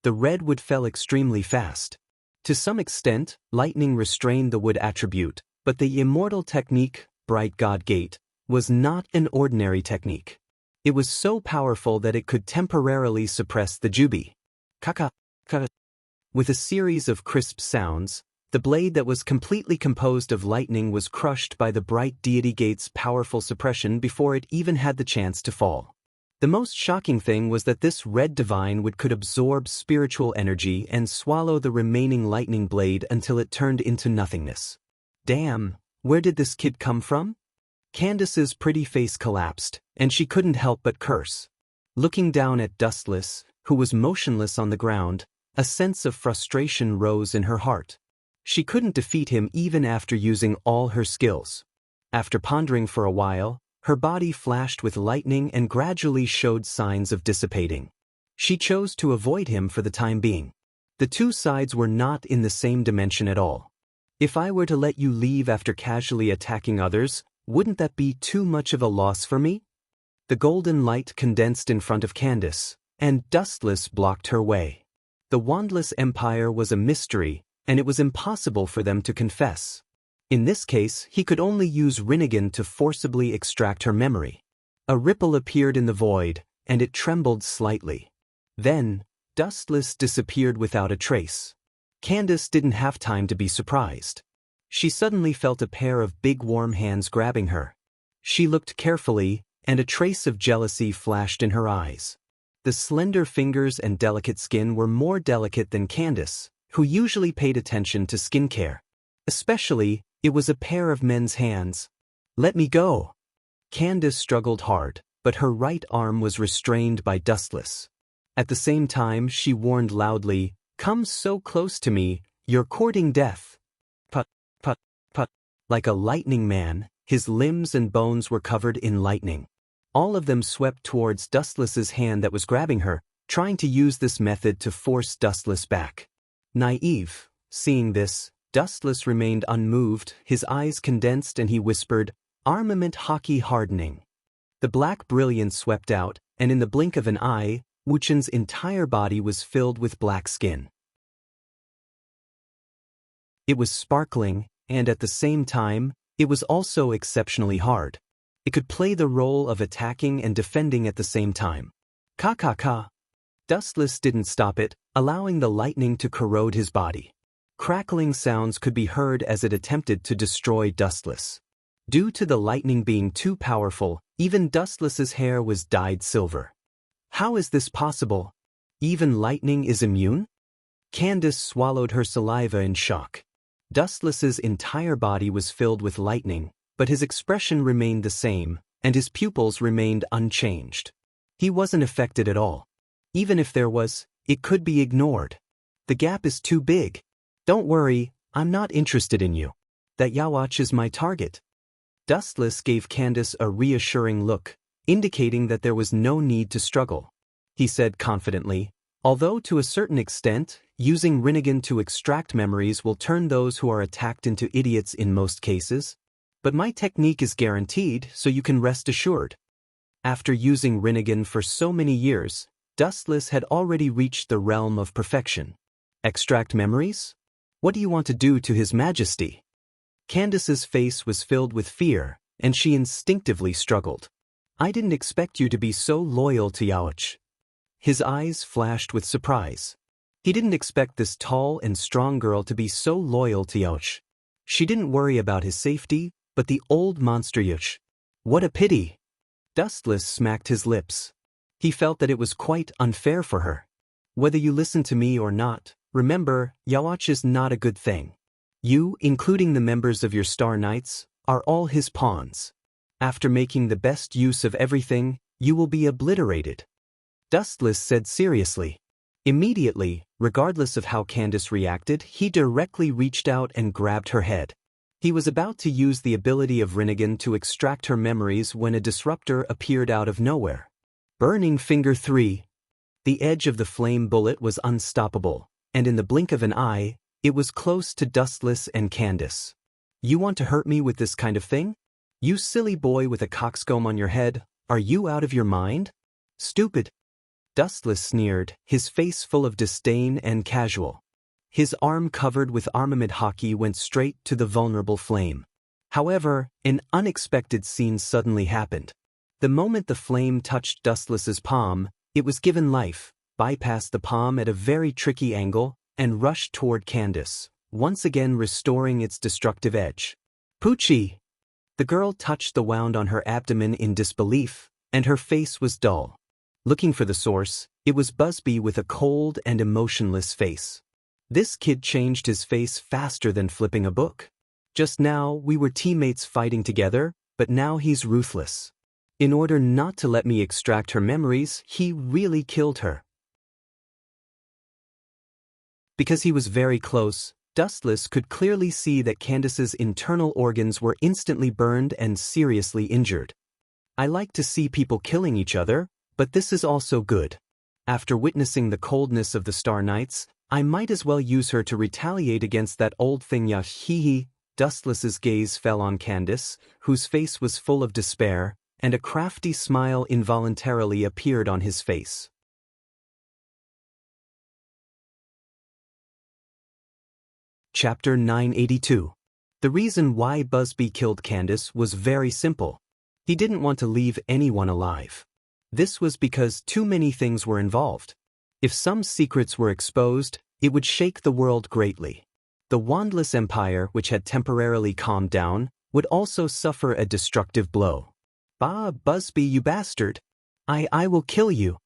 The redwood fell extremely fast. To some extent, lightning restrained the wood attribute, but the immortal technique, Bright God Gate, was not an ordinary technique. It was so powerful that it could temporarily suppress the jubi. Ka. With a series of crisp sounds, the blade that was completely composed of lightning was crushed by the Bright Deity Gate's powerful suppression before it even had the chance to fall. The most shocking thing was that this red divine could absorb spiritual energy and swallow the remaining lightning blade until it turned into nothingness. Damn, where did this kid come from? Candace's pretty face collapsed, and she couldn't help but curse. Looking down at Dustless, who was motionless on the ground, a sense of frustration rose in her heart. She couldn't defeat him even after using all her skills. After pondering for a while, her body flashed with lightning and gradually showed signs of dissipating. She chose to avoid him for the time being. The two sides were not in the same dimension at all. If I were to let you leave after casually attacking others, wouldn't that be too much of a loss for me? The golden light condensed in front of Candace, and Dustless blocked her way. The Wandless Empire was a mystery, and it was impossible for them to confess. In this case, he could only use Rinnegan to forcibly extract her memory. A ripple appeared in the void, and it trembled slightly. Then, Dustless disappeared without a trace. Candace didn't have time to be surprised. She suddenly felt a pair of big warm hands grabbing her. She looked carefully, and a trace of jealousy flashed in her eyes. The slender fingers and delicate skin were more delicate than Candace, who usually paid attention to skincare. Especially, it was a pair of men's hands. Let me go. Candace struggled hard, but her right arm was restrained by Dustless. At the same time, she warned loudly, "Come so close to me, you're courting death." Put. Like a lightning man, his limbs and bones were covered in lightning. All of them swept towards Dustless's hand that was grabbing her, trying to use this method to force Dustless back. Naive, seeing this, Dustless remained unmoved, his eyes condensed, and he whispered, "Armament hockey hardening." The black brilliance swept out, and in the blink of an eye, Wuchen's entire body was filled with black skin. It was sparkling, and at the same time, it was also exceptionally hard. It could play the role of attacking and defending at the same time. Ka. Dustless didn't stop it, allowing the lightning to corrode his body. Crackling sounds could be heard as it attempted to destroy Dustless. Due to the lightning being too powerful, even Dustless's hair was dyed silver. How is this possible? Even lightning is immune? Candace swallowed her saliva in shock. Dustless's entire body was filled with lightning, but his expression remained the same, and his pupils remained unchanged. He wasn't affected at all. Even if there was, it could be ignored. The gap is too big. Don't worry, I'm not interested in you. That Yawach is my target. Dustless gave Candace a reassuring look, indicating that there was no need to struggle. He said confidently, "Although to a certain extent, using Rinnegan to extract memories will turn those who are attacked into idiots in most cases. But my technique is guaranteed, so you can rest assured." After using Rinnegan for so many years, Dustless had already reached the realm of perfection. Extract memories? What do you want to do to His Majesty? Candace's face was filled with fear, and she instinctively struggled. "I didn't expect you to be so loyal to Yawach." His eyes flashed with surprise. He didn't expect this tall and strong girl to be so loyal to Yawach. She didn't worry about his safety, but the old monster Yawach. What a pity! Dustless smacked his lips. He felt that it was quite unfair for her. Whether you listen to me or not, remember, Yawach is not a good thing. You, including the members of your Star Knights, are all his pawns. After making the best use of everything, You will be obliterated. Dustless said seriously. Immediately, regardless of how Candace reacted, he directly reached out and grabbed her head. He was about to use the ability of Rinnegan to extract her memories when a disruptor appeared out of nowhere. Burning Finger 3. The edge of the flame bullet was unstoppable, and in the blink of an eye, it was close to Dustless and Candace. You want to hurt me with this kind of thing? You silly boy with a coxcomb on your head, are you out of your mind? Stupid. Dustless sneered, his face full of disdain and casual. His arm covered with armament hockey went straight to the vulnerable flame. However, an unexpected scene suddenly happened. The moment the flame touched Dustless's palm, it was given life, bypassed the palm at a very tricky angle, and rushed toward Candace, once again restoring its destructive edge. Poochie! The girl touched the wound on her abdomen in disbelief, and her face was dull. Looking for the source, it was Busby with a cold and emotionless face. This kid changed his face faster than flipping a book. Just now, we were teammates fighting together, but now he's ruthless. In order not to let me extract her memories, he really killed her. Because he was very close, Dustless could clearly see that Candace's internal organs were instantly burned and seriously injured. I like to see people killing each other, but this is also good. After witnessing the coldness of the Star Knights, I might as well use her to retaliate against that old thing. Yahihi. Dustless's gaze fell on Candace, whose face was full of despair, and a crafty smile involuntarily appeared on his face. Chapter 982. The reason why Busby killed Candace was very simple. He didn't want to leave anyone alive. This was because too many things were involved. If some secrets were exposed, it would shake the world greatly. The Wandless Empire, which had temporarily calmed down, would also suffer a destructive blow. Bah, Busby, you bastard! I will kill you!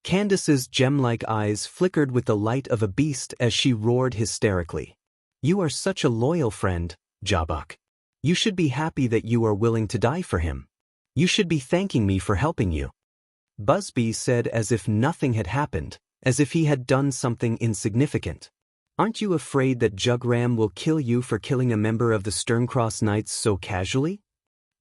Candace's gem-like eyes flickered with the light of a beast as she roared hysterically. You are such a loyal friend, Jabak. You should be happy that you are willing to die for him. You should be thanking me for helping you. Busby said as if nothing had happened, as if he had done something insignificant. Aren't you afraid that Jugram will kill you for killing a member of the Sterncross Knights so casually?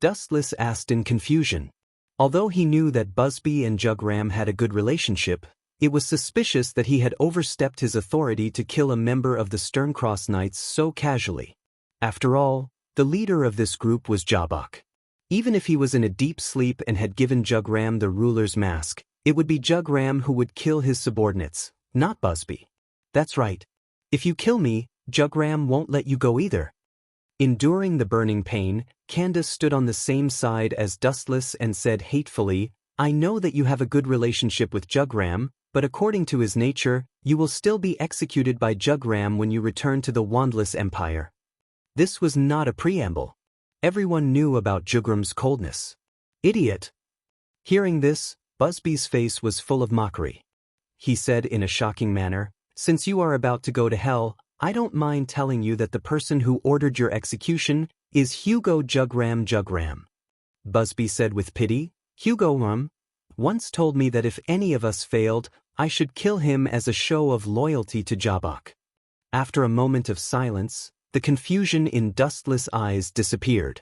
Dustless asked in confusion. Although he knew that Busby and Jugram had a good relationship, it was suspicious that he had overstepped his authority to kill a member of the Sterncross Knights so casually. After all, the leader of this group was Jabak. Even if he was in a deep sleep and had given Jugram the ruler's mask, it would be Jugram who would kill his subordinates, not Busby. That's right. If you kill me, Jugram won't let you go either. Enduring the burning pain, Candace stood on the same side as Dustless and said hatefully, I know that you have a good relationship with Jugram, but according to his nature, you will still be executed by Jugram when you return to the Wandless Empire. This was not a preamble. Everyone knew about Jugram's coldness. Idiot! Hearing this, Busby's face was full of mockery. He said in a shocking manner, Since you are about to go to hell, I don't mind telling you that the person who ordered your execution is Hugo Jugram. Busby said with pity, Hugo once told me that if any of us failed, I should kill him as a show of loyalty to Jabak. After a moment of silence, the confusion in Dustless' eyes disappeared.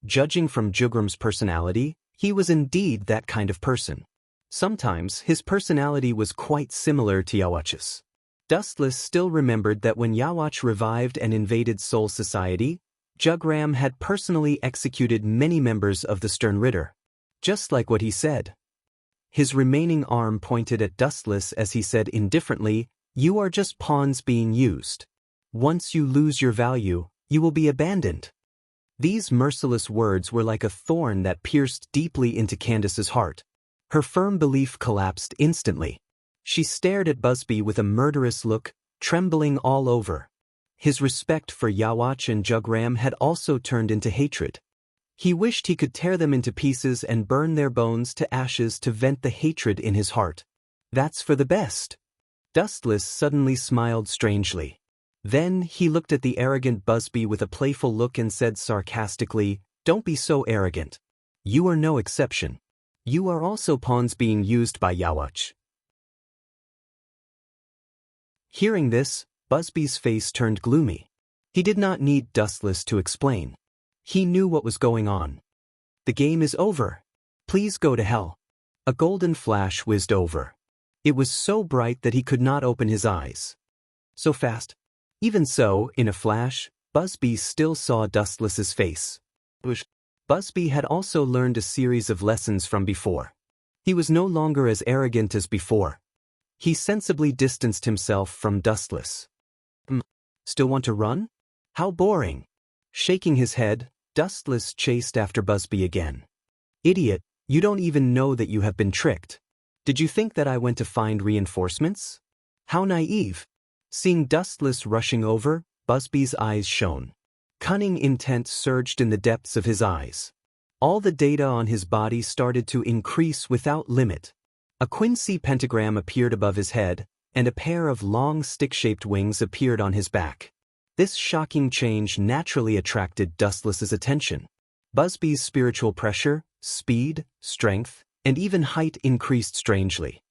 Judging from Jugram's personality, he was indeed that kind of person. Sometimes his personality was quite similar to Yawach's. Dustless still remembered that when Yawach revived and invaded Soul Society, Jugram had personally executed many members of the Stern Ritter. Just like what he said. His remaining arm pointed at Dustless as he said indifferently, You are just pawns being used. Once you lose your value, you will be abandoned. These merciless words were like a thorn that pierced deeply into Candace's heart. Her firm belief collapsed instantly. She stared at Busby with a murderous look, trembling all over. His respect for Yawach and Jugram had also turned into hatred. He wished he could tear them into pieces and burn their bones to ashes to vent the hatred in his heart. That's for the best. Dustless suddenly smiled strangely. Then he looked at the arrogant Busby with a playful look and said sarcastically, Don't be so arrogant. You are no exception. You are also pawns being used by Yawach. Hearing this, Busby's face turned gloomy. He did not need Dustless to explain. He knew what was going on. The game is over. Please go to hell. A golden flash whizzed over. It was so bright that he could not open his eyes. So fast. Even so, in a flash, Busby still saw Dustless's face. Busby had also learned a series of lessons from before. He was no longer as arrogant as before. He sensibly distanced himself from Dustless. Still want to run? How boring. Shaking his head, Dustless chased after Busby again. Idiot, you don't even know that you have been tricked. Did you think that I went to find reinforcements? How naive. Seeing Dustless rushing over, Busby's eyes shone. Cunning intent surged in the depths of his eyes. All the data on his body started to increase without limit. A quincy pentagram appeared above his head, and a pair of long stick-shaped wings appeared on his back. This shocking change naturally attracted Dustless's attention. Busby's spiritual pressure, speed, strength, and even height increased strangely.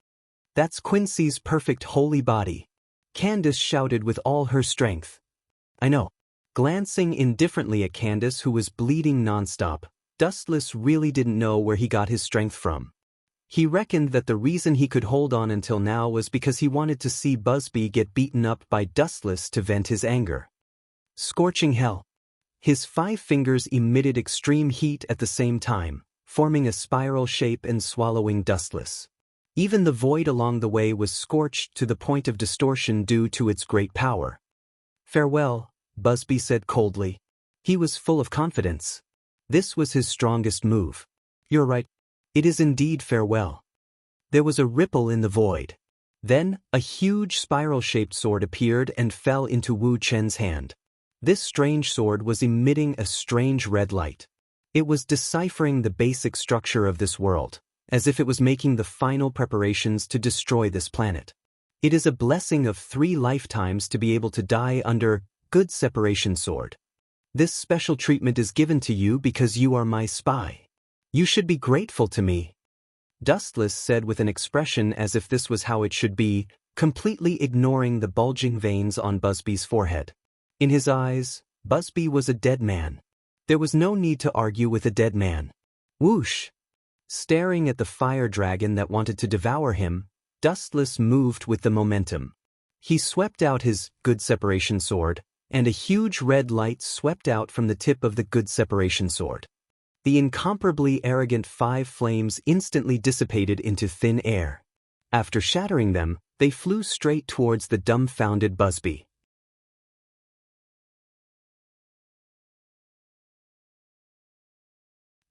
That's Quincy's perfect holy body. Candace shouted with all her strength. I know. Glancing indifferently at Candace, who was bleeding nonstop, Dustless really didn't know where he got his strength from. He reckoned that the reason he could hold on until now was because he wanted to see Busby get beaten up by Dustless to vent his anger. Scorching hell. His 5 fingers emitted extreme heat at the same time, forming a spiral shape and swallowing Dustless. Even the void along the way was scorched to the point of distortion due to its great power. Farewell, Busby said coldly. He was full of confidence. This was his strongest move. You're right. It is indeed farewell. There was a ripple in the void. Then, a huge spiral-shaped sword appeared and fell into Wu Chen's hand. This strange sword was emitting a strange red light. It was deciphering the basic structure of this world, as if it was making the final preparations to destroy this planet. It is a blessing of 3 lifetimes to be able to die under Good Separation Sword. This special treatment is given to you because you are my spy. You should be grateful to me. Dustless said with an expression as if this was how it should be, completely ignoring the bulging veins on Busby's forehead. In his eyes, Busby was a dead man. There was no need to argue with a dead man. Whoosh! Staring at the fire dragon that wanted to devour him, Dustless moved with the momentum. He swept out his Good Separation Sword, and a huge red light swept out from the tip of the Good Separation Sword. The incomparably arrogant 5 flames instantly dissipated into thin air. After shattering them, they flew straight towards the dumbfounded Busby.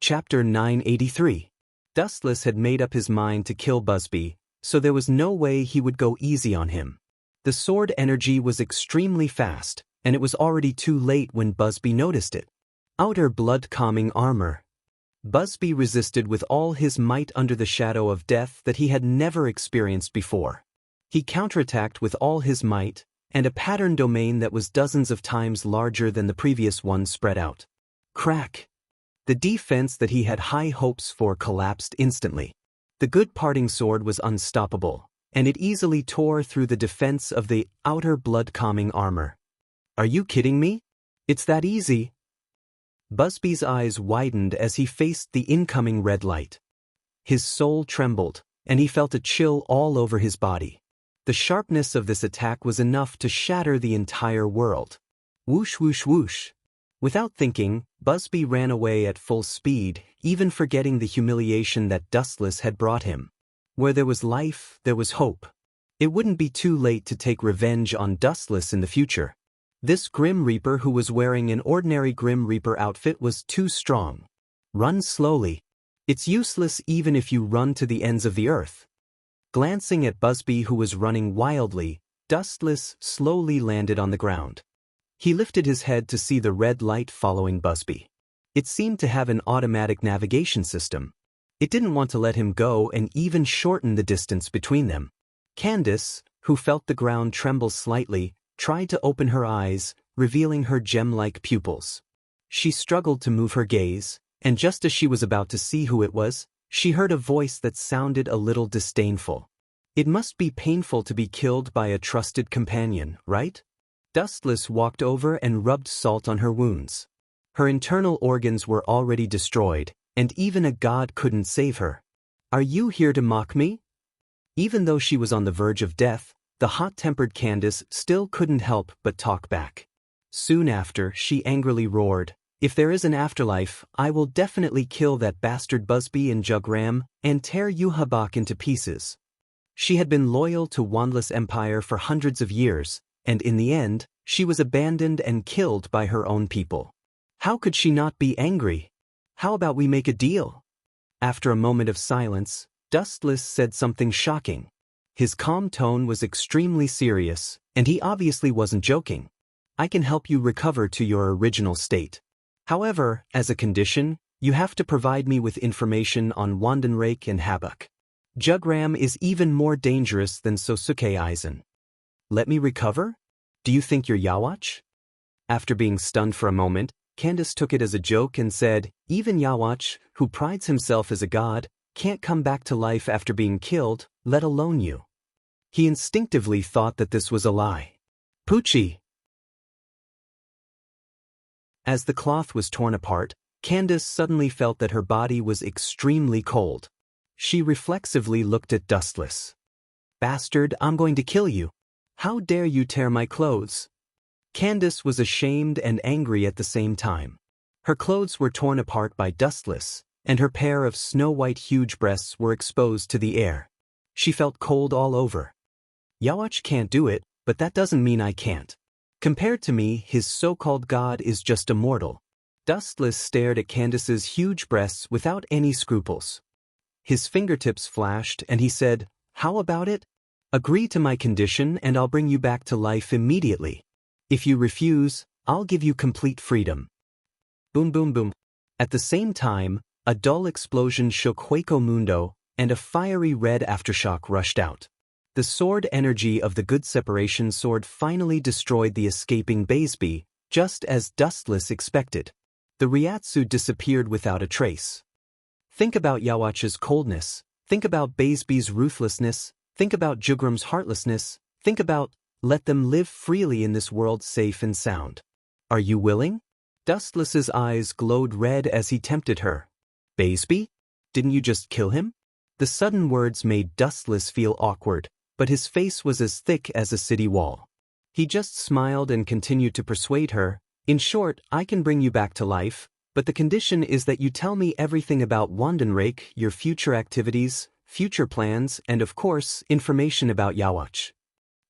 Chapter 983. Dustless had made up his mind to kill Busby, so there was no way he would go easy on him. The sword energy was extremely fast, and it was already too late when Busby noticed it. Outer blood-calming armor. Busby resisted with all his might under the shadow of death that he had never experienced before. He counterattacked with all his might, and a pattern domain that was dozens of times larger than the previous one spread out. Crack! The defense that he had high hopes for collapsed instantly. The good parting sword was unstoppable, and it easily tore through the defense of the outer blood-calming armor. Are you kidding me? It's that easy. Busby's eyes widened as he faced the incoming red light. His soul trembled, and he felt a chill all over his body. The sharpness of this attack was enough to shatter the entire world. Whoosh whoosh whoosh. Without thinking, Busby ran away at full speed, even forgetting the humiliation that Dustless had brought him. Where there was life, there was hope. It wouldn't be too late to take revenge on Dustless in the future. This Grim Reaper who was wearing an ordinary Grim Reaper outfit was too strong. Run slowly. It's useless even if you run to the ends of the earth. Glancing at Busby who was running wildly, Dustless slowly landed on the ground. He lifted his head to see the red light following Busby. It seemed to have an automatic navigation system. It didn't want to let him go and even shorten the distance between them. Candace, who felt the ground tremble slightly, tried to open her eyes, revealing her gem-like pupils. She struggled to move her gaze, and just as she was about to see who it was, She heard a voice that sounded a little disdainful. It must be painful to be killed by a trusted companion, right? Dustless walked over and rubbed salt on her wounds. Her internal organs were already destroyed, and even a god couldn't save her. Are you here to mock me? Even though she was on the verge of death, the hot-tempered Candace still couldn't help but talk back. Soon after, she angrily roared, "If there is an afterlife, I will definitely kill that bastard Busby and Jugram and tear Yuhabak into pieces." She had been loyal to Wandless Empire for hundreds of years, and in the end, she was abandoned and killed by her own people. How could she not be angry? How about we make a deal? After a moment of silence, Dustless said something shocking. His calm tone was extremely serious, and he obviously wasn't joking. "I can help you recover to your original state. However, as a condition, you have to provide me with information on Wandenrake and Habak. Jugram is even more dangerous than Sosuke Aizen." "Let me recover? Do you think you're Yawach?" After being stunned for a moment, Candace took it as a joke and said, "Even Yawach, who prides himself as a god, can't come back to life after being killed, let alone you." He instinctively thought that this was a lie. "Poochie!" As the cloth was torn apart, Candace suddenly felt that her body was extremely cold. She reflexively looked at Dustless. "Bastard, I'm going to kill you. How dare you tear my clothes?" Candace was ashamed and angry at the same time. Her clothes were torn apart by Dustless, and her pair of snow-white huge breasts were exposed to the air. She felt cold all over. "Yawach can't do it, but that doesn't mean I can't. Compared to me, his so-called god is just a mortal." Dustless stared at Candace's huge breasts without any scruples. His fingertips flashed and he said, "How about it? Agree to my condition and I'll bring you back to life immediately. If you refuse, I'll give you complete freedom." Boom boom boom. At the same time, a dull explosion shook Hueco Mundo, and a fiery red aftershock rushed out. The sword energy of the Good Separation Sword finally destroyed the escaping Baseby, just as Dustless expected. The Ryatsu disappeared without a trace. Think about Yawach's coldness, think about Baseby's ruthlessness, think about Jugram's heartlessness, think about, let them live freely in this world safe and sound. Are you willing? Dustless's eyes glowed red as he tempted her. "Baseby? Didn't you just kill him?" The sudden words made Dustless feel awkward, but his face was as thick as a city wall. He just smiled and continued to persuade her, "In short, I can bring you back to life, but the condition is that you tell me everything about Wandenrake, your future activities, future plans, and of course, information about Yawach."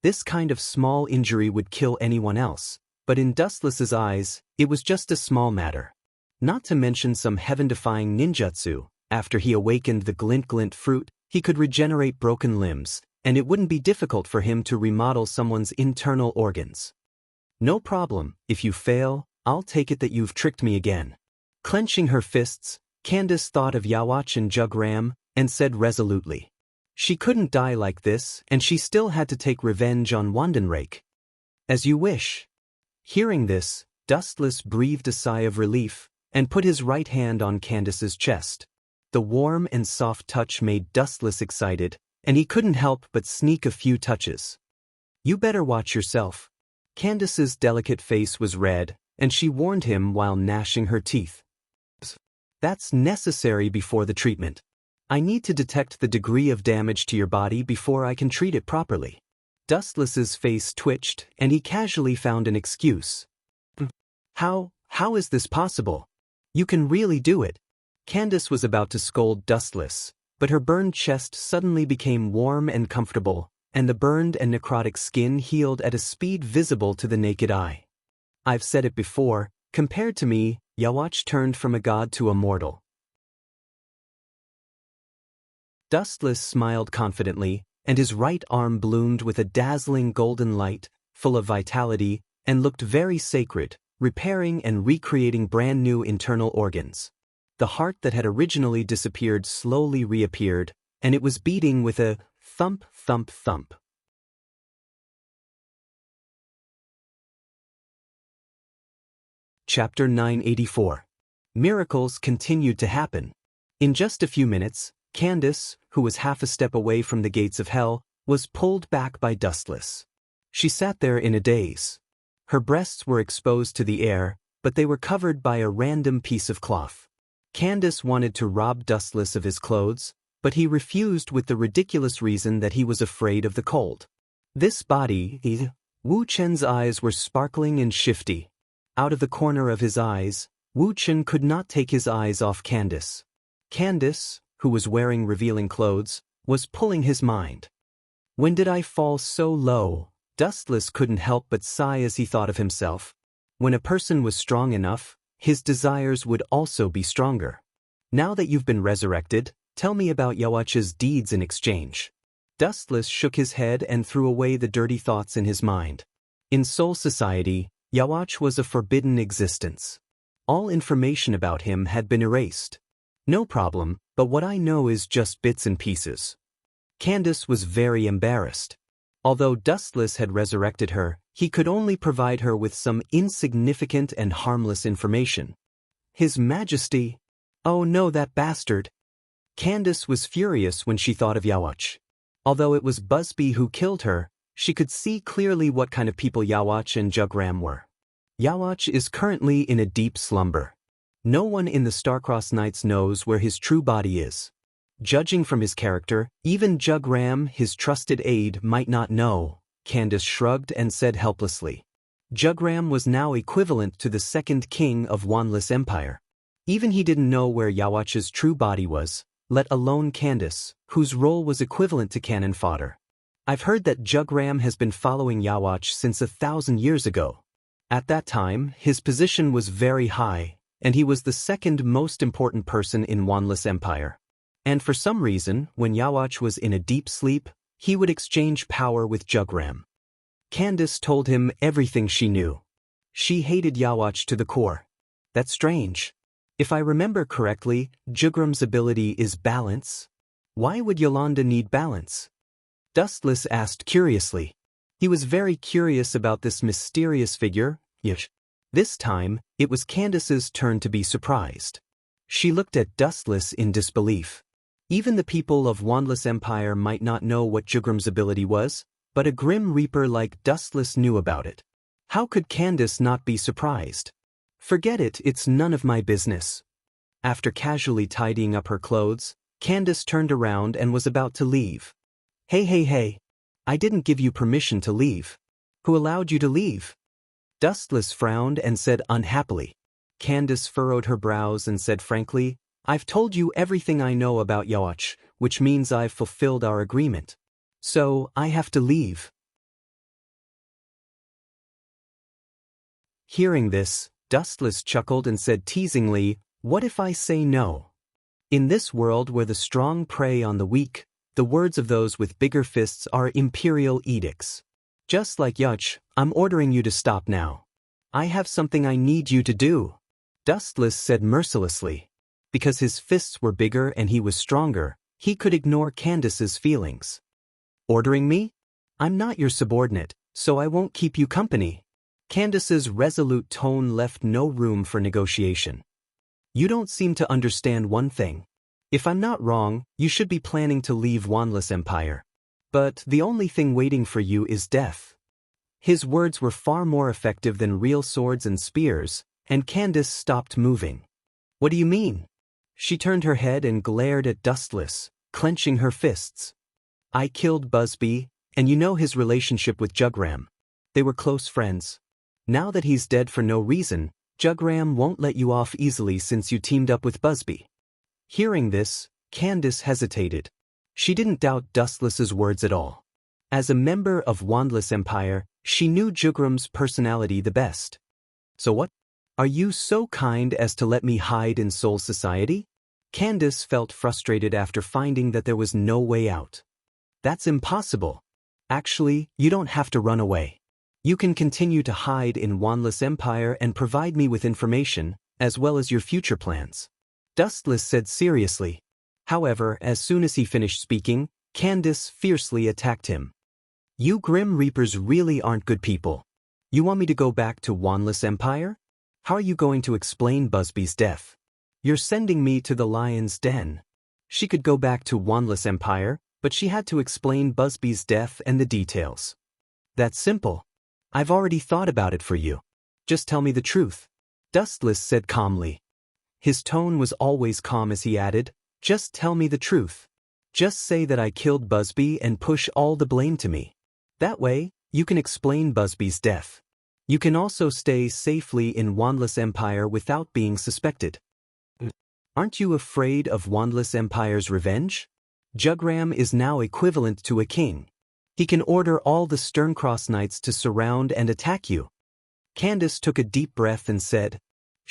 This kind of small injury would kill anyone else, but in Dustless's eyes, it was just a small matter. Not to mention some heaven-defying ninjutsu. After he awakened the glint-glint fruit, he could regenerate broken limbs, and it wouldn't be difficult for him to remodel someone's internal organs. "No problem, if you fail, I'll take it that you've tricked me again." Clenching her fists, Candace thought of Yawach and Jugram, and said resolutely. She couldn't die like this, and she still had to take revenge on Wandenrake. "As you wish." Hearing this, Dustless breathed a sigh of relief, and put his right hand on Candace's chest. The warm and soft touch made Dustless excited, and he couldn't help but sneak a few touches. "You better watch yourself." Candace's delicate face was red, and she warned him while gnashing her teeth. "That's necessary before the treatment. I need to detect the degree of damage to your body before I can treat it properly." Dustless's face twitched, and he casually found an excuse. How is this possible? You can really do it." Candace was about to scold Dustless, but her burned chest suddenly became warm and comfortable, and the burned and necrotic skin healed at a speed visible to the naked eye. "I've said it before, compared to me, Yawach turned from a god to a mortal." Dustless smiled confidently, and his right arm bloomed with a dazzling golden light, full of vitality, and looked very sacred, repairing and recreating brand new internal organs. The heart that had originally disappeared slowly reappeared, and it was beating with a thump, thump, thump. Chapter 984. Miracles continued to happen. In just a few minutes, Candace, who was half a step away from the gates of hell, was pulled back by Dustless. She sat there in a daze. Her breasts were exposed to the air, but they were covered by a random piece of cloth. Candace wanted to rob Dustless of his clothes, but he refused with the ridiculous reason that he was afraid of the cold. This body, Wu Chen's eyes were sparkling and shifty. Out of the corner of his eyes, Wu Chen could not take his eyes off Candace. Candace, who was wearing revealing clothes, was pulling his mind. When did I fall so low? Dustless couldn't help but sigh as he thought of himself. When a person was strong enough, his desires would also be stronger. Now that you've been resurrected, tell me about Yawach's deeds in exchange. Dustless shook his head and threw away the dirty thoughts in his mind. In Soul Society, Yawach was a forbidden existence. All information about him had been erased. No problem, but what I know is just bits and pieces. Candace was very embarrassed. Although Dustless had resurrected her, he could only provide her with some insignificant and harmless information. His Majesty! Oh no, that bastard! Candace was furious when she thought of Yawach. Although it was Busby who killed her, she could see clearly what kind of people Yawach and Jugram were. Yawach is currently in a deep slumber. No one in the Starcross Knights knows where his true body is. Judging from his character, even Jugram, his trusted aide, might not know. Candace shrugged and said helplessly. Jugram was now equivalent to the second king of Wanless Empire. Even he didn't know where Yawach's true body was, let alone Candace, whose role was equivalent to cannon fodder. I've heard that Jugram has been following Yawach since 1,000 years ago. At that time, his position was very high, and he was the second most important person in Wanless Empire. And for some reason, when Yawach was in a deep sleep, he would exchange power with Jugram. Candace told him everything she knew. She hated Yawach to the core. That's strange. If I remember correctly, Jugram's ability is balance. Why would Yolanda need balance? Dustless asked curiously. He was very curious about this mysterious figure, Yish. This time, it was Candace's turn to be surprised. She looked at Dustless in disbelief. Even the people of Wanless Empire might not know what Jugram's ability was, but a Grim Reaper like Dustless knew about it. How could Candace not be surprised? Forget it, it's none of my business. After casually tidying up her clothes, Candace turned around and was about to leave. Hey. I didn't give you permission to leave. Who allowed you to leave? Dustless frowned and said unhappily. Candace furrowed her brows and said frankly, I've told you everything I know about Yawach, which means I've fulfilled our agreement. So, I have to leave. Hearing this, Dustless chuckled and said teasingly, what if I say no? In this world where the strong prey on the weak, the words of those with bigger fists are imperial edicts. Just like Yawach, I'm ordering you to stop now. I have something I need you to do. Dustless said mercilessly. Because his fists were bigger and he was stronger, he could ignore Candace's feelings. Ordering me? I'm not your subordinate, so I won't keep you company. Candace's resolute tone left no room for negotiation. You don't seem to understand one thing. If I'm not wrong, you should be planning to leave Wanless Empire. But the only thing waiting for you is death. His words were far more effective than real swords and spears, and Candace stopped moving. What do you mean? She turned her head and glared at Dustless, clenching her fists. I killed Busby, and you know his relationship with Jugram. They were close friends. Now that he's dead for no reason, Jugram won't let you off easily since you teamed up with Busby. Hearing this, Candace hesitated. She didn't doubt Dustless's words at all. As a member of Wanless Empire, she knew Jugram's personality the best. So what? Are you so kind as to let me hide in Soul Society? Candace felt frustrated after finding that there was no way out. That's impossible. Actually, you don't have to run away. You can continue to hide in Wanless Empire and provide me with information, as well as your future plans. Dustless said seriously. However, as soon as he finished speaking, Candace fiercely attacked him. You Grim Reapers really aren't good people. You want me to go back to Wanless Empire? How are you going to explain Busby's death? You're sending me to the lion's den. She could go back to Wandless Empire, but she had to explain Busby's death and the details. That's simple. I've already thought about it for you. Just tell me the truth. Dustless said calmly. His tone was always calm as he added, just tell me the truth. Just say that I killed Busby and push all the blame to me. That way, you can explain Busby's death. You can also stay safely in Wandless Empire without being suspected. Aren't you afraid of Wandless Empire's revenge? Jugram is now equivalent to a king. He can order all the Sterncross Knights to surround and attack you. Candace took a deep breath and said,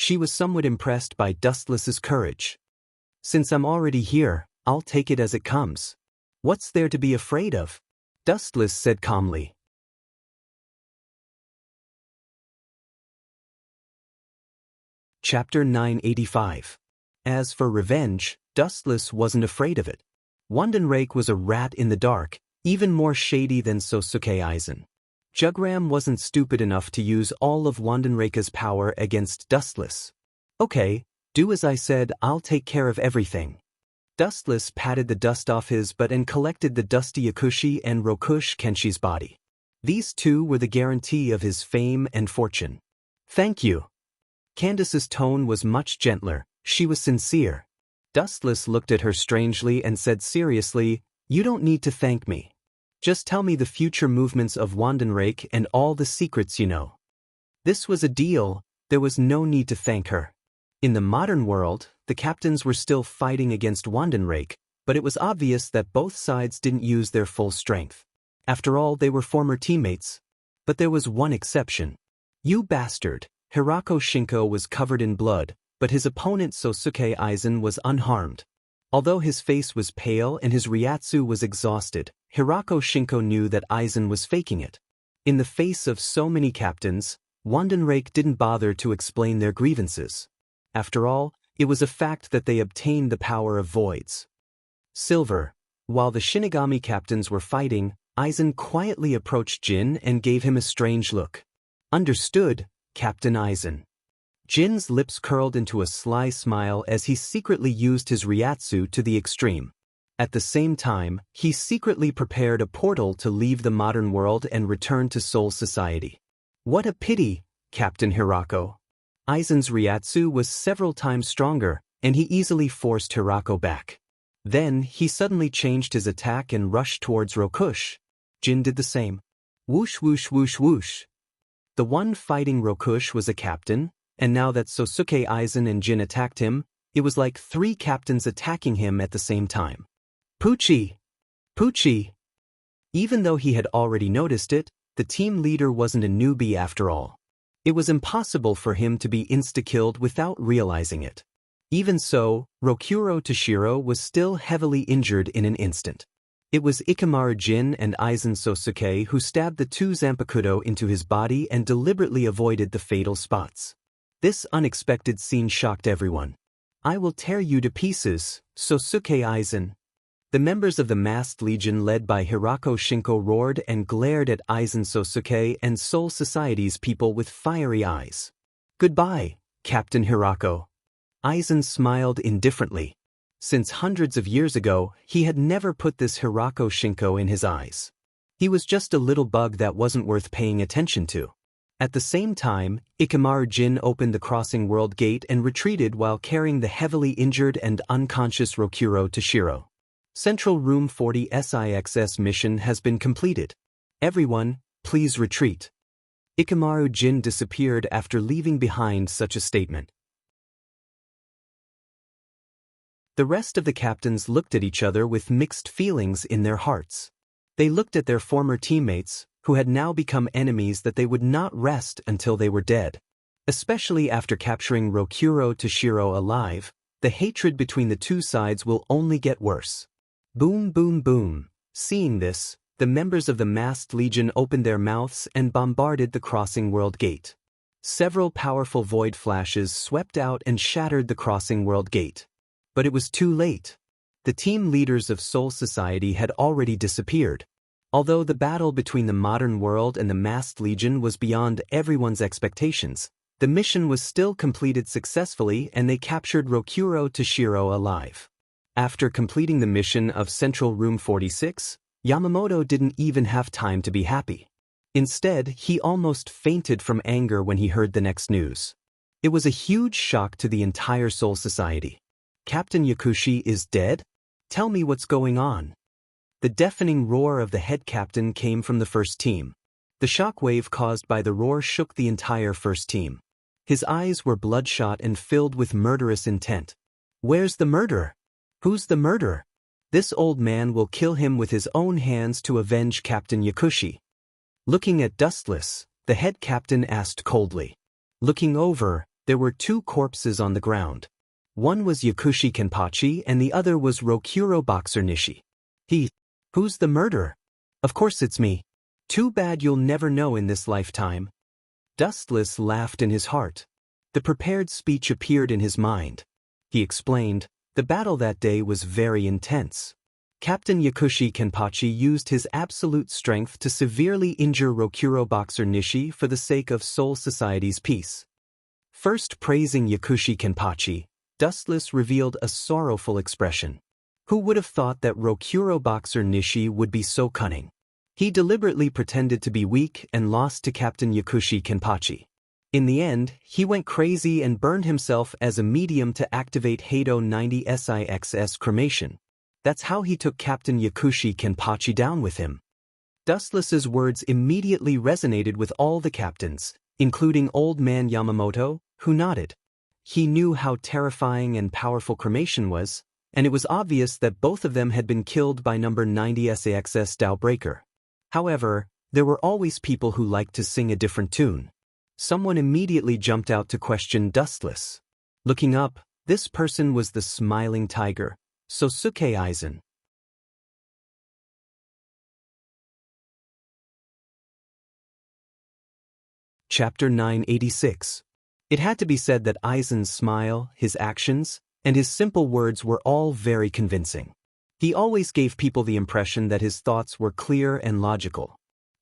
she was somewhat impressed by Dustless's courage. Since I'm already here, I'll take it as it comes. What's there to be afraid of? Dustless said calmly. Chapter 985. As for revenge, Dustless wasn't afraid of it. Wandenrake was a rat in the dark, even more shady than Sosuke Aizen. Jugram wasn't stupid enough to use all of Wandenrake's power against Dustless. Okay, do as I said, I'll take care of everything. Dustless patted the dust off his butt and collected the dusty Yakushi and Rokush Kenshi's body. These two were the guarantee of his fame and fortune. Thank you. Candace's tone was much gentler, she was sincere. Dustless looked at her strangely and said seriously, you don't need to thank me. Just tell me the future movements of Wandenrake and all the secrets you know. This was a deal, there was no need to thank her. In the modern world, the captains were still fighting against Wandenrake, but it was obvious that both sides didn't use their full strength. After all, they were former teammates. But there was one exception. You bastard! Hirako Shinko was covered in blood, but his opponent Sosuke Aizen was unharmed. Although his face was pale and his Ryatsu was exhausted, Hirako Shinko knew that Aizen was faking it. In the face of so many captains, Wandenrake didn't bother to explain their grievances. After all, it was a fact that they obtained the power of voids. Silver. While the Shinigami captains were fighting, Aizen quietly approached Jin and gave him a strange look. Understood, Captain Aizen. Jin's lips curled into a sly smile as he secretly used his Ryatsu to the extreme. At the same time, he secretly prepared a portal to leave the modern world and return to Soul Society. What a pity, Captain Hirako. Aizen's Ryatsu was several times stronger, and he easily forced Hirako back. Then, he suddenly changed his attack and rushed towards Rokush. Jin did the same. Whoosh whoosh whoosh whoosh. The one fighting Rokush was a captain, and now that Sosuke Aizen and Jin attacked him, it was like three captains attacking him at the same time. Poochie! Poochie! Even though he had already noticed it, the team leader wasn't a newbie after all. It was impossible for him to be insta-killed without realizing it. Even so, Rokuro Toshiro was still heavily injured in an instant. It was Ikamaru Jin and Aizen Sosuke who stabbed the two Zanpakuto into his body and deliberately avoided the fatal spots. This unexpected scene shocked everyone. I will tear you to pieces, Sosuke Aizen. The members of the Masked Legion led by Hirako Shinko roared and glared at Aizen Sosuke and Soul Society's people with fiery eyes. Goodbye, Captain Hirako. Aizen smiled indifferently. Since hundreds of years ago, he had never put this Hirako Shinko in his eyes. He was just a little bug that wasn't worth paying attention to. At the same time, Ikamaru Jin opened the crossing world gate and retreated while carrying the heavily injured and unconscious Rokuro Toshiro. Central Room 40 SIXS mission has been completed. Everyone, please retreat. Ikamaru Jin disappeared after leaving behind such a statement. The rest of the captains looked at each other with mixed feelings in their hearts. They looked at their former teammates, who had now become enemies that they would not rest until they were dead. Especially after capturing Rokuro Toshiro alive, the hatred between the two sides will only get worse. Boom boom boom. Seeing this, the members of the Masked Legion opened their mouths and bombarded the crossing world gate. Several powerful void flashes swept out and shattered the crossing world gate. But it was too late. The team leaders of Soul Society had already disappeared. Although the battle between the modern world and the Masked Legion was beyond everyone's expectations, The mission was still completed successfully and they captured Rokuro Toshiro alive. After completing the mission of Central Room 46, Yamamoto didn't even have time to be happy. Instead, he almost fainted from anger when he heard the next news. It was a huge shock to the entire Soul Society. Captain Yakushi is dead? Tell me what's going on. The deafening roar of the head captain came from the first team. The shock wave caused by the roar shook the entire first team. His eyes were bloodshot and filled with murderous intent. Where's the murderer? Who's the murderer? This old man will kill him with his own hands to avenge Captain Yakushi. Looking at Dustless, the head captain asked coldly. Looking over, there were two corpses on the ground. One was Yakushi Kenpachi and the other was Rokuro Boxer Nishi. Who's the murderer? Of course it's me. Too bad you'll never know in this lifetime. Dustless laughed in his heart. The prepared speech appeared in his mind. He explained, the battle that day was very intense. Captain Yakushi Kenpachi used his absolute strength to severely injure Rokuro Boxer Nishi for the sake of Soul Society's peace. First praising Yakushi Kenpachi, Dustless revealed a sorrowful expression. Who would have thought that Rokuro Boxer Nishi would be so cunning? He deliberately pretended to be weak and lost to Captain Yakushi Kenpachi. In the end, he went crazy and burned himself as a medium to activate Hado 90 SIXS cremation. That's how he took Captain Yakushi Kenpachi down with him. Dustless's words immediately resonated with all the captains, including Old Man Yamamoto, who nodded. He knew how terrifying and powerful cremation was, and it was obvious that both of them had been killed by number 90 SAXS Dowbreaker. However, there were always people who liked to sing a different tune. Someone immediately jumped out to question Dustless. Looking up, this person was the smiling tiger, Sosuke Aizen. Chapter 986. It had to be said that Aizen's smile, his actions, and his simple words were all very convincing. He always gave people the impression that his thoughts were clear and logical.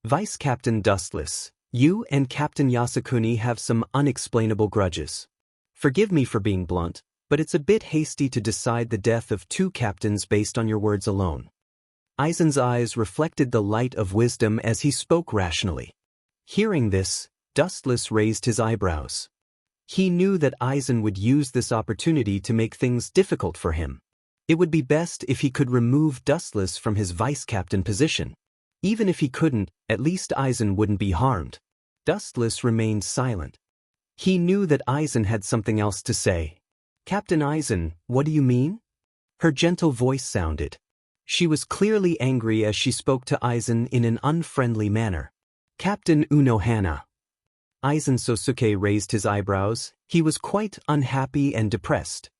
Vice Captain Dustless, you and Captain Yasukuni have some unexplainable grudges. Forgive me for being blunt, but it's a bit hasty to decide the death of two captains based on your words alone. Aizen's eyes reflected the light of wisdom as he spoke rationally. Hearing this, Dustless raised his eyebrows. He knew that Aizen would use this opportunity to make things difficult for him. It would be best if he could remove Dustless from his vice-captain position. Even if he couldn't, at least Aizen wouldn't be harmed. Dustless remained silent. He knew that Aizen had something else to say. Captain Aizen, what do you mean? Her gentle voice sounded. She was clearly angry as she spoke to Aizen in an unfriendly manner. Captain Unohana. Aizen Sosuke raised his eyebrows. He was quite unhappy and depressed.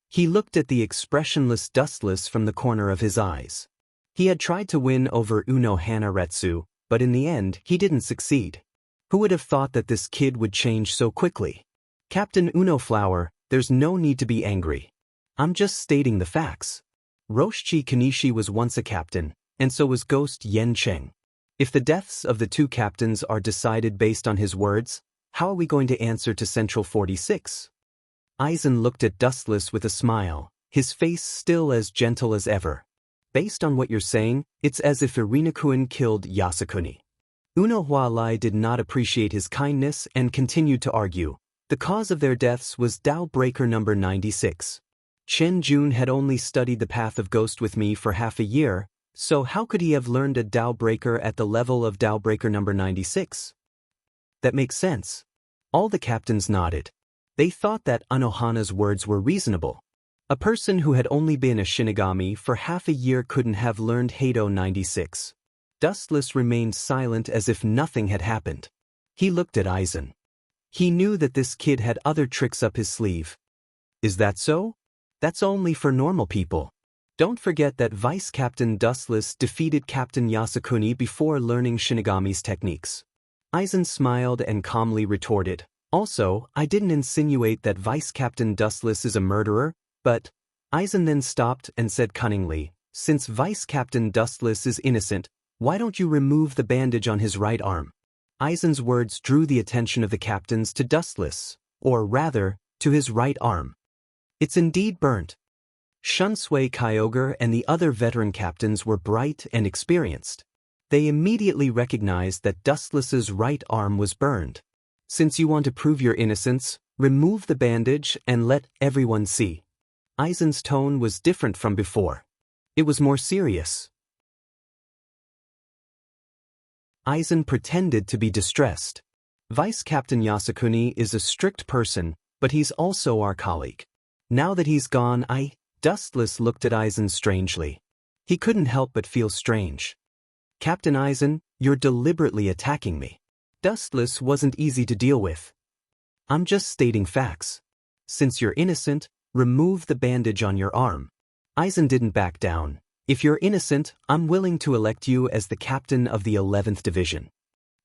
He looked at the expressionless Dustless from the corner of his eyes. He had tried to win over Unohana Retsu, but in the end, he didn't succeed. Who would have thought that this kid would change so quickly? Captain Uno Flower, there's no need to be angry. I'm just stating the facts. Roshi Kanishi was once a captain, and so was Ghost Yen Cheng. If the deaths of the two captains are decided based on his words, how are we going to answer to Central 46? Aizen looked at Dustless with a smile, his face still as gentle as ever. Based on what you're saying, it's as if Irinakuen killed Yasukuni. Uno Hualai did not appreciate his kindness and continued to argue. The cause of their deaths was Tao Breaker number 96. Chen Jun had only studied the path of ghost with me for half a year, so how could he have learned a Tao Breaker at the level of Tao Breaker number 96? That makes sense. All the captains nodded. They thought that Unohana's words were reasonable. A person who had only been a Shinigami for half a year couldn't have learned Hado 96. Dustless remained silent as if nothing had happened. He looked at Aizen. He knew that this kid had other tricks up his sleeve. Is that so? That's only for normal people. Don't forget that Vice Captain Dustless defeated Captain Yasukuni before learning Shinigami's techniques. Aizen smiled and calmly retorted. Also, I didn't insinuate that Vice Captain Dustless is a murderer, but... Aizen then stopped and said cunningly, since Vice Captain Dustless is innocent, why don't you remove the bandage on his right arm? Eisen's words drew the attention of the captains to Dustless, or rather, to his right arm. It's indeed burnt. Shunsui Kyogre and the other veteran captains were bright and experienced. They immediately recognized that Dustless's right arm was burned. Since you want to prove your innocence, remove the bandage and let everyone see. Eisen's tone was different from before. It was more serious. Eisen pretended to be distressed. Vice Captain Yasukuni is a strict person, but he's also our colleague. Now that he's gone, Dustless looked at Eisen strangely. He couldn't help but feel strange. Captain Eisen, you're deliberately attacking me. Dustless wasn't easy to deal with. I'm just stating facts. Since you're innocent, remove the bandage on your arm. Eisen didn't back down. If you're innocent, I'm willing to elect you as the captain of the 11th Division.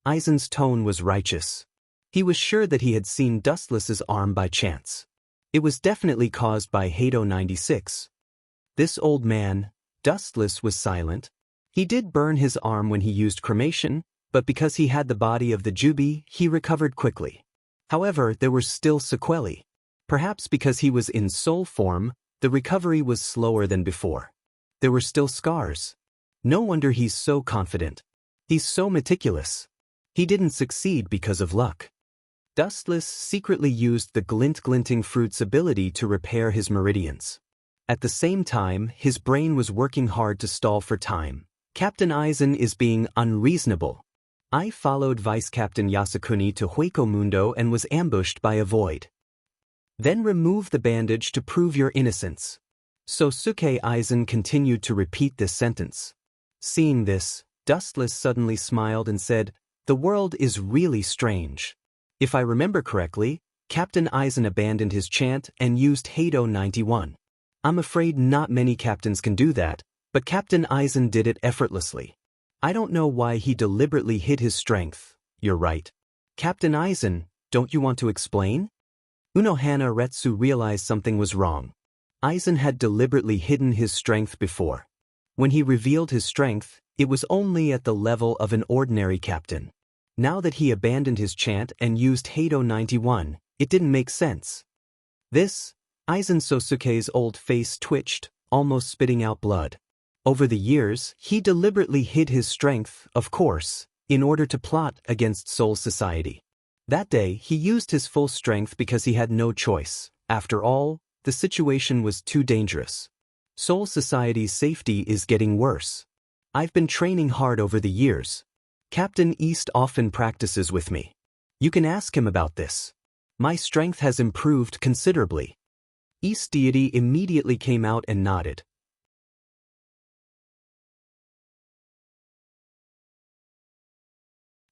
Eisen's tone was righteous. He was sure that he had seen Dustless's arm by chance. It was definitely caused by Hado 96. This old man, Dustless, was silent. He did burn his arm when he used cremation, but because he had the body of the Jubi, he recovered quickly. However, there were still sequelae. Perhaps because he was in soul form, the recovery was slower than before. There were still scars. No wonder he's so confident. He's so meticulous. He didn't succeed because of luck. Dustless secretly used the glinting fruit's ability to repair his meridians. At the same time, his brain was working hard to stall for time. Captain Eisen is being unreasonable. I followed Vice Captain Yasukuni to Hueco Mundo and was ambushed by a void. Then remove the bandage to prove your innocence. Sosuke Eisen continued to repeat this sentence. Seeing this, Dustless suddenly smiled and said, "The world is really strange. If I remember correctly, Captain Eisen abandoned his chant and used Hado 91. I'm afraid not many captains can do that, but Captain Eisen did it effortlessly. I don't know why he deliberately hid his strength." You're right. Captain Eisen, don't you want to explain? Unohana Retsu realized something was wrong. Eisen had deliberately hidden his strength before. When he revealed his strength, it was only at the level of an ordinary captain. Now that he abandoned his chant and used Hado 91, it didn't make sense. Eisen Sosuke's old face twitched, almost spitting out blood. Over the years, he deliberately hid his strength, of course, in order to plot against Soul Society. That day, he used his full strength because he had no choice. After all, the situation was too dangerous. Soul Society's safety is getting worse. I've been training hard over the years. Captain East often practices with me. You can ask him about this. My strength has improved considerably. East Deity immediately came out and nodded.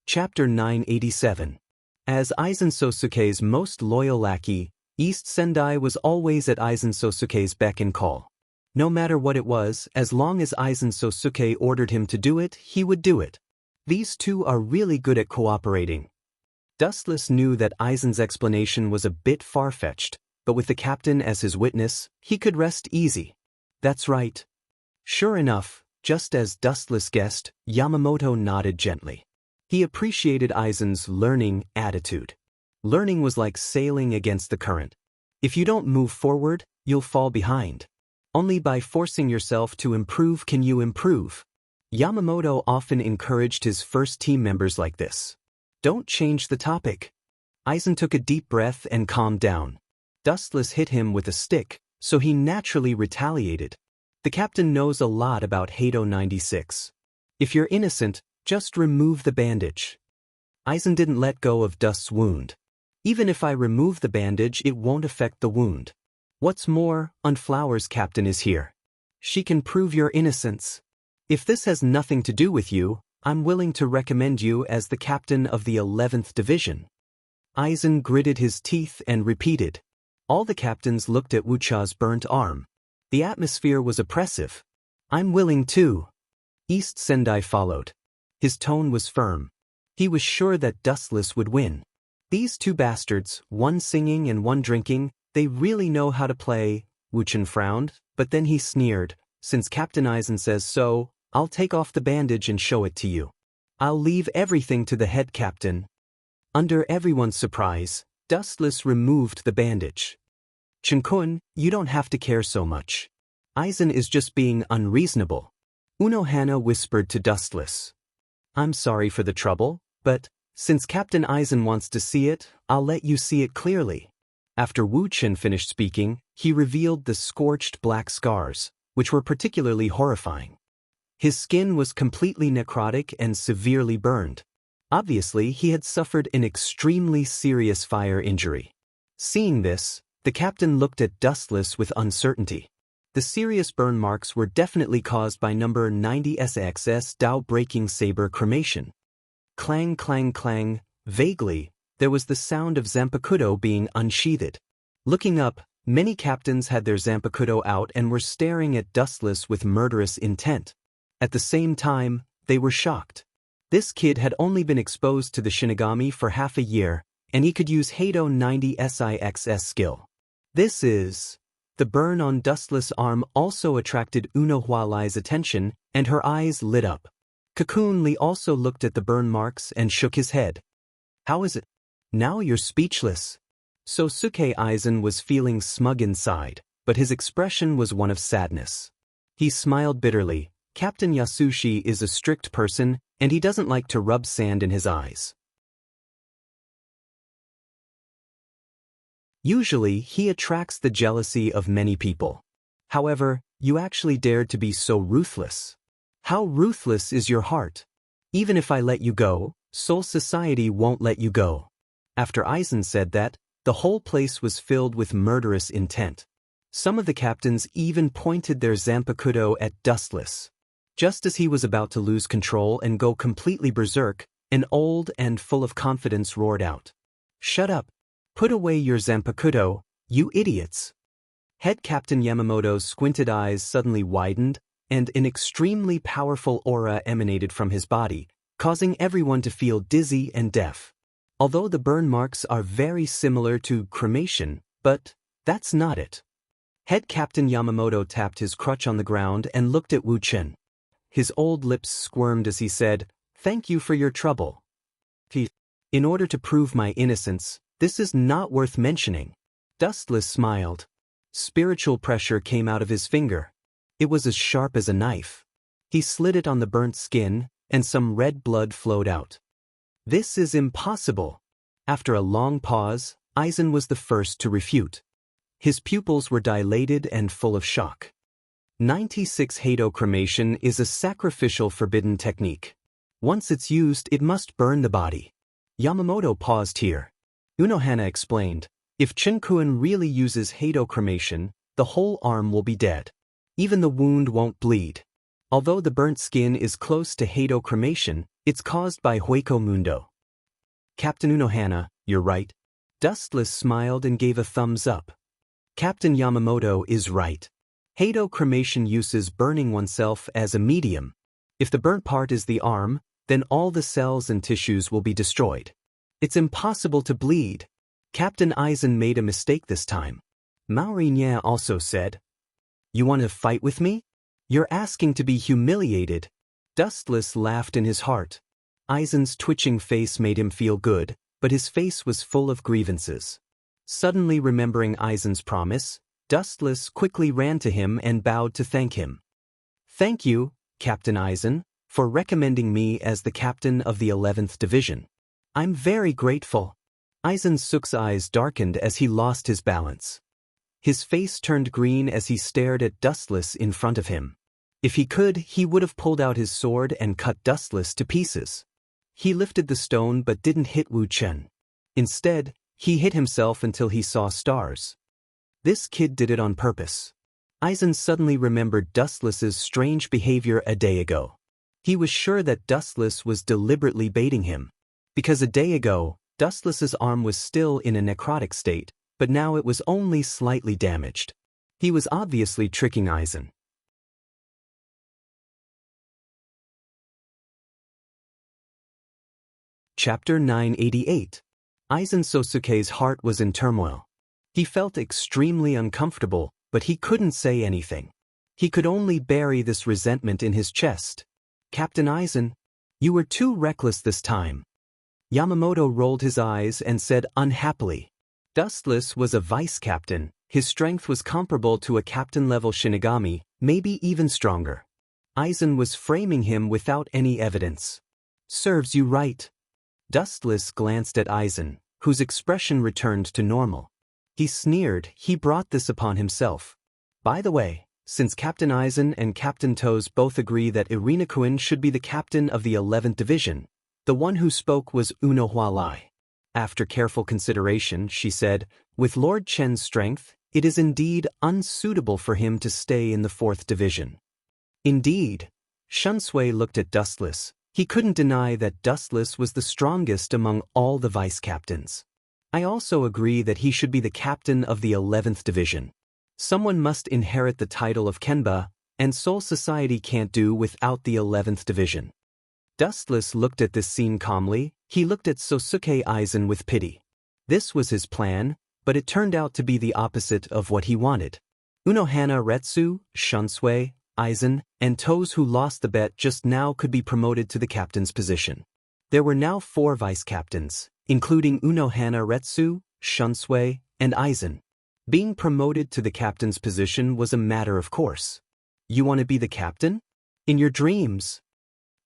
Chapter 987. As Eisen Sosuke's most loyal lackey, East Sendai was always at Eisen Sosuke's beck and call. No matter what it was, as long as Eisen Sosuke ordered him to do it, he would do it. These two are really good at cooperating. Dustless knew that Eisen's explanation was a bit far-fetched, but with the captain as his witness, he could rest easy. That's right. Sure enough, just as Dustless guessed, Yamamoto nodded gently. He appreciated Eisen's learning attitude. Learning was like sailing against the current. If you don't move forward, you'll fall behind. Only by forcing yourself to improve can you improve. Yamamoto often encouraged his first team members like this. Don't change the topic. Eisen took a deep breath and calmed down. Dustless hit him with a stick, so he naturally retaliated. The captain knows a lot about Hado 96. If you're innocent, just remove the bandage. Eisen didn't let go of Dust's wound. Even if I remove the bandage, it won't affect the wound. What's more, Unflower's captain is here. She can prove your innocence. If this has nothing to do with you, I'm willing to recommend you as the captain of the 11th Division. Eisen gritted his teeth and repeated. All the captains looked at Wucha's burnt arm. The atmosphere was oppressive. I'm willing too. East Sendai followed. His tone was firm. He was sure that Dustless would win. These two bastards, one singing and one drinking, they really know how to play. Wuchen frowned, but then he sneered. Since Captain Eisen says so, I'll take off the bandage and show it to you. I'll leave everything to the head captain. Under everyone's surprise, Dustless removed the bandage. Chinkun, you don't have to care so much. Aizen is just being unreasonable. Unohana whispered to Dustless. I'm sorry for the trouble, but since Captain Aizen wants to see it, I'll let you see it clearly. After Wu Chen finished speaking, he revealed the scorched black scars, which were particularly horrifying. His skin was completely necrotic and severely burned. Obviously, he had suffered an extremely serious fire injury. Seeing this, the captain looked at Dustless with uncertainty. The serious burn marks were definitely caused by number 90SXS Dao-breaking saber cremation. Clang clang clang, vaguely, there was the sound of Zanpakuto being unsheathed. Looking up, many captains had their Zanpakuto out and were staring at Dustless with murderous intent. At the same time, they were shocked. This kid had only been exposed to the Shinigami for half a year, and he could use Heido 90 SIXS skill. The burn on Dustless' arm also attracted Uno Hualai's attention, and her eyes lit up. Cocoon Lee also looked at the burn marks and shook his head. How is it? Now you're speechless. Sosuke Aizen was feeling smug inside, but his expression was one of sadness. He smiled bitterly. Captain Yasushi is a strict person, and he doesn't like to rub sand in his eyes. Usually, he attracts the jealousy of many people. However, you actually dared to be so ruthless. How ruthless is your heart? Even if I let you go, Soul Society won't let you go. After Aizen said that, the whole place was filled with murderous intent. Some of the captains even pointed their Zanpakuto at Dustless. Just as he was about to lose control and go completely berserk, an old and full of confidence roared out. Shut up! Put away your Zanpakuto, you idiots! Head Captain Yamamoto's squinted eyes suddenly widened, and an extremely powerful aura emanated from his body, causing everyone to feel dizzy and deaf. Although the burn marks are very similar to cremation, but that's not it. Head Captain Yamamoto tapped his crutch on the ground and looked at Wu Chen. His old lips squirmed as he said, "Thank you for your trouble. In order to prove my innocence, this is not worth mentioning." Dustless smiled. Spiritual pressure came out of his finger. It was as sharp as a knife. He slid it on the burnt skin, and some red blood flowed out. This is impossible. After a long pause, Aizen was the first to refute. His pupils were dilated and full of shock. 96 Heido cremation is a sacrificial forbidden technique. Once it's used, it must burn the body. Yamamoto paused here. Unohana explained, if Chinkun really uses Heido cremation, the whole arm will be dead. Even the wound won't bleed. Although the burnt skin is close to Heido cremation, it's caused by Hueco Mundo. Captain Unohana, you're right. Dustless smiled and gave a thumbs up. Captain Yamamoto is right. Heido cremation uses burning oneself as a medium. If the burnt part is the arm, then all the cells and tissues will be destroyed. It's impossible to bleed. Captain Aizen made a mistake this time. Maureen also said, "You want to fight with me? You're asking to be humiliated." Dustless laughed in his heart. Aizen's twitching face made him feel good, but his face was full of grievances. Suddenly remembering Aizen's promise, Dustless quickly ran to him and bowed to thank him. "Thank you, Captain Aizen, for recommending me as the captain of the 11th Division. I'm very grateful." Aizen Suk's eyes darkened as he lost his balance. His face turned green as he stared at Dustless in front of him. If he could, he would have pulled out his sword and cut Dustless to pieces. He lifted the stone but didn't hit Wu Chen. Instead, he hit himself until he saw stars. This kid did it on purpose. Aizen suddenly remembered Dustless's strange behavior a day ago. He was sure that Dustless was deliberately baiting him. Because a day ago, Dustless's arm was still in a necrotic state, but now it was only slightly damaged. He was obviously tricking Aizen. Chapter 988. Aizen Sosuke's heart was in turmoil. He felt extremely uncomfortable, but he couldn't say anything. He could only bury this resentment in his chest. "Captain Aizen, You were too reckless this time. Yamamoto rolled his eyes and said unhappily. Dustless was a vice-captain. His strength was comparable to a captain-level Shinigami, maybe even stronger. Aizen was framing him without any evidence. Serves you right. Dustless glanced at Aizen, whose expression returned to normal. He sneered. He brought this upon himself. By the way, since Captain Aizen and Captain Toes both agree that Irina-kun should be the captain of the 11th Division, the one who spoke was Uno Hualai. After careful consideration, she said, with Lord Chen's strength, it is indeed unsuitable for him to stay in the 4th Division. Indeed. Shunsui looked at Dustless. He couldn't deny that Dustless was the strongest among all the vice-captains. I also agree that he should be the captain of the 11th Division. Someone must inherit the title of Kenba, and Soul Society can't do without the 11th Division. Dustless looked at this scene calmly. He looked at Sosuke Aizen with pity. This was his plan, but it turned out to be the opposite of what he wanted. Unohana Retsu, Shunsui, Aizen, and Toes, who lost the bet just now, could be promoted to the captain's position. There were now 4 vice-captains, including Unohana Retsu, Shunsui, and Aizen. Being promoted to the captain's position was a matter of course. You want to be the captain? In your dreams.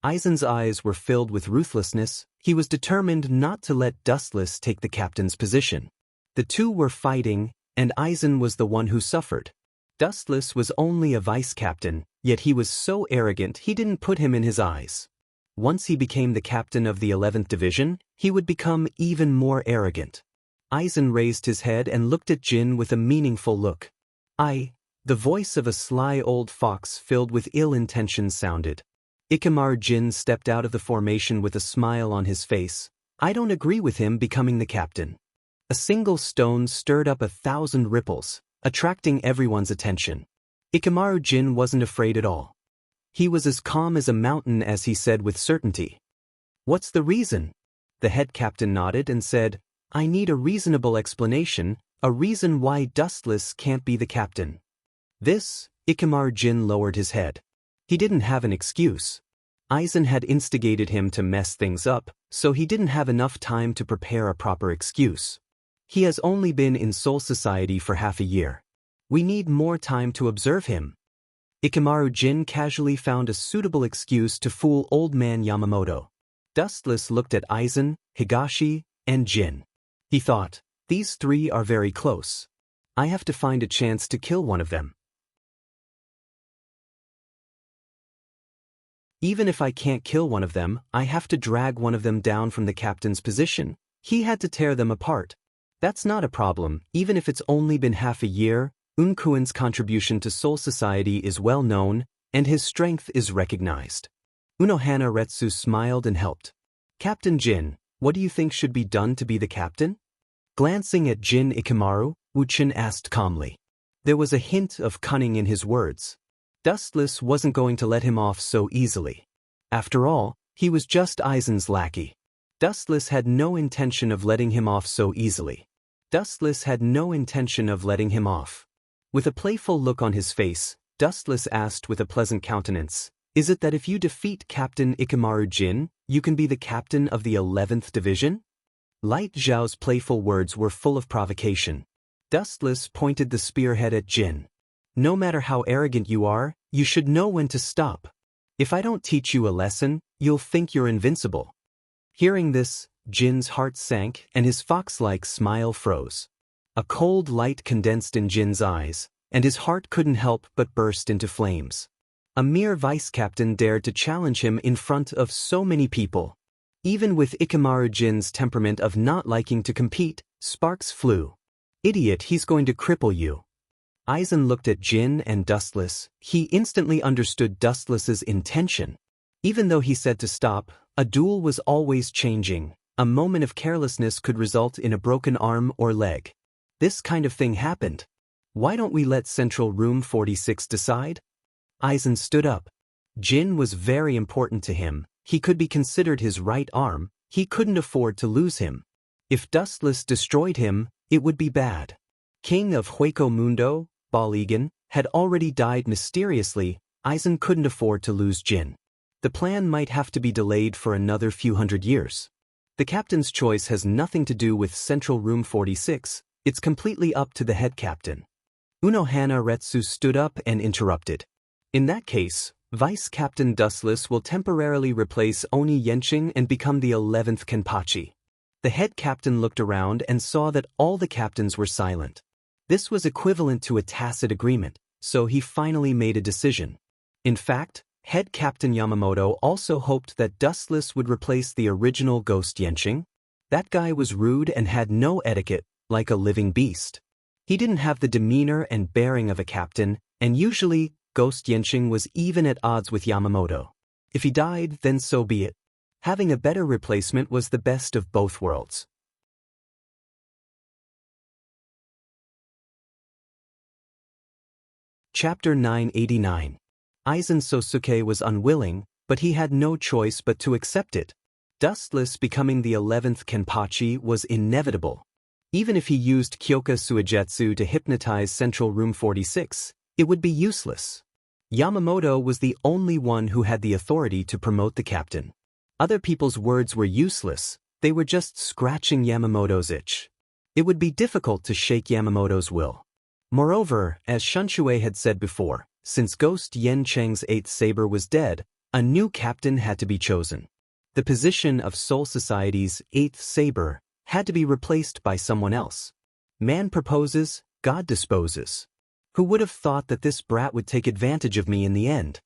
Aizen's eyes were filled with ruthlessness. He was determined not to let Dustless take the captain's position. The two were fighting, and Aizen was the one who suffered. Dustless was only a vice-captain, yet he was so arrogant he didn't put him in his eyes. Once he became the captain of the 11th Division, he would become even more arrogant. Aizen raised his head and looked at Jin with a meaningful look. The voice of a sly old fox filled with ill intention sounded. Ikamaru Jin stepped out of the formation with a smile on his face. I don't agree with him becoming the captain. A single stone stirred up 1,000 ripples, attracting everyone's attention. Ikamaru Jin wasn't afraid at all. He was as calm as a mountain as he said with certainty. What's the reason? The head captain nodded and said, I need a reasonable explanation, a reason why Dustless can't be the captain. Ikamaru Jin lowered his head. He didn't have an excuse. Aizen had instigated him to mess things up, so he didn't have enough time to prepare a proper excuse. He has only been in Soul Society for half a year. We need more time to observe him. Ikamaru Jin casually found a suitable excuse to fool old man Yamamoto. Dustless looked at Aizen, Higashi, and Jin. He thought, these 3 are very close. I have to find a chance to kill one of them. Even if I can't kill one of them, I have to drag one of them down from the captain's position. He had to tear them apart. That's not a problem, even if it's only been half a year. Unkuin's contribution to Soul Society is well known, and his strength is recognized. Unohana Retsu smiled and helped. Captain Jin, what do you think should be done to be the captain? Glancing at Jin Ikamaru, Uchin asked calmly. There was a hint of cunning in his words. Dustless wasn't going to let him off so easily. After all, he was just Aizen's lackey. Dustless had no intention of letting him off so easily. Dustless had no intention of letting him off. With a playful look on his face, Dustless asked with a pleasant countenance, is it that if you defeat Captain Ikamaru Jin, you can be the captain of the 11th Division? Light Zhao's playful words were full of provocation. Dustless pointed the spearhead at Jin. No matter how arrogant you are, you should know when to stop. If I don't teach you a lesson, you'll think you're invincible. Hearing this, Jin's heart sank and his fox-like smile froze. A cold light condensed in Jin's eyes, and his heart couldn't help but burst into flames. A mere vice-captain dared to challenge him in front of so many people. Even with Ikamaru Jin's temperament of not liking to compete, sparks flew. Idiot, he's going to cripple you. Aizen looked at Jin and Dustless. He instantly understood Dustless's intention. Even though he said to stop, a duel was always changing. A moment of carelessness could result in a broken arm or leg. This kind of thing happened. Why don't we let Central Room 46 decide? Aizen stood up. Jin was very important to him. He could be considered his right arm. He couldn't afford to lose him. If Dustless destroyed him, it would be bad. King of Hueco Mundo, Baligan, had already died mysteriously. Aizen couldn't afford to lose Jin. The plan might have to be delayed for another few hundred years. The captain's choice has nothing to do with Central Room 46, it's completely up to the head captain. Unohana Retsu stood up and interrupted. In that case, Vice Captain Dustless will temporarily replace Oni Yenching and become the 11th Kenpachi. The head captain looked around and saw that all the captains were silent. This was equivalent to a tacit agreement, so he finally made a decision. In fact, head captain Yamamoto also hoped that Dustless would replace the original Ghost Yenching. That guy was rude and had no etiquette, like a living beast. He didn't have the demeanor and bearing of a captain, and usually, Ghost Yenching was even at odds with Yamamoto. If he died, then so be it. Having a better replacement was the best of both worlds. Chapter 989. Aizen Sosuke was unwilling, but he had no choice but to accept it. Dustless becoming the 11th Kenpachi was inevitable. Even if he used Kyoka Suigetsu to hypnotize Central Room 46, it would be useless. Yamamoto was the only one who had the authority to promote the captain. Other people's words were useless, they were just scratching Yamamoto's itch. It would be difficult to shake Yamamoto's will. Moreover, as Shunshui had said before, since Ghost Yencheng's 8th saber was dead, a new captain had to be chosen. The position of Soul Society's 8th saber had to be replaced by someone else. Man proposes, God disposes. Who would have thought that this brat would take advantage of me in the end?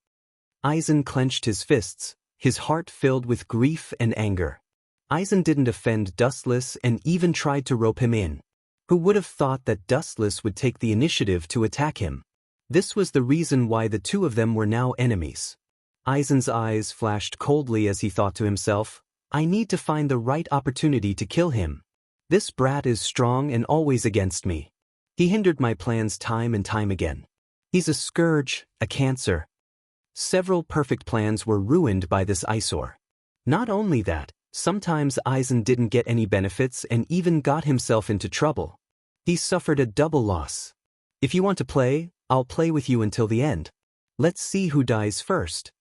Aizen clenched his fists, his heart filled with grief and anger. Aizen didn't offend Dustless and even tried to rope him in. Who would have thought that Dustless would take the initiative to attack him? This was the reason why the two of them were now enemies. Aizen's eyes flashed coldly as he thought to himself, I need to find the right opportunity to kill him. This brat is strong and always against me. He hindered my plans time and time again. He's a scourge, a cancer. Several perfect plans were ruined by this eyesore. Not only that, sometimes Aizen didn't get any benefits and even got himself into trouble. He suffered a double loss. If you want to play, I'll play with you until the end. Let's see who dies first.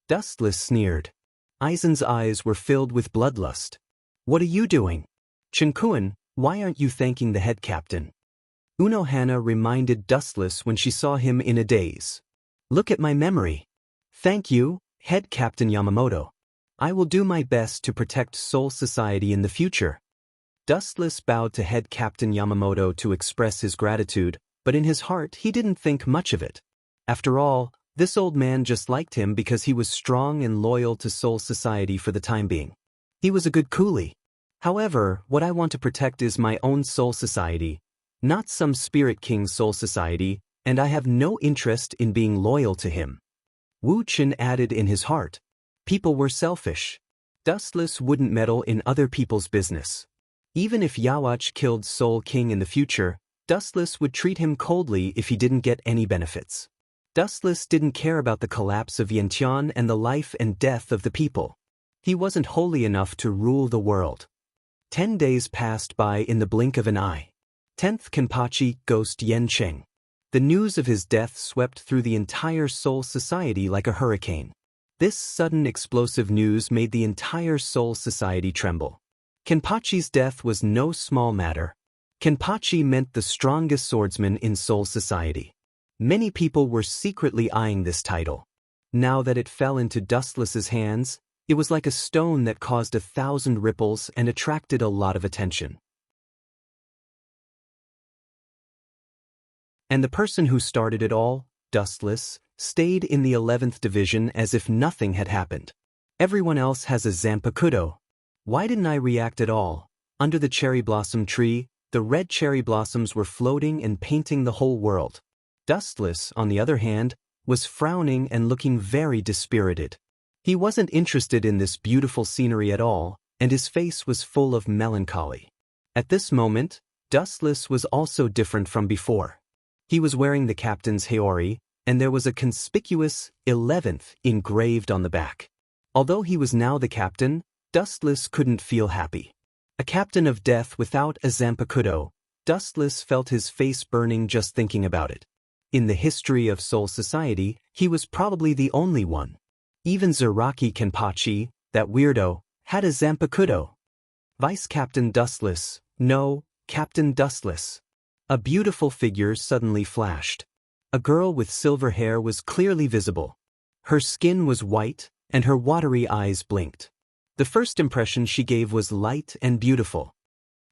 Dustless sneered. Aizen's eyes were filled with bloodlust. What are you doing? Chinkuen, why aren't you thanking the head captain? Unohana reminded Dustless when she saw him in a daze. Look at my memory. Thank you, head captain Yamamoto. I will do my best to protect Soul Society in the future. Dustless bowed to head captain Yamamoto to express his gratitude, but in his heart he didn't think much of it. After all, this old man just liked him because he was strong and loyal to Soul Society for the time being. He was a good coolie. However, what I want to protect is my own Soul Society, not some Spirit King's Soul Society, and I have no interest in being loyal to him. Wu Chen added in his heart. People were selfish. Dustless wouldn't meddle in other people's business. Even if Yawach killed Soul King in the future, Dustless would treat him coldly if he didn't get any benefits. Dustless didn't care about the collapse of Yantian and the life and death of the people. He wasn't holy enough to rule the world. 10 days passed by in the blink of an eye. 10th Kenpachi Ghost Yencheng. The news of his death swept through the entire Soul Society like a hurricane. This sudden explosive news made the entire Soul Society tremble. Kenpachi's death was no small matter. Kenpachi meant the strongest swordsman in Soul Society. Many people were secretly eyeing this title. Now that it fell into Dustless's hands, it was like a stone that caused 1,000 ripples and attracted a lot of attention. And the person who started it all, Dustless, stayed in the 11th division as if nothing had happened. Everyone else has a Zanpakuto. Why didn't I react at all? Under the cherry blossom tree, the red cherry blossoms were floating and painting the whole world. Dustless, on the other hand, was frowning and looking very dispirited. He wasn't interested in this beautiful scenery at all, and his face was full of melancholy. At this moment, Dustless was also different from before. He was wearing the captain's haori, and there was a conspicuous 11th engraved on the back. Although he was now the captain, Dustless couldn't feel happy. A captain of death without a Zanpakuto, Dustless felt his face burning just thinking about it. In the history of Soul Society, he was probably the only one. Even Zaraki Kenpachi, that weirdo, had a Zanpakuto. Vice Captain Dustless, no, Captain Dustless. A beautiful figure suddenly flashed. A girl with silver hair was clearly visible. Her skin was white, and her watery eyes blinked. The first impression she gave was light and beautiful.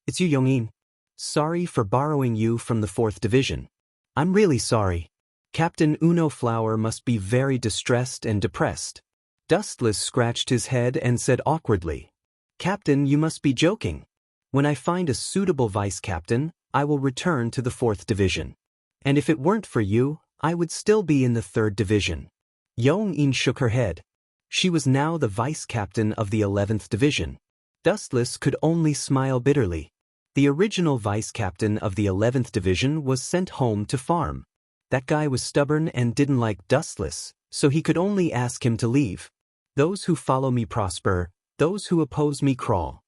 It's you, Yongin. Sorry for borrowing you from the 4th Division. I'm really sorry. Captain Uno Flower must be very distressed and depressed. Dustless scratched his head and said awkwardly, Captain, you must be joking. When I find a suitable vice captain, I will return to the 4th Division. And if it weren't for you, I would still be in the 3rd Division. Yong-in shook her head. She was now the vice captain of the 11th Division. Dustless could only smile bitterly. The original vice captain of the 11th Division was sent home to farm. That guy was stubborn and didn't like Dustless, so he could only ask him to leave. Those who follow me prosper, those who oppose me crawl.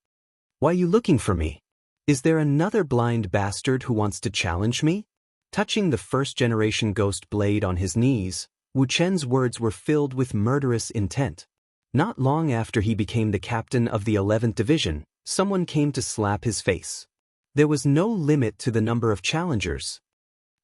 Why are you looking for me? Is there another blind bastard who wants to challenge me? Touching the first-generation ghost blade on his knees, Wu Chen's words were filled with murderous intent. Not long after he became the captain of the 11th Division, someone came to slap his face. There was no limit to the number of challengers.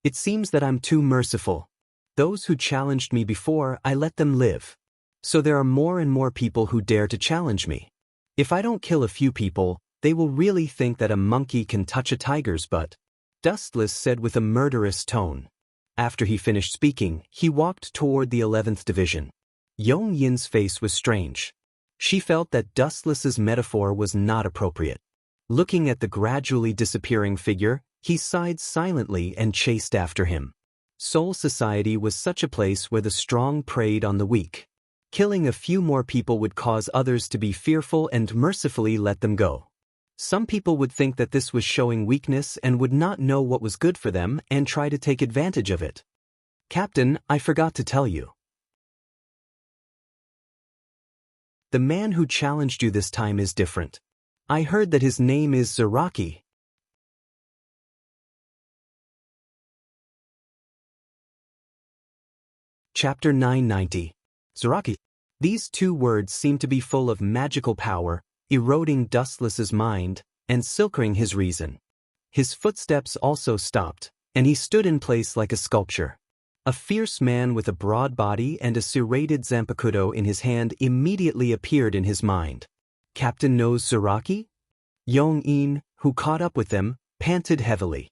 It seems that I'm too merciful. Those who challenged me before, I let them live. So there are more and more people who dare to challenge me. If I don't kill a few people, they will really think that a monkey can touch a tiger's butt. Dustless said with a murderous tone. After he finished speaking, he walked toward the 11th Division. Yong Yin's face was strange. She felt that Dustless's metaphor was not appropriate. Looking at the gradually disappearing figure, he sighed silently and chased after him. Soul Society was such a place where the strong preyed on the weak. Killing a few more people would cause others to be fearful and mercifully let them go. Some people would think that this was showing weakness and would not know what was good for them and try to take advantage of it. Captain, I forgot to tell you. The man who challenged you this time is different. I heard that his name is Zaraki. Chapter 990. Zaraki. These 2 words seem to be full of magical power, eroding Dustless's mind and silkering his reason. His footsteps also stopped, and he stood in place like a sculpture. A fierce man with a broad body and a serrated Zanpakuto in his hand immediately appeared in his mind. Captain knows Zaraki? Yong-in, who caught up with them, panted heavily.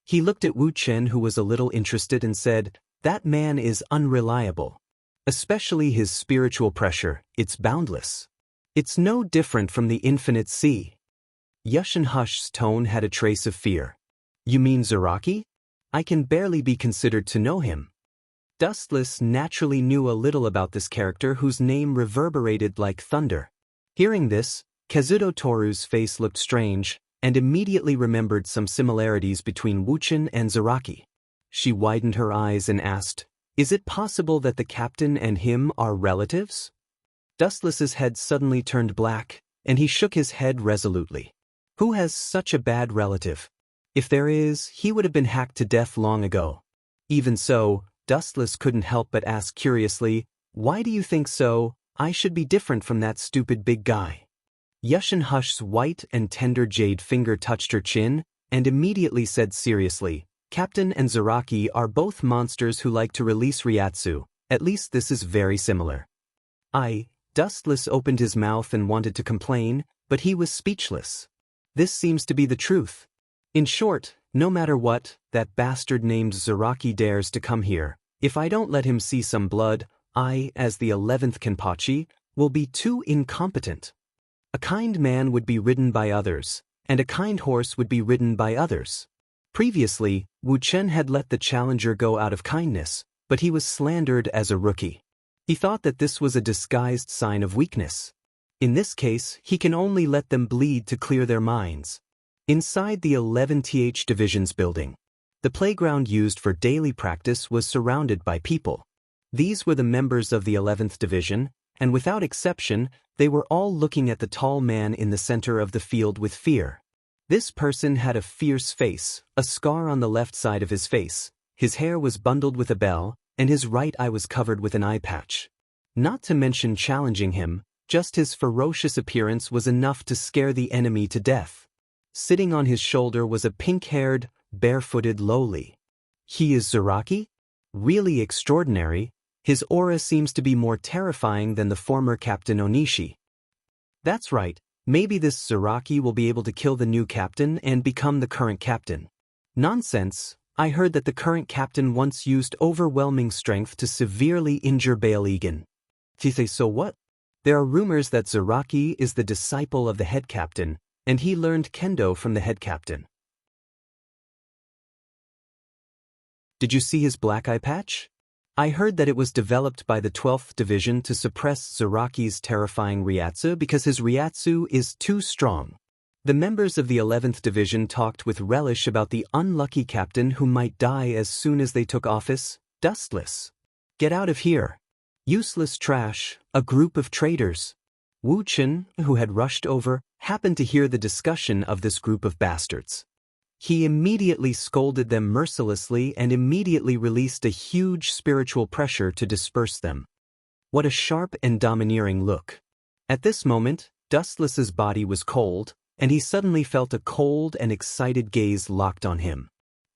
He looked at Wu Chen, who was a little interested, and said, That man is unreliable. Especially his spiritual pressure, it's boundless. It's no different from the infinite sea. Yushin Hush's tone had a trace of fear. You mean Zaraki? I can barely be considered to know him. Dustless naturally knew a little about this character whose name reverberated like thunder. Hearing this, Kazuto Toru's face looked strange, and immediately remembered some similarities between Wuchen and Zaraki. She widened her eyes and asked, Is it possible that the captain and him are relatives? Dustless's head suddenly turned black, and he shook his head resolutely. Who has such a bad relative? If there is, he would have been hacked to death long ago. Even so, Dustless couldn't help but ask curiously, Why do you think so? I should be different from that stupid big guy. Yushin Hush's white and tender jade finger touched her chin, and immediately said seriously, Captain and Zaraki are both monsters who like to release Ryatsu. At least this is very similar. Dustless opened his mouth and wanted to complain, but he was speechless. This seems to be the truth. In short, no matter what, that bastard named Zaraki dares to come here. If I don't let him see some blood, I, as the 11th Kenpachi, will be too incompetent. A kind man would be ridden by others, and a kind horse would be ridden by others. Previously, Wu Chen had let the challenger go out of kindness, but he was slandered as a rookie. He thought that this was a disguised sign of weakness. In this case, he can only let them bleed to clear their minds. Inside the 11th Division's building, the playground used for daily practice was surrounded by people. These were the members of the 11th Division, and without exception, they were all looking at the tall man in the center of the field with fear. This person had a fierce face, a scar on the left side of his face, his hair was bundled with a bell, and his right eye was covered with an eye patch. Not to mention challenging him, just his ferocious appearance was enough to scare the enemy to death. Sitting on his shoulder was a pink-haired, barefooted lowly. He is Zaraki? Really extraordinary. His aura seems to be more terrifying than the former Captain Onishi. That's right, maybe this Zaraki will be able to kill the new captain and become the current captain. Nonsense, I heard that the current captain once used overwhelming strength to severely injure Bail Egan. So what? There are rumors that Zaraki is the disciple of the head captain, and he learned kendo from the head captain. Did you see his black eye patch? I heard that it was developed by the 12th Division to suppress Zaraki's terrifying Ryatsu because his Ryatsu is too strong. The members of the 11th Division talked with relish about the unlucky captain who might die as soon as they took office. Dustless. Get out of here. Useless trash, a group of traitors. Wu Chen, who had rushed over, happened to hear the discussion of this group of bastards. He immediately scolded them mercilessly and immediately released a huge spiritual pressure to disperse them. What a sharp and domineering look. At this moment, Dustless's body was cold, and he suddenly felt a cold and excited gaze locked on him.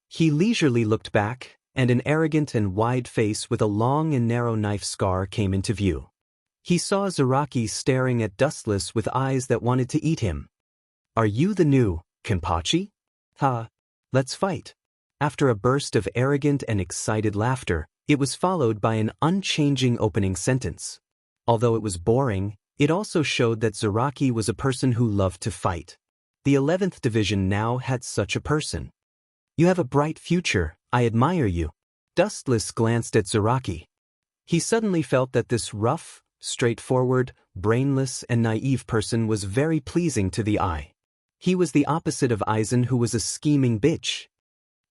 He leisurely looked back, and an arrogant and wide face with a long and narrow knife scar came into view. He saw Zaraki staring at Dustless with eyes that wanted to eat him. Are you the new Kenpachi? Ha! Let's fight. After a burst of arrogant and excited laughter, it was followed by an unchanging opening sentence. Although it was boring, it also showed that Zaraki was a person who loved to fight. The 11th Division now had such a person. You have a bright future, I admire you. Dustless glanced at Zaraki. He suddenly felt that this rough, straightforward, brainless and naive person was very pleasing to the eye. He was the opposite of Aizen, who was a scheming bitch.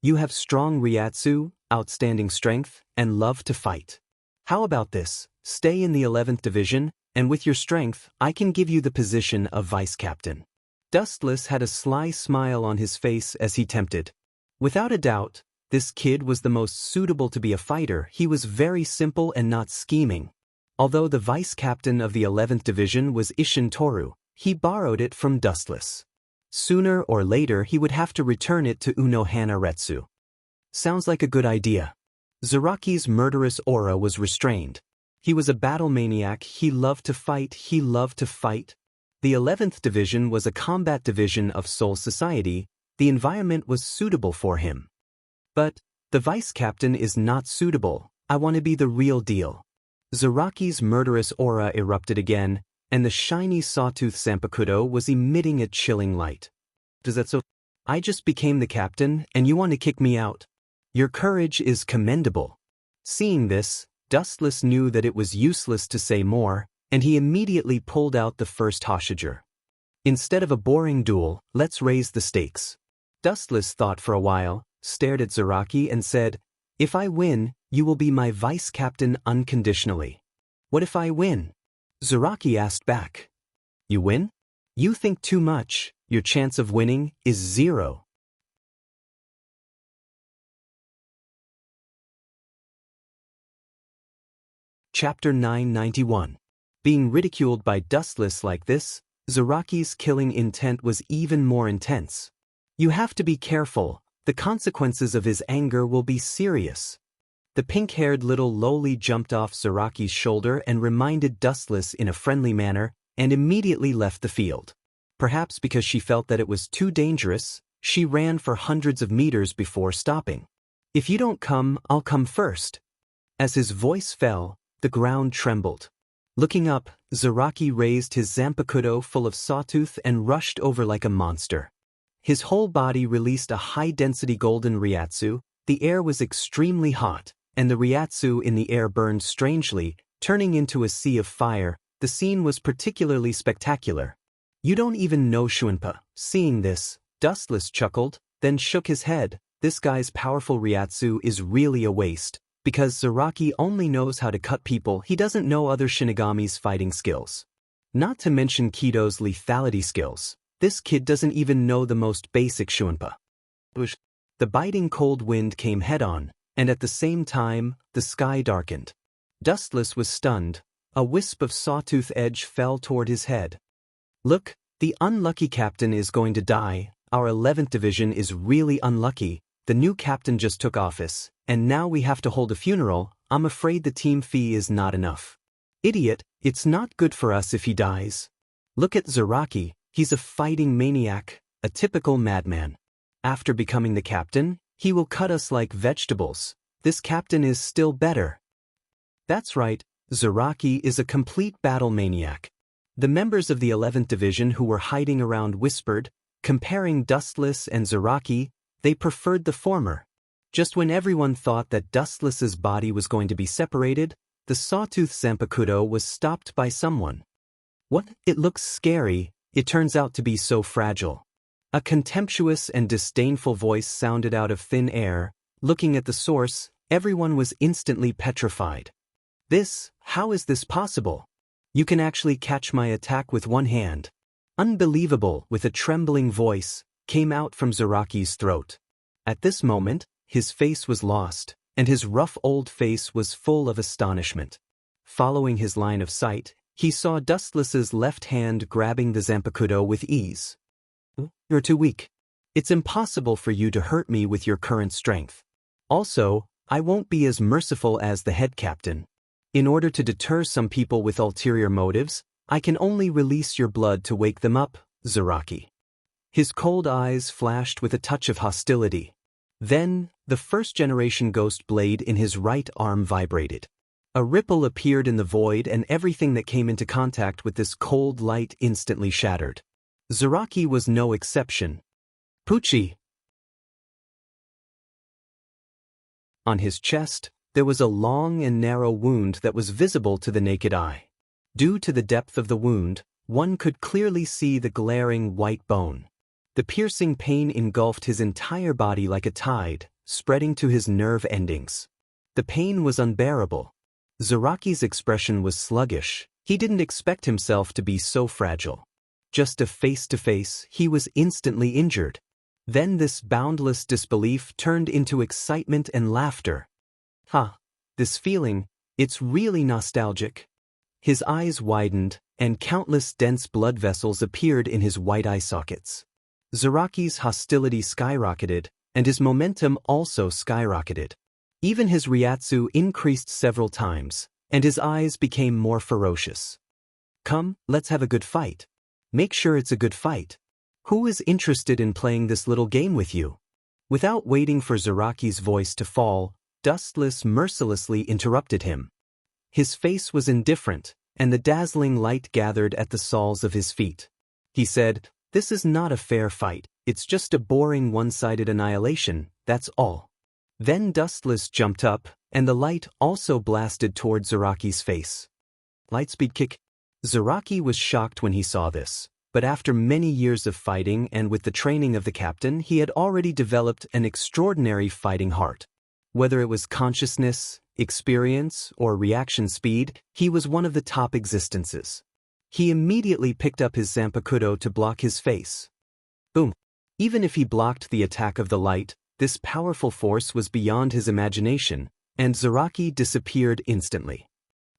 You have strong Ryatsu, outstanding strength, and love to fight. How about this? Stay in the 11th Division, and with your strength, I can give you the position of vice captain. Dustless had a sly smile on his face as he tempted. Without a doubt, this kid was the most suitable to be a fighter. He was very simple and not scheming. Although the vice captain of the 11th Division was Isshin Toru, he borrowed it from Dustless. Sooner or later he would have to return it to Unohana Retsu. Sounds like a good idea. Zaraki's murderous aura was restrained. He was a battle maniac, he loved to fight, The 11th Division was a combat division of Soul Society. The environment was suitable for him. But, the vice captain is not suitable. I want to be the real deal. Zaraki's murderous aura erupted again, and the shiny sawtooth Zanpakuto was emitting a chilling light. Does that so? I just became the captain, and you want to kick me out? Your courage is commendable. Seeing this, Dustless knew that it was useless to say more, and he immediately pulled out the first Hoshiger. Instead of a boring duel, let's raise the stakes. Dustless thought for a while, stared at Zaraki and said, if I win, you will be my vice captain unconditionally. What if I win? Zaraki asked back. You win? You think too much. Your chance of winning is 0. Chapter 991. Being ridiculed by Dustless like this, Zaraki's killing intent was even more intense. You have to be careful, the consequences of his anger will be serious. The pink-haired little lowly jumped off Zaraki's shoulder and reminded Dustless in a friendly manner, and immediately left the field. Perhaps because she felt that it was too dangerous, she ran for hundreds of meters before stopping. If you don't come, I'll come first. As his voice fell, the ground trembled. Looking up, Zaraki raised his Zanpakuto full of sawtooth and rushed over like a monster. His whole body released a high-density golden Ryatsu. The air was extremely hot, and the Ryatsu in the air burned strangely, turning into a sea of fire. The scene was particularly spectacular. You don't even know Shuinpa. Seeing this, Dustless chuckled, then shook his head. This guy's powerful Ryatsu is really a waste. Because Zaraki only knows how to cut people, he doesn't know other Shinigami's fighting skills. Not to mention Kido's lethality skills. This kid doesn't even know the most basic Shuinpa. The biting cold wind came head-on, and at the same time, the sky darkened. Dustless was stunned. A wisp of sawtooth edge fell toward his head. Look, the unlucky captain is going to die. Our 11th division is really unlucky. The new captain just took office, and now we have to hold a funeral. I'm afraid the team fee is not enough. Idiot, it's not good for us if he dies. Look at Zaraki, he's a fighting maniac, a typical madman. After becoming the captain, he will cut us like vegetables. This captain is still better. That's right, Zaraki is a complete battle maniac. The members of the 11th Division who were hiding around whispered, comparing Dustless and Zaraki, they preferred the former. Just when everyone thought that Dustless's body was going to be separated, the sawtooth Zanpakuto was stopped by someone. What? It looks scary, it turns out to be so fragile. A contemptuous and disdainful voice sounded out of thin air. Looking at the source, everyone was instantly petrified. How is this possible? You can actually catch my attack with one hand. Unbelievable, with a trembling voice, came out from Zaraki's throat. At this moment, his face was lost, and his rough old face was full of astonishment. Following his line of sight, he saw Dustless's left hand grabbing the Zanpakuto with ease. You're too weak. It's impossible for you to hurt me with your current strength. Also, I won't be as merciful as the head captain. In order to deter some people with ulterior motives, I can only release your blood to wake them up, Zaraki. His cold eyes flashed with a touch of hostility. Then, the first-generation ghost blade in his right arm vibrated. A ripple appeared in the void and everything that came into contact with this cold light instantly shattered. Zaraki was no exception. Pucci! On his chest, there was a long and narrow wound that was visible to the naked eye. Due to the depth of the wound, one could clearly see the glaring white bone. The piercing pain engulfed his entire body like a tide, spreading to his nerve endings. The pain was unbearable. Zaraki's expression was sluggish. He didn't expect himself to be so fragile. Just a face-to-face, he was instantly injured. Then this boundless disbelief turned into excitement and laughter. This feeling, it's really nostalgic. His eyes widened, and countless dense blood vessels appeared in his white eye sockets. Zaraki's hostility skyrocketed, and his momentum also skyrocketed. Even his Ryatsu increased several times, and his eyes became more ferocious. Come, let's have a good fight. Make sure it's a good fight. Who is interested in playing this little game with you? Without waiting for Zaraki's voice to fall, Dustless mercilessly interrupted him. His face was indifferent, and the dazzling light gathered at the soles of his feet. He said, "This is not a fair fight, it's just a boring one-sided annihilation, that's all." Then Dustless jumped up, and the light also blasted toward Zaraki's face. Lightspeed kick. Zaraki was shocked when he saw this, but after many years of fighting and with the training of the captain, he had already developed an extraordinary fighting heart. Whether it was consciousness, experience, or reaction speed, he was one of the top existences. He immediately picked up his Zanpakuto to block his face. Boom! Even if he blocked the attack of the light, this powerful force was beyond his imagination, and Zaraki disappeared instantly.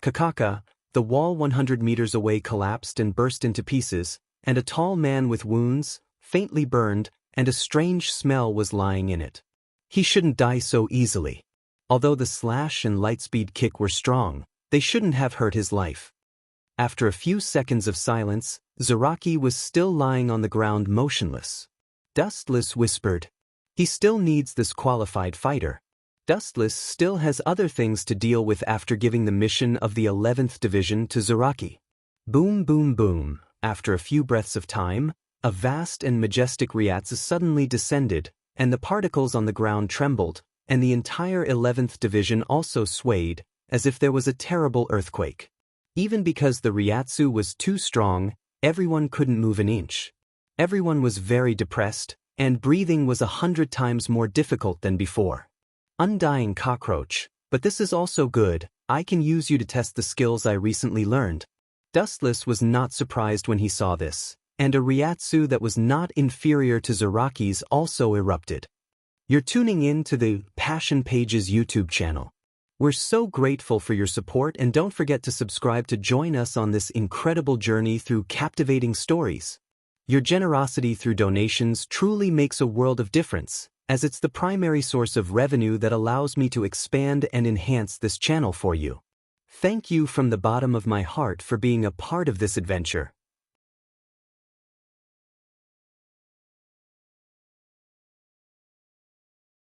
Kakaka, the wall 100 meters away collapsed and burst into pieces, and a tall man with wounds, faintly burned, and a strange smell was lying in it. He shouldn't die so easily. Although the slash and lightspeed kick were strong, they shouldn't have hurt his life. After a few seconds of silence, Zaraki was still lying on the ground motionless. Dustless whispered, "He still needs this qualified fighter." Dustless still has other things to deal with after giving the mission of the 11th Division to Zaraki. Boom boom boom, after a few breaths of time, a vast and majestic Ryatsu suddenly descended, and the particles on the ground trembled, and the entire 11th Division also swayed, as if there was a terrible earthquake. Even because the Ryatsu was too strong, everyone couldn't move an inch. Everyone was very depressed, and breathing was 100 times more difficult than before. Undying cockroach, but this is also good, I can use you to test the skills I recently learned. Dustless was not surprised when he saw this, and a Ryatsu that was not inferior to Zaraki's also erupted. You're tuning in to the Passion Pages YouTube channel. We're so grateful for your support, and don't forget to subscribe to join us on this incredible journey through captivating stories. Your generosity through donations truly makes a world of difference, as it's the primary source of revenue that allows me to expand and enhance this channel for you. Thank you from the bottom of my heart for being a part of this adventure.